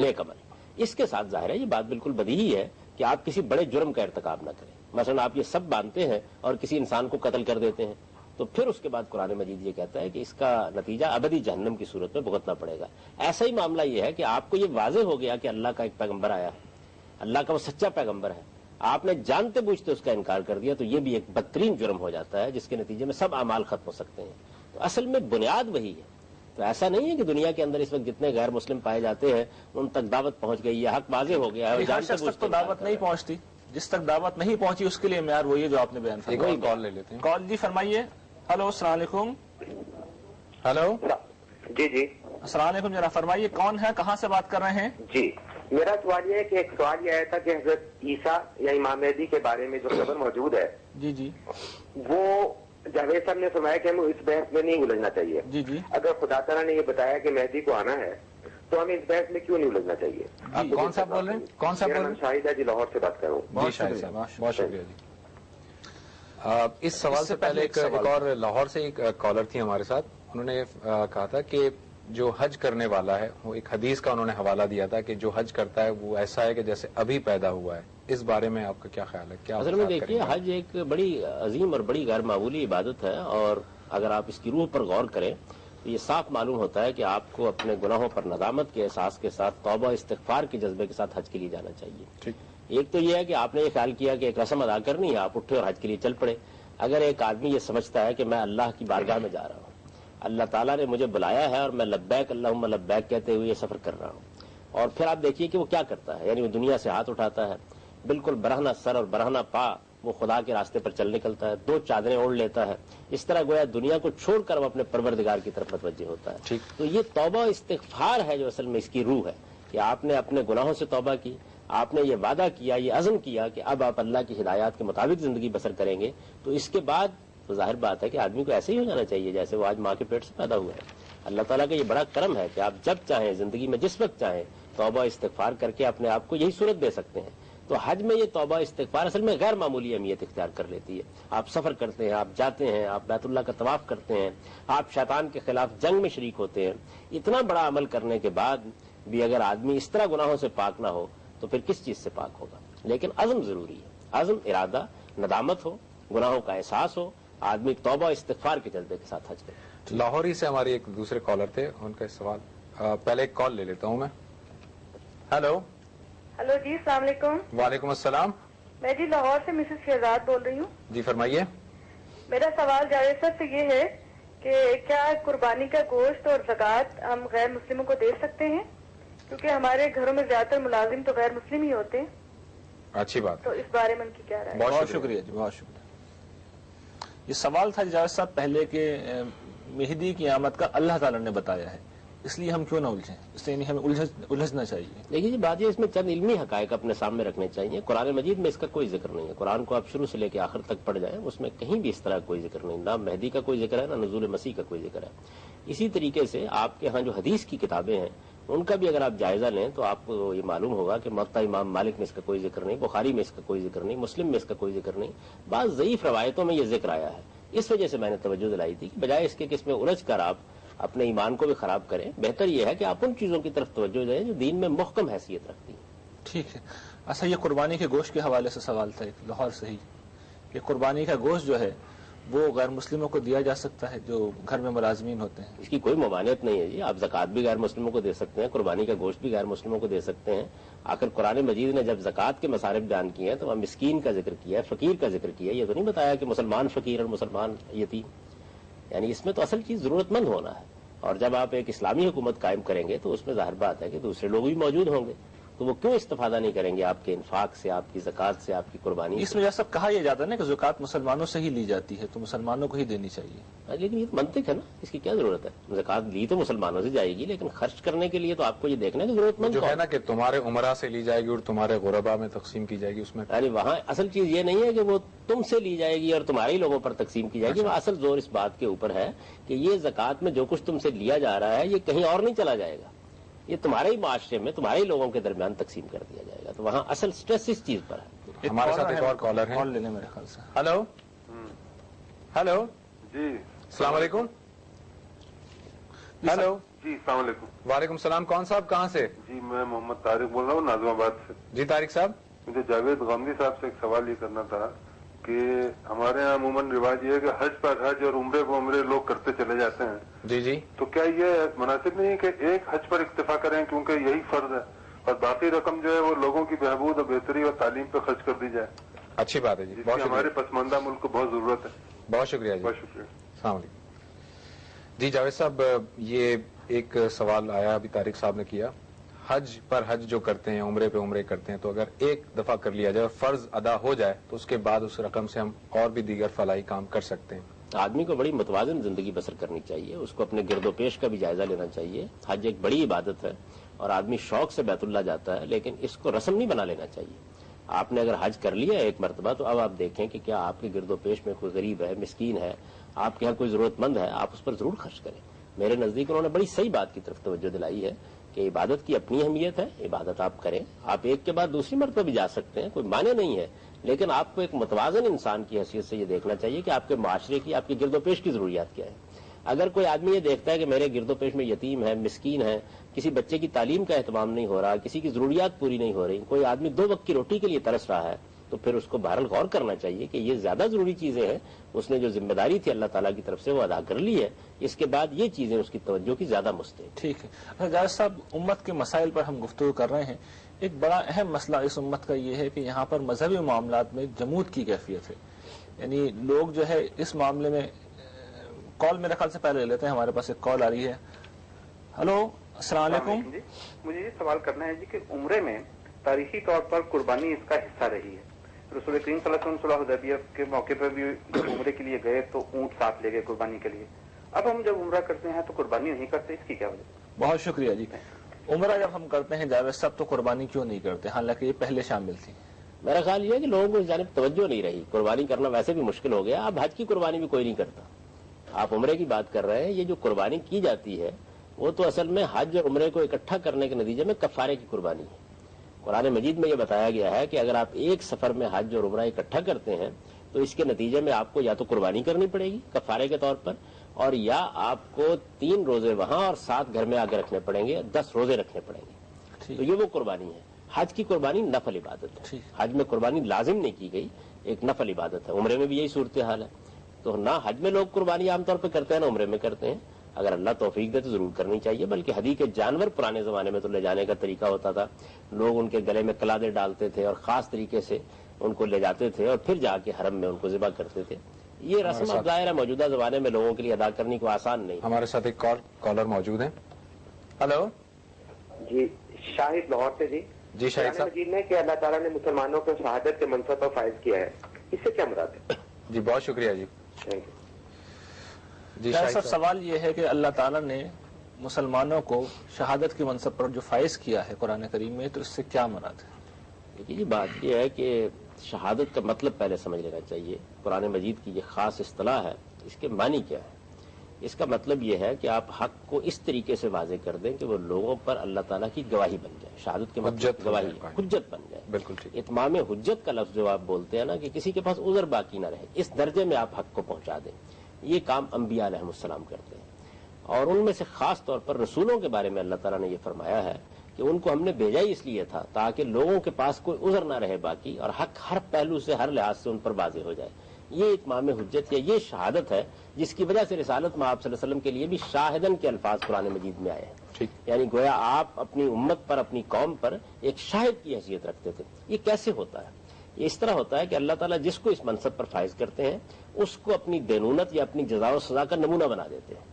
اس کے ساتھ ظاہر ہے یہ بات بالکل بدیہی ہے کہ آپ کسی بڑے جرم کا ارتکاب نہ کریں. مثلا آپ یہ سب باندھتے ہیں اور کسی انسان کو قتل کر دیتے ہیں تو پھر اس کے بعد قرآن مجید یہ کہتا ہے کہ اس کا نتیجہ ابدی جہنم کی صورت میں بھگتنا پڑے گا. ایسا ہی معاملہ یہ ہے کہ آپ کو یہ واضح ہو گیا کہ اللہ کا ایک پیغمبر آیا ہے، اللہ کا وہ سچا پیغمبر ہے، آپ نے جانتے بوجھتے اس کا انکار کر دیا تو یہ بھی ایک بدترین جرم ہو جاتا ہے جس کے نتیجے میں سب اعمال ختم ہو سکتے ہیں. تو اصل میں بنیاد وہی ہے. تو ایسا نہیں ہے کہ دنیا کے اندر اس وقت جتنے غیر مسلم پائے جاتے ہیں ان تک دعوت پہنچ گئی، یہ حق واضح ہو گیا ہے. تو دعوت نہیں پہنچتی، جس تک دعوت نہیں پہنچی اس کے لیے معیار وہی ہے جو آپ نے بیان کیا. کوئی کال لے لیتے ہیں. کال جی فرمائیے. ہلو، السلام علیکم. ہلو جی جی السلام علیکم. ذرا فرمائیے کون ہے، کہاں سے بات کر رہے ہیں؟ جی، میرا سوال یہ ہے کہ ایک سوال یہ آیا تھا کہ حضرت عیسیٰ یا امام مہدی کے بارے میں جو خبر موجود ہے جی جی وہ جاوید صاحب نے فرمایا کہ ہمیں اس بحث میں نہیں الجھنا چاہیے. جی جی، اگر خدا تعالیٰ نے یہ بتایا کہ مہدی کو آنا ہے تو ہمیں اس بحث میں کیوں نہیں الجھنا چاہیے؟ آپ کون سا بول رہے ہیں؟ کون سا بول رہے ہیں؟ شاہد ہے جی، لاہور سے بات کر رہا ہوں. بہت شکریہ جی. اس سوال سے پہلے ایک اور لاہور سے ایک کالر تھی ہمارے ساتھ، انہوں نے کہا تھا کہ جو حج کرنے والا ہے وہ ایک حدیث کا انہوں نے حوالہ دیا تھا کہ جو حج کرتا ہے وہ ایسا ہے کہ جیسے ابھی پیدا ہوا ہے. اس بارے میں آپ کا کیا خیال ہے؟ کیا اصل میں دیکھیے حج ایک بڑی عظیم اور بڑی غیر معمولی عبادت ہے، اور اگر آپ اس کی روح پر غور کریں تو یہ صاف معلوم ہوتا ہے کہ آپ کو اپنے گناہوں پر ندامت کے احساس کے ساتھ توبہ استغفار کے جذبے کے ساتھ حج کے لیے جانا چاہیے. ایک تو یہ ہے کہ آپ نے یہ خیال کیا کہ ایک رسم ادا کرنی ہے، آپ اٹھے اور حج کے لیے چل پڑے. اگر ایک آدمی یہ سمجھتا ہے کہ میں اللہ کی بارگاہ میں جا رہا ہوں، اللہ تعالیٰ نے مجھے بلایا ہے اور میں لبیک اللہم لبیک کہتے ہوئے یہ سفر کر رہا ہوں، اور پھر آپ دیکھیے کہ وہ کیا کرتا ہے. یعنی وہ دنیا سے ہاتھ اٹھاتا ہے، بالکل برہنہ سر اور برہنہ پا وہ خدا کے راستے پر چل نکلتا ہے، 2 چادریں اوڑھ لیتا ہے، اس طرح گویا دنیا کو چھوڑ کر وہ اپنے پروردگار کی طرف متوجہ ہوتا ہے. تو یہ توبہ استغفار ہے جو اصل میں اس کی روح ہے، کہ آپ نے اپنے گناہوں سے توبہ کی، آپ نے یہ وعدہ کیا، یہ عزم کیا کہ اب آپ اللہ کی ہدایات کے مطابق زندگی بسر کریں گے. تو اس کے بعد تو ظاہر بات ہے کہ آدمی کو ایسے ہی ہو جانا چاہیے جیسے وہ آج ماں کے پیٹ سے پیدا ہوا ہے. اللہ تعالیٰ کا یہ بڑا کرم ہے کہ آپ جب چاہیں زندگی میں جس وقت چاہیں توبہ استغفار کر کے اپنے آپ کو یہی صورت دے سکتے ہیں. تو حج میں یہ توبہ استغفار اصل میں غیر معمولی اہمیت اختیار کر لیتی ہے. آپ سفر کرتے ہیں، آپ جاتے ہیں، آپ بیت اللہ کا طواف کرتے ہیں، آپ شیطان کے خلاف جنگ میں شریک ہوتے ہیں. اتنا بڑا عمل کرنے کے بعد بھی اگر آدمی اس طرح گناہوں سے پاک نہ ہو تو پھر کس چیز سے پاک ہوگا؟ لیکن عزم ضروری ہے، عزم، ارادہ، ندامت ہو، گناہوں کا احساس ہو، آدمی توبہ استغفار کے جذبے کے ساتھ حج کرے. لاہور ہی سے ہمارے ایک دوسرے کالر تھے، ان کا سوال پہلے ایک کال لے لیتا ہوں میں. ہیلو جی، السلام علیکم. وعلیکم السلام. میں جی لاہور سے مسز شہزاد بول رہی ہوں. جی فرمائیے. میرا سوال جاوید صاحب سے یہ ہے کہ کیا قربانی کا گوشت اور زکوٰۃ ہم غیر مسلموں کو دے سکتے ہیں؟ کیونکہ ہمارے گھروں میں زیادہ تر ملازم تو غیر مسلم ہی ہوتے ہیں. اچھی بات. تو اس بارے میں ان کی کیا رائے؟ بہت شکریہ جی، بہت شکریہ. یہ سوال تھا جاوید صاحب پہلے کہ مہدی کی آمد کا اللہ تعالیٰ نے بتایا ہے، اس لیے ہم کیوں نہ الجھیں؟ اس لیے ہمیں الجھنا چاہیے. دیکھیے جی بات یہ اس میں چند علمی حقائق اپنے سامنے رکھنے چاہیے. قرآن مجید میں اس کا کوئی ذکر نہیں ہے. قرآن کو آپ شروع سے لے کے آخر تک پڑھ جائیں، اس میں کہیں بھی اس طرح کوئی ذکر نہیں. نہ مہدی کا کوئی ذکر ہے، نہ نزول مسیح کا کوئی ذکر ہے. اسی طریقے سے آپ کے ہاں جو حدیث کی کتابیں ہیں ان کا بھی اگر آپ جائزہ لیں تو آپ کو یہ معلوم ہوگا کہ موطا امام مالک میں اس کا کوئی ذکر نہیں، بخاری میں اس کا کوئی ذکر نہیں، مسلم میں اس کا کوئی ذکر نہیں. بعض ضعیف روایتوں میں یہ ذکر آیا ہے. اس وجہ سے میں نے توجہ دلائی تھی کہ بجائے اس کے کہ اس میں الجھ کر آپ اپنے ایمان کو بھی خراب کریں، بہتر یہ ہے کہ آپ ان چیزوں کی طرف توجہ دیں جو دین میں محکم حیثیت رکھتی ہیں. ٹھیک ہے. اچھا، یہ قربانی کے گوشت کے حوالے سے سوال تھا ایک لاہور سے ہی کہ قربانی کا گوشت جو ہے وہ غیر مسلموں کو دیا جا سکتا ہے جو گھر میں ملازمین ہوتے ہیں؟ اس کی کوئی ممانعت نہیں ہے جی. آپ زکوٰۃ بھی غیر مسلموں کو دے سکتے ہیں، قربانی کا گوشت بھی غیر مسلموں کو دے سکتے ہیں. آخر قرآن مجید نے جب زکوٰۃ کے مصارف بیان کیے ہیں تو وہاں مسکین کا ذکر کیا ہے، فقیر کا ذکر کیا ہے. یہ تو نہیں بتایا کہ مسلمان فقیر اور مسلمان یتیم. یعنی اس میں تو اصل چیز ضرورت مند ہونا ہے. اور جب آپ ایک اسلامی حکومت قائم کریں گے تو اس میں ظاہر بات ہے کہ دوسرے لوگ بھی موجود ہوں گے، تو وہ کیوں استفادہ نہیں کریں گے آپ کے انفاق سے، آپ کی زکوٰۃ سے، آپ کی قربانی سے؟ اس وجہ سے کہا یہ جاتا ہے نا کہ زکوٰۃ مسلمانوں سے ہی لی جاتی ہے تو مسلمانوں کو ہی دینی چاہیے. لیکن یہ منطق ہے نا، اس کی کیا ضرورت ہے؟ زکوٰۃ لی تو مسلمانوں سے جائے گی، لیکن خرچ کرنے کے لیے تو آپ کو یہ دیکھنا ہے کہ ضرورت مند جو ہے نا کہ تمہارے عمرہ سے لی جائے گی اور تمہارے غربا میں تقسیم کی جائے گی. اس میں یعنی وہاں اصل چیز یہ نہیں ہے کہ وہ تم سے لی جائے گی اور تمہارے ہی لوگوں پر تقسیم کی جائے گی. وہ اصل زور اس بات کے اوپر ہے کہ یہ زکوٰۃ میں جو کچھ تم سے لیا جا رہا ہے یہ کہیں اور نہیں چلا جائے گا، یہ تمہارے ہی معاشرے میں تمہارے ہی لوگوں کے درمیان تقسیم کر دیا جائے گا. تو وہاں اصل سٹریس اس چیز پر ہے. ہمارے ساتھ ایک اور کالر ہے. میرے خیال سے. Hello hello. جی السلام علیکم. ہلو. جی السلام علیکم. وعلیکم السلام. کون صاحب کہاں سے؟ جی میں محمد طارق بول رہا ہوں ناظم آباد سے. جی طارق صاحب. مجھے جاوید غامدی صاحب سے ایک سوال یہ کرنا تھا کہ ہمارے یہاں عموماً رواج یہ ہے کہ حج پر حج اور عمرے پر عمرے لوگ کرتے چلے جاتے ہیں. جی جی. تو کیا یہ مناسب نہیں ہے کہ ایک حج پر اکتفا کریں کیونکہ یہی فرض ہے اور باقی رقم جو ہے وہ لوگوں کی بہبود اور بہتری اور تعلیم پہ خرچ کر دی جائے؟ اچھی بات ہے جی. بہت ہمارے پسماندہ ملک کو بہت ضرورت ہے. بہت شکریہ جی. بہت شکریہ. السلام علیکم. جی جاوید صاحب، یہ ایک سوال آیا ابھی طارق صاحب نے کیا. حج پر حج جو کرتے ہیں، عمرے پہ عمرے کرتے ہیں، تو اگر ایک دفعہ کر لیا جائے اور فرض ادا ہو جائے تو اس کے بعد اس رقم سے ہم اور بھی دیگر فلاحی کام کر سکتے ہیں. آدمی کو بڑی متوازن زندگی بسر کرنی چاہیے، اس کو اپنے گرد و پیش کا بھی جائزہ لینا چاہیے. حج ایک بڑی عبادت ہے اور آدمی شوق سے بیت اللہ جاتا ہے، لیکن اس کو رسم نہیں بنا لینا چاہیے. آپ نے اگر حج کر لیا ایک مرتبہ تو اب آپ دیکھیں کہ کیا آپ کے گرد و پیش میں کوئی غریب ہے، مسکین ہے، آپ کے یہاں کوئی ضرورت مند ہے، آپ اس پر ضرور خرچ کریں. میرے نزدیک انہوں نے بڑی صحیح بات کی طرف توجہ دلائی ہے کہ عبادت کی اپنی اہمیت ہے، عبادت آپ کریں، آپ ایک کے بعد دوسری مرتبہ بھی جا سکتے ہیں، کوئی معنی نہیں ہے، لیکن آپ کو ایک متوازن انسان کی حیثیت سے یہ دیکھنا چاہیے کہ آپ کے معاشرے کی، آپ کے گرد و پیش کی ضروریات کیا ہے. اگر کوئی آدمی یہ دیکھتا ہے کہ میرے گرد و پیش میں یتیم ہے، مسکین ہے، کسی بچے کی تعلیم کا اہتمام نہیں ہو رہا، کسی کی ضروریات پوری نہیں ہو رہی، کوئی آدمی 2 وقت کی روٹی کے لیے ترس رہا ہے، تو پھر اس کو بہرحال غور کرنا چاہیے کہ یہ زیادہ ضروری چیزیں ہیں. اس نے جو ذمہ داری تھی اللہ تعالیٰ کی طرف سے وہ ادا کر لی ہے. اس کے بعد یہ چیزیں اس کی توجہ کی زیادہ مستحق. ٹھیک ہے جاوید صاحب، امت کے مسائل پر ہم گفتگو کر رہے ہیں. ایک بڑا اہم مسئلہ اس امت کا یہ ہے کہ یہاں پر مذہبی معاملات میں جمود کی کیفیت ہے. یعنی لوگ جو ہے اس معاملے میں کال میرے خیال سے پہلے لے لیتے ہیں. ہمارے پاس ایک کال آ رہی ہے. ہلو، السلام علیکم. مجھے یہ سوال کرنا ہے جی کہ عمرے میں تاریخی طور پر قربانی اس کا حصہ رہی ہے. رسول کریم صلی اللہ علیہ وسلم صلح حدیبیہ کے موقع پر بھی جب عمرے کے لیے گئے تو اونٹ ساتھ لے گئے قربانی کے لیے. اب ہم جب عمرہ کرتے ہیں تو قربانی نہیں کرتے، اس کی کیا وجہ؟ بہت شکریہ جی. عمرہ جب ہم کرتے ہیں جاوید صاحب تو قربانی کیوں نہیں کرتے، حالانکہ یہ پہلے شامل تھی؟ میرا خیال یہ ہے کہ لوگوں کو اس جانب توجہ نہیں رہی. قربانی کرنا ویسے بھی مشکل ہو گیا، اب حج کی قربانی بھی کوئی نہیں کرتا. آپ عمرے کی بات کر رہے ہیں، یہ جو قربانی کی جاتی ہے وہ تو اصل میں حج اور عمرے کو اکٹھا کرنے کے نتیجے میں کفارے کی قربانی ہے. قرآن مجید میں یہ بتایا گیا ہے کہ اگر آپ ایک سفر میں حج اور عمرہ اکٹھا کرتے ہیں تو اس کے نتیجے میں آپ کو یا تو قربانی کرنی پڑے گی کفارے کے طور پر، اور یا آپ کو 3 روزے وہاں اور 7 گھر میں آگے رکھنے پڑیں گے، 10 روزے رکھنے پڑیں گے. تو یہ وہ قربانی ہے. حج کی قربانی نفل عبادت ہے. حج میں قربانی لازم نہیں کی گئی، ایک نفل عبادت ہے. عمرے میں بھی یہی صورتحال ہے. تو نہ حج میں لوگ قربانی عام طور پہ کرتے ہیں نہ عمرے میں کرتے ہیں. اگر اللہ توفیق دے تو ضرور کرنی چاہیے. بلکہ ہدی کے جانور پرانے زمانے میں تو لے جانے کا طریقہ ہوتا تھا. لوگ ان کے گلے میں کلادے ڈالتے تھے اور خاص طریقے سے ان کو لے جاتے تھے اور پھر جا کے حرم میں ان کو ذبح کرتے تھے. یہ رسم اب ظاہر ہے موجودہ زمانے میں لوگوں کے لیے ادا کرنے کو آسان نہیں. ہمارے ساتھ ایک کالر موجود ہیں. ہلو جی، شاہد لاہور سے. جی شاہد صاحب. مجید نے کہ اللہ تعالیٰ نے مسلمانوں کو شہادت کے منصب پر فائز کیا ہے، اس سے کیا مراد ہے؟ جی بہت شکریہ جی. جی صاحب، سوال یہ ہے کہ اللہ تعالیٰ نے مسلمانوں کو شہادت کے منصب پر جو فائز کیا ہے قرآن کریم میں، تو اس سے کیا مراد ہے؟ دیکھیے جی، بات یہ ہے کہ شہادت کا مطلب پہلے سمجھ لینا چاہیے. قرآن مجید کی یہ خاص اصطلاح ہے، اس کے معنی کیا ہے؟ اس کا مطلب یہ ہے کہ آپ حق کو اس طریقے سے واضح کر دیں کہ وہ لوگوں پر اللہ تعالیٰ کی گواہی بن جائے. شہادت کے مطلب گواہی، حجت بن جائے. بالکل ٹھیک. اتمام حجت کا لفظ جو آپ بولتے ہیں نا، کہ کسی کے پاس عذر باقی نہ رہے، اس درجے میں آپ حق کو پہنچا دیں. یہ کام انبیاء علیہ السلام کرتے ہیں. اور ان میں سے خاص طور پر رسولوں کے بارے میں اللہ تعالیٰ نے یہ فرمایا ہے کہ ان کو ہم نے بھیجا ہی اس لیے تھا تاکہ لوگوں کے پاس کوئی عذر نہ رہے باقی، اور حق ہر پہلو سے ہر لحاظ سے ان پر واضح ہو جائے. یہ اتمام حجت یا یہ شہادت ہے جس کی وجہ سے رسالت میں آپ صلی اللہ علیہ وسلم کے لیے بھی شاہدن کے الفاظ قرآن مجید میں آئے ہیں. یعنی گویا آپ اپنی امت پر، اپنی قوم پر ایک شاہد کی حیثیت رکھتے تھے. یہ کیسے ہوتا ہے؟ یہ اس طرح ہوتا ہے کہ اللہ تعالیٰ جس کو اس منصب پر فائز کرتے ہیں اس کو اپنی دینونت یا اپنی جزا و سزا کا نمونہ بنا دیتے ہیں.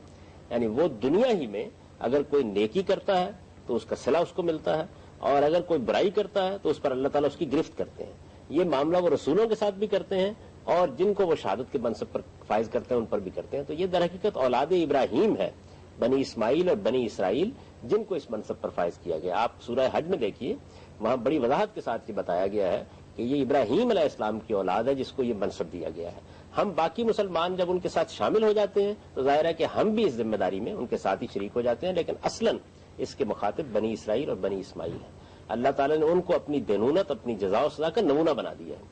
یعنی وہ دنیا ہی میں اگر کوئی نیکی کرتا ہے تو اس کا صلہ اس کو ملتا ہے، اور اگر کوئی برائی کرتا ہے تو اس پر اللہ تعالیٰ اس کی گرفت کرتے ہیں. یہ معاملہ وہ رسولوں کے ساتھ بھی کرتے ہیں اور جن کو وہ شہادت کے منصب پر فائز کرتے ہیں ان پر بھی کرتے ہیں. تو یہ در حقیقت اولاد ابراہیم ہے، بنی اسماعیل اور بنی اسرائیل، جن کو اس منصب پر فائز کیا گیا. آپ سورہ حج میں دیکھیے، وہاں بڑی وضاحت کے ساتھ یہ بتایا گیا ہے کہ یہ ابراہیم علیہ السلام کی اولاد ہے جس کو یہ منصب دیا گیا ہے. ہم باقی مسلمان جب ان کے ساتھ شامل ہو جاتے ہیں تو ظاہر ہے کہ ہم بھی اس ذمہ داری میں ان کے ساتھ ہی شریک ہو جاتے ہیں، لیکن اصلاً اس کے مخاطب بنی اسرائیل اور بنی اسماعیل ہیں. اللہ تعالیٰ نے ان کو اپنی دینونت، اپنی جزا و سزا کا نمونہ بنا دیا ہے.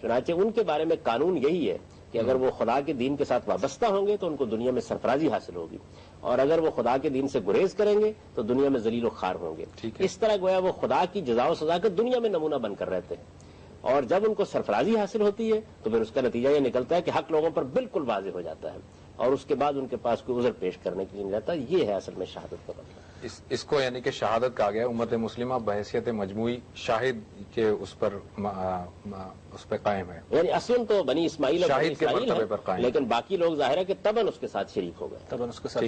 چنانچہ ان کے بارے میں قانون یہی ہے کہ اگر وہ خدا کے دین کے ساتھ وابستہ ہوں گے تو ان کو دنیا میں سرفرازی حاصل ہوگی، اور اگر وہ خدا کے دین سے گریز کریں گے تو دنیا میں ذلیل و خوار ہوں گے. اس طرح گویا وہ خدا کی جزا و سزا کا دنیا میں نمونہ بن کر رہتے ہیں، اور جب ان کو سرفرازی حاصل ہوتی ہے تو پھر اس کا نتیجہ یہ نکلتا ہے کہ حق لوگوں پر بالکل واضح ہو جاتا ہے، اور اس کے بعد ان کے پاس کوئی عذر پیش کرنے کے لیے نہیں رہتا. یہ ہے اصل میں شہادت کا مطلب. اس کو یعنی کہ شہادت کہا گیا. امت مسلمہ بحیثیت مجموعی شاہد کے اس پر قائم ہے. یعنی اصل تو بنی اسماعیل اور بنی اسرائیل ہے، لیکن باقی لوگ ظاہر ہے کہ تباً اس کے ساتھ شریک ہو گئے. تباً اس کے ساتھ.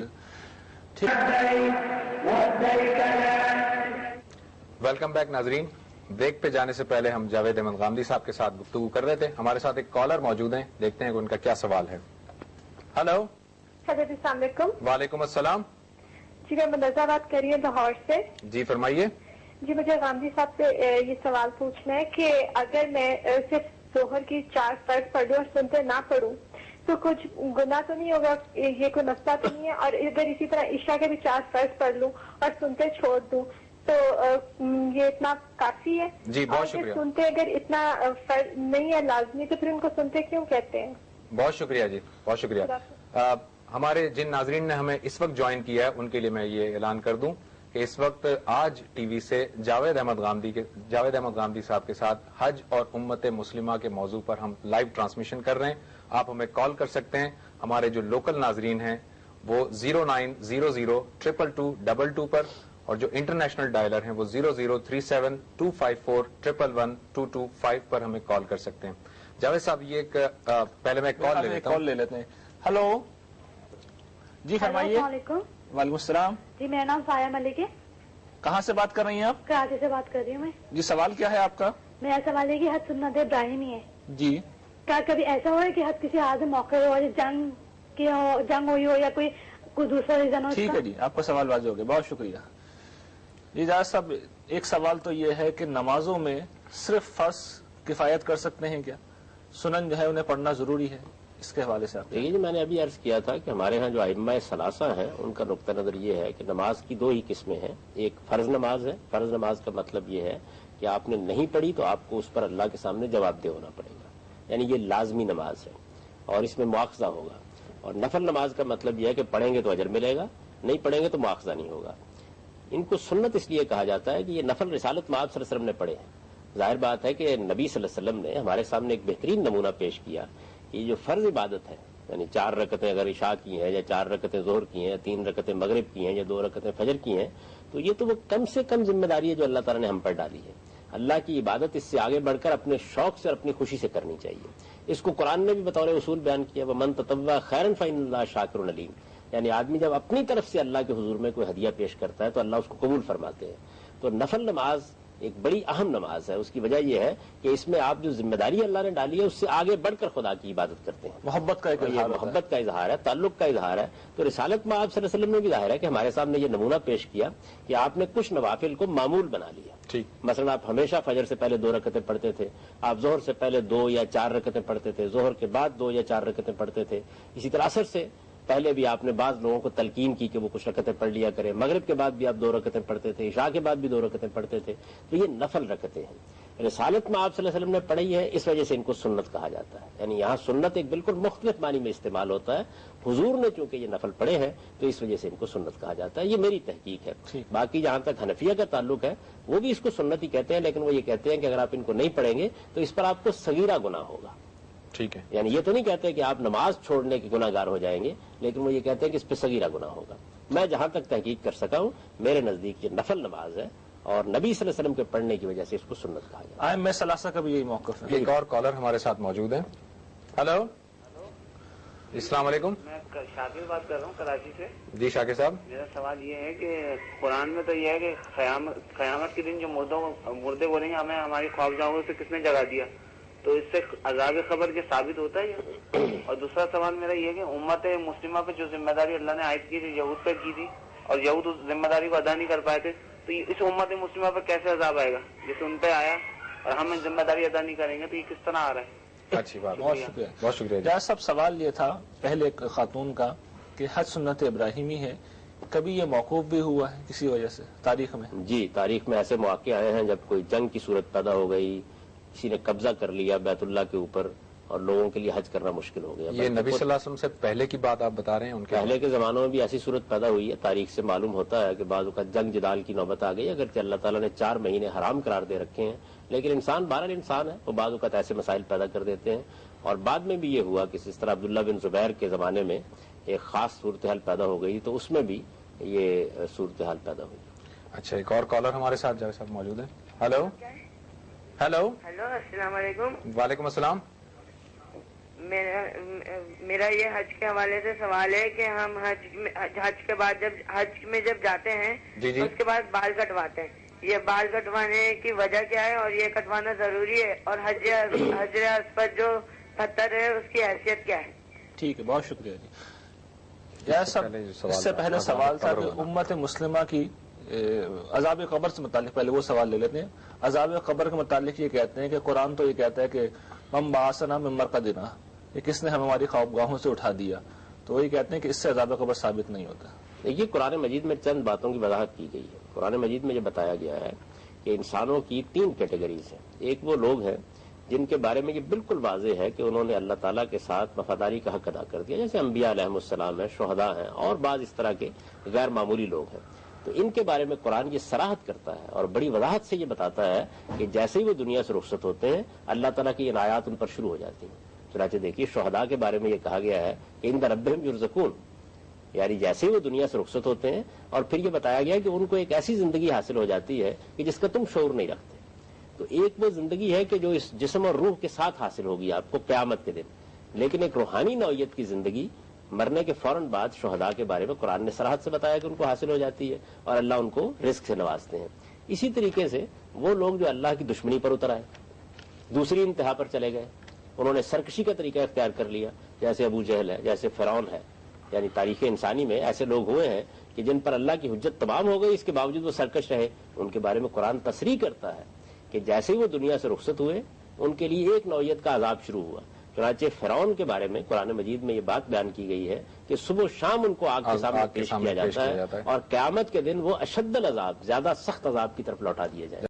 ویلکم بیک ناظرین. بریک پہ جانے سے پہلے ہم جاوید احمد غامدی صاحب کے ساتھ گفتگو کر رہے تھے. ہمارے ساتھ ایک کالر موجود ہیں، دیکھتے ہیں کہ ان کا کیا سوال ہے. ہلو. حضرت السلام علیکم. وعلیکم السلام. جی میں مندرزہ بات کر رہی ہوں لاہور سے. جی فرمائیے. جی مجھے غامدی صاحب سے یہ سوال پوچھنا ہے کہ اگر میں صرف ظہر کی 4 فرض پڑھ لوں اور سنتے نہ پڑھوں تو کچھ گناہ تو نہیں ہوگا؟ یہ کوئی مسئلہ تو نہیں ہے؟ اور اگر اسی طرح عشاء کے بھی 4 فرض پڑھ لوں اور سنتے چھوڑ دوں تو یہ اتنا کافی ہے؟ جی بہت شکریہ. سنتے اگر اتنا فرض نہیں ہے لازمی تو پھر ان کو سنتے کیوں کہتے ہیں؟ بہت شکریہ جی، بہت شکریہ. ہمارے جن ناظرین نے ہمیں اس وقت جوائن کیا ہے ان کے لیے میں یہ اعلان کر دوں کہ اس وقت آج ٹی وی سے جاوید احمد غامدی صاحب کے ساتھ حج اور امت مسلمہ کے موضوع پر ہم لائیو ٹرانسمیشن کر رہے ہیں. آپ ہمیں کال کر سکتے ہیں. ہمارے جو لوکل ناظرین ہیں وہ 0900222222 پر اور جو انٹرنیشنل ڈائلر ہیں وہ 0037254111225 پر ہمیں کال کر سکتے ہیں. جاوید صاحب یہ ایک پہلے میں کال لے لیتے ہیں. ہلو جی فرمائیے. السلام علیکم. وعلیکم السلام. جی میرا نام سایہ ملک ہے. کہاں سے بات کر رہی ہیں آپ؟ کراچی سے بات کر رہی ہوں میں. جی سوال کیا ہے آپ کا؟ میرا سوال ہے کہ حج سنت ابراہیمی ہے. جی کیا کبھی ایسا ہوا ہے کہ حج کسی حادثے موقع ہو جنگ ہوئی ہو یا کوئی دوسرا ریزن ہو؟ ٹھیک ہے جی آپ کا سوال واضح ہو گیا. بہت شکریہ. جی جاوید صاحب ایک سوال تو یہ ہے کہ نمازوں میں صرف فرض کفایت کر سکتے ہیں کیا؟ سنن جو ہے انہیں پڑھنا ضروری ہے؟ اس کے حوالے سے آپ دیکھیے جی میں نے ابھی عرض کیا تھا کہ ہمارے ہاں جو ائمہ ثلاثہ ہیں ان کا نقطہ نظر یہ ہے کہ نماز کی دو ہی قسمیں ہیں. ایک فرض نماز ہے. فرض نماز کا مطلب یہ ہے کہ آپ نے نہیں پڑھی تو آپ کو اس پر اللہ کے سامنے جواب دہ ہونا پڑے گا, یعنی یہ لازمی نماز ہے اور اس میں مواخذہ ہوگا. اور نفل نماز کا مطلب یہ ہے کہ پڑھیں گے تو اجر ملے گا, نہیں پڑھیں گے تو مواخذہ نہیں ہوگا. ان کو سنت اس لیے کہا جاتا ہے کہ یہ نفل رسالت میں آپ صلی اللہ علیہ وسلم نے پڑھے ہیں. ظاہر بات ہے کہ نبی صلی اللہ علیہ وسلم نے ہمارے سامنے ایک بہترین نمونہ پیش کیا. یہ جو فرض عبادت ہے یعنی 4 رکعتیں اگر عشاء کی ہیں یا 4 رکعتیں ظہر کی ہیں یا 3 رکعتیں مغرب کی ہیں یا 2 رکعتیں فجر کی ہیں, تو یہ تو وہ کم سے کم ذمہ داری ہے جو اللہ تعالیٰ نے ہم پر ڈالی ہے. اللہ کی عبادت اس سے آگے بڑھ کر اپنے شوق سے اور اپنی خوشی سے کرنی چاہیے. اس کو قرآن نے بھی بطور اصول بیان کیا, وَمَن تَطَوَّعَ خَيْرًا فَإِنَّ اللَّهَ شَاكِرٌ عَلِيمٌ. یعنی آدمی جب اپنی طرف سے اللہ کے حضور میں کوئی ہدیہ پیش کرتا ہے تو اللہ اس کو قبول فرماتے ہیں. تو نفل نماز ایک بڑی اہم نماز ہے. اس کی وجہ یہ ہے کہ اس میں آپ جو ذمہ داری اللہ نے ڈالی ہے اس سے آگے بڑھ کر خدا کی عبادت کرتے ہیں. محبت کا محبت کا اظہار ہے, تعلق کا اظہار ہے. تو رسالت میں آپ صلی اللہ علیہ وسلم نے بھی ظاہر ہے کہ ہمارے سامنے یہ نمونہ پیش کیا کہ آپ نے کچھ نوافل کو معمول بنا لیا. مثلا آپ ہمیشہ فجر سے پہلے 2 رکعتیں پڑھتے تھے, آپ ظہر سے پہلے 2 یا 4 رکعتیں پڑھتے تھے, ظہر کے بعد 2 یا 4 رکعتیں پڑھتے تھے. اسی طرح عصر سے پہلے بھی آپ نے بعض لوگوں کو تلقین کی کہ وہ کچھ رکعتیں پڑھ لیا کریں. مغرب کے بعد بھی آپ 2 رکعتیں پڑھتے تھے, عشاء کے بعد بھی 2 رکعتیں پڑھتے تھے. تو یہ نفل رکعتیں ہیں. رسالت میں آپ صلی اللہ علیہ وسلم نے پڑھی ہے, اس وجہ سے ان کو سنت کہا جاتا ہے. یعنی یہاں سنت ایک بالکل مختلف معنی میں استعمال ہوتا ہے. حضور نے چونکہ یہ نفل پڑھے ہیں تو اس وجہ سے ان کو سنت کہا جاتا ہے. یہ میری تحقیق ہے. باقی جہاں تک حنفیہ کا تعلق ہے وہ بھی اس کو سنت ہی کہتے ہیں, لیکن وہ یہ کہتے ہیں کہ اگر آپ ان کو نہیں پڑھیں گے تو اس پر آپ کو صغیرہ گناہ ہوگا. ٹھیک ہے. یعنی یہ تو نہیں کہتے کہ آپ نماز چھوڑنے کے گناہ گار ہو جائیں گے, لیکن وہ یہ کہتے ہیں کہ اس پہ صغیرہ گناہ ہوگا. میں جہاں تک تحقیق کر سکا ہوں میرے نزدیک یہ نفل نماز ہے اور نبی صلی اللہ علیہ وسلم کے پڑھنے کی وجہ سے اس کو سنت کہا جاتا ہے. میں ثلاثہ کا بھی یہی موقف ہے. ایک اور کالر ہمارے ساتھ موجود ہے. ہلو السلام علیکم. میں شاکر بات کر رہا ہوں کراچی سے. جی شاکر صاحب. میرا سوال یہ ہے کہ قرآن میں تو یہ ہے کہ قیامت کے دن جو مردے بولیں گے ہمیں ہماری خوابگاہوں سے کس نے جگا دیا, تو اس سے عذاب خبر کے ثابت ہوتا ہے یہ. اور دوسرا سوال میرا یہ ہے کہ امت مسلمہ پہ جو ذمہ داری اللہ نے عائد کی تھی یہود پہ کی تھی اور یہود اس ذمہ داری کو ادا نہیں کر پائے تھے, تو اس امت مسلمہ پر کیسے عذاب آئے گا جیسے ان پہ آیا اور ہم ذمہ داری ادا نہیں کریں گے, تو یہ کس طرح آ رہا ہے؟ اچھی بات, بہت شکریہ. بہت شکریہ. جہاں سب سوال یہ تھا پہلے خاتون کا کہ حج سنت ابراہیمی ہے, کبھی یہ موقوف بھی ہوا ہے کسی وجہ سے تاریخ میں؟ جی تاریخ میں ایسے مواقع آئے ہیں جب کوئی جنگ کی صورت پیدا ہو گئی, کسی نے قبضہ کر لیا بیت اللہ کے اوپر اور لوگوں کے لیے حج کرنا مشکل ہو گیا. یہ نبی صلی اللہ علیہ وسلم سے پہلے کی بات آپ بتا رہے ہیں؟ ان کے پہلے کے زمانوں میں بھی ایسی صورت پیدا ہوئی ہے. تاریخ سے معلوم ہوتا ہے کہ بعض اوقات جنگ جدال کی نوبت آ گئی, اگرچہ اللہ تعالیٰ نے 4 مہینے حرام قرار دے رکھے ہیں, لیکن انسان بہرحال انسان ہے, وہ بعض اوقات ایسے مسائل پیدا کر دیتے ہیں. اور بعد میں بھی یہ ہوا کہ جس طرح عبداللہ بن زبیر کے زمانے میں ایک خاص صورتحال پیدا ہو گئی تو اس میں بھی یہ صورتحال پیدا ہوئی. اچھا ایک اور کالر ہمارے ساتھ جاوید صاحب موجود ہیں. ہلو ہلو ہلو السلام علیکم. وعلیکم السلام. میرا یہ حج کے حوالے سے سوال ہے کہ ہم حج کے بعد حج میں جب جاتے ہیں اس کے بعد بال کٹواتے ہیں, یہ بال کٹوانے کی وجہ کیا ہے اور یہ کٹوانا ضروری ہے, اور حجر اسود جو پتھر ہے اس کی حیثیت کیا ہے؟ ٹھیک ہے, بہت شکریہ جی. اس سے پہلے سوال تھا کہ امت مسلمہ کی عذاب قبر سے متعلق, پہلے وہ سوال لے لیتے ہیں. عذاب قبر کے متعلق یہ کہتے ہیں کہ قرآن تو یہ کہتا ہے کہ ہم باسنا میں مرقدنا, یہ کس نے ہماری خوابگاہوں سے اٹھا دیا, تو وہی کہتے ہیں کہ اس سے عذاب قبر ثابت نہیں ہوتا. یہ قرآن مجید میں چند باتوں کی وضاحت کی گئی ہے. قرآن مجید میں یہ بتایا گیا ہے کہ انسانوں کی 3 کیٹیگریز ہیں. ایک وہ لوگ ہیں جن کے بارے میں یہ بالکل واضح ہے کہ انہوں نے اللہ تعالیٰ کے ساتھ وفاداری کا حق ادا کر دیا، جیسے انبیاء علیہ السلام ہیں، شہداء ہیں، اور بعض اس طرح کے غیر معمولی لوگ ہیں. تو ان کے بارے میں قرآن یہ صراحت کرتا ہے اور بڑی وضاحت سے یہ بتاتا ہے کہ جیسے ہی وہ دنیا سے رخصت ہوتے ہیں اللہ تعالیٰ کی عنایات ان پر شروع ہو جاتی ہیں. چنانچہ دیکھیے شہداء کے بارے میں یہ کہا گیا ہے کہ عند ربہم یرزقون، یعنی جیسے ہی وہ دنیا سے رخصت ہوتے ہیں، اور پھر یہ بتایا گیا کہ ان کو ایک ایسی زندگی حاصل ہو جاتی ہے کہ جس کا تم شعور نہیں رکھتے. تو ایک وہ زندگی ہے کہ جو اس جسم اور روح کے ساتھ حاصل ہوگی آپ کو قیامت کے دن، لیکن ایک روحانی نوعیت کی زندگی مرنے کے فوراً بعد شہداء کے بارے میں قرآن نے صراحت سے بتایا کہ ان کو حاصل ہو جاتی ہے اور اللہ ان کو رزق سے نوازتے ہیں. اسی طریقے سے وہ لوگ جو اللہ کی دشمنی پر اتر آئے، دوسری انتہا پر چلے گئے، انہوں نے سرکشی کا طریقہ اختیار کر لیا، جیسے ابو جہل ہے، جیسے فرعون ہے، یعنی تاریخ انسانی میں ایسے لوگ ہوئے ہیں کہ جن پر اللہ کی حجت تمام ہو گئی، اس کے باوجود وہ سرکش رہے. ان کے بارے میں قرآن تصریح کرتا ہے کہ جیسے ہی وہ دنیا سے رخصت ہوئے ان کے لیے ایک نوعیت کا عذاب شروع ہوا. چنانچہ فرعون کے بارے میں قرآن مجید میں یہ بات بیان کی گئی ہے کہ صبح و شام ان کو آگ کے سامنے پیش کیا جاتا ہے اور قیامت کے دن وہ اشد العذاب، زیادہ سخت عذاب کی طرف لوٹا دیا جائے.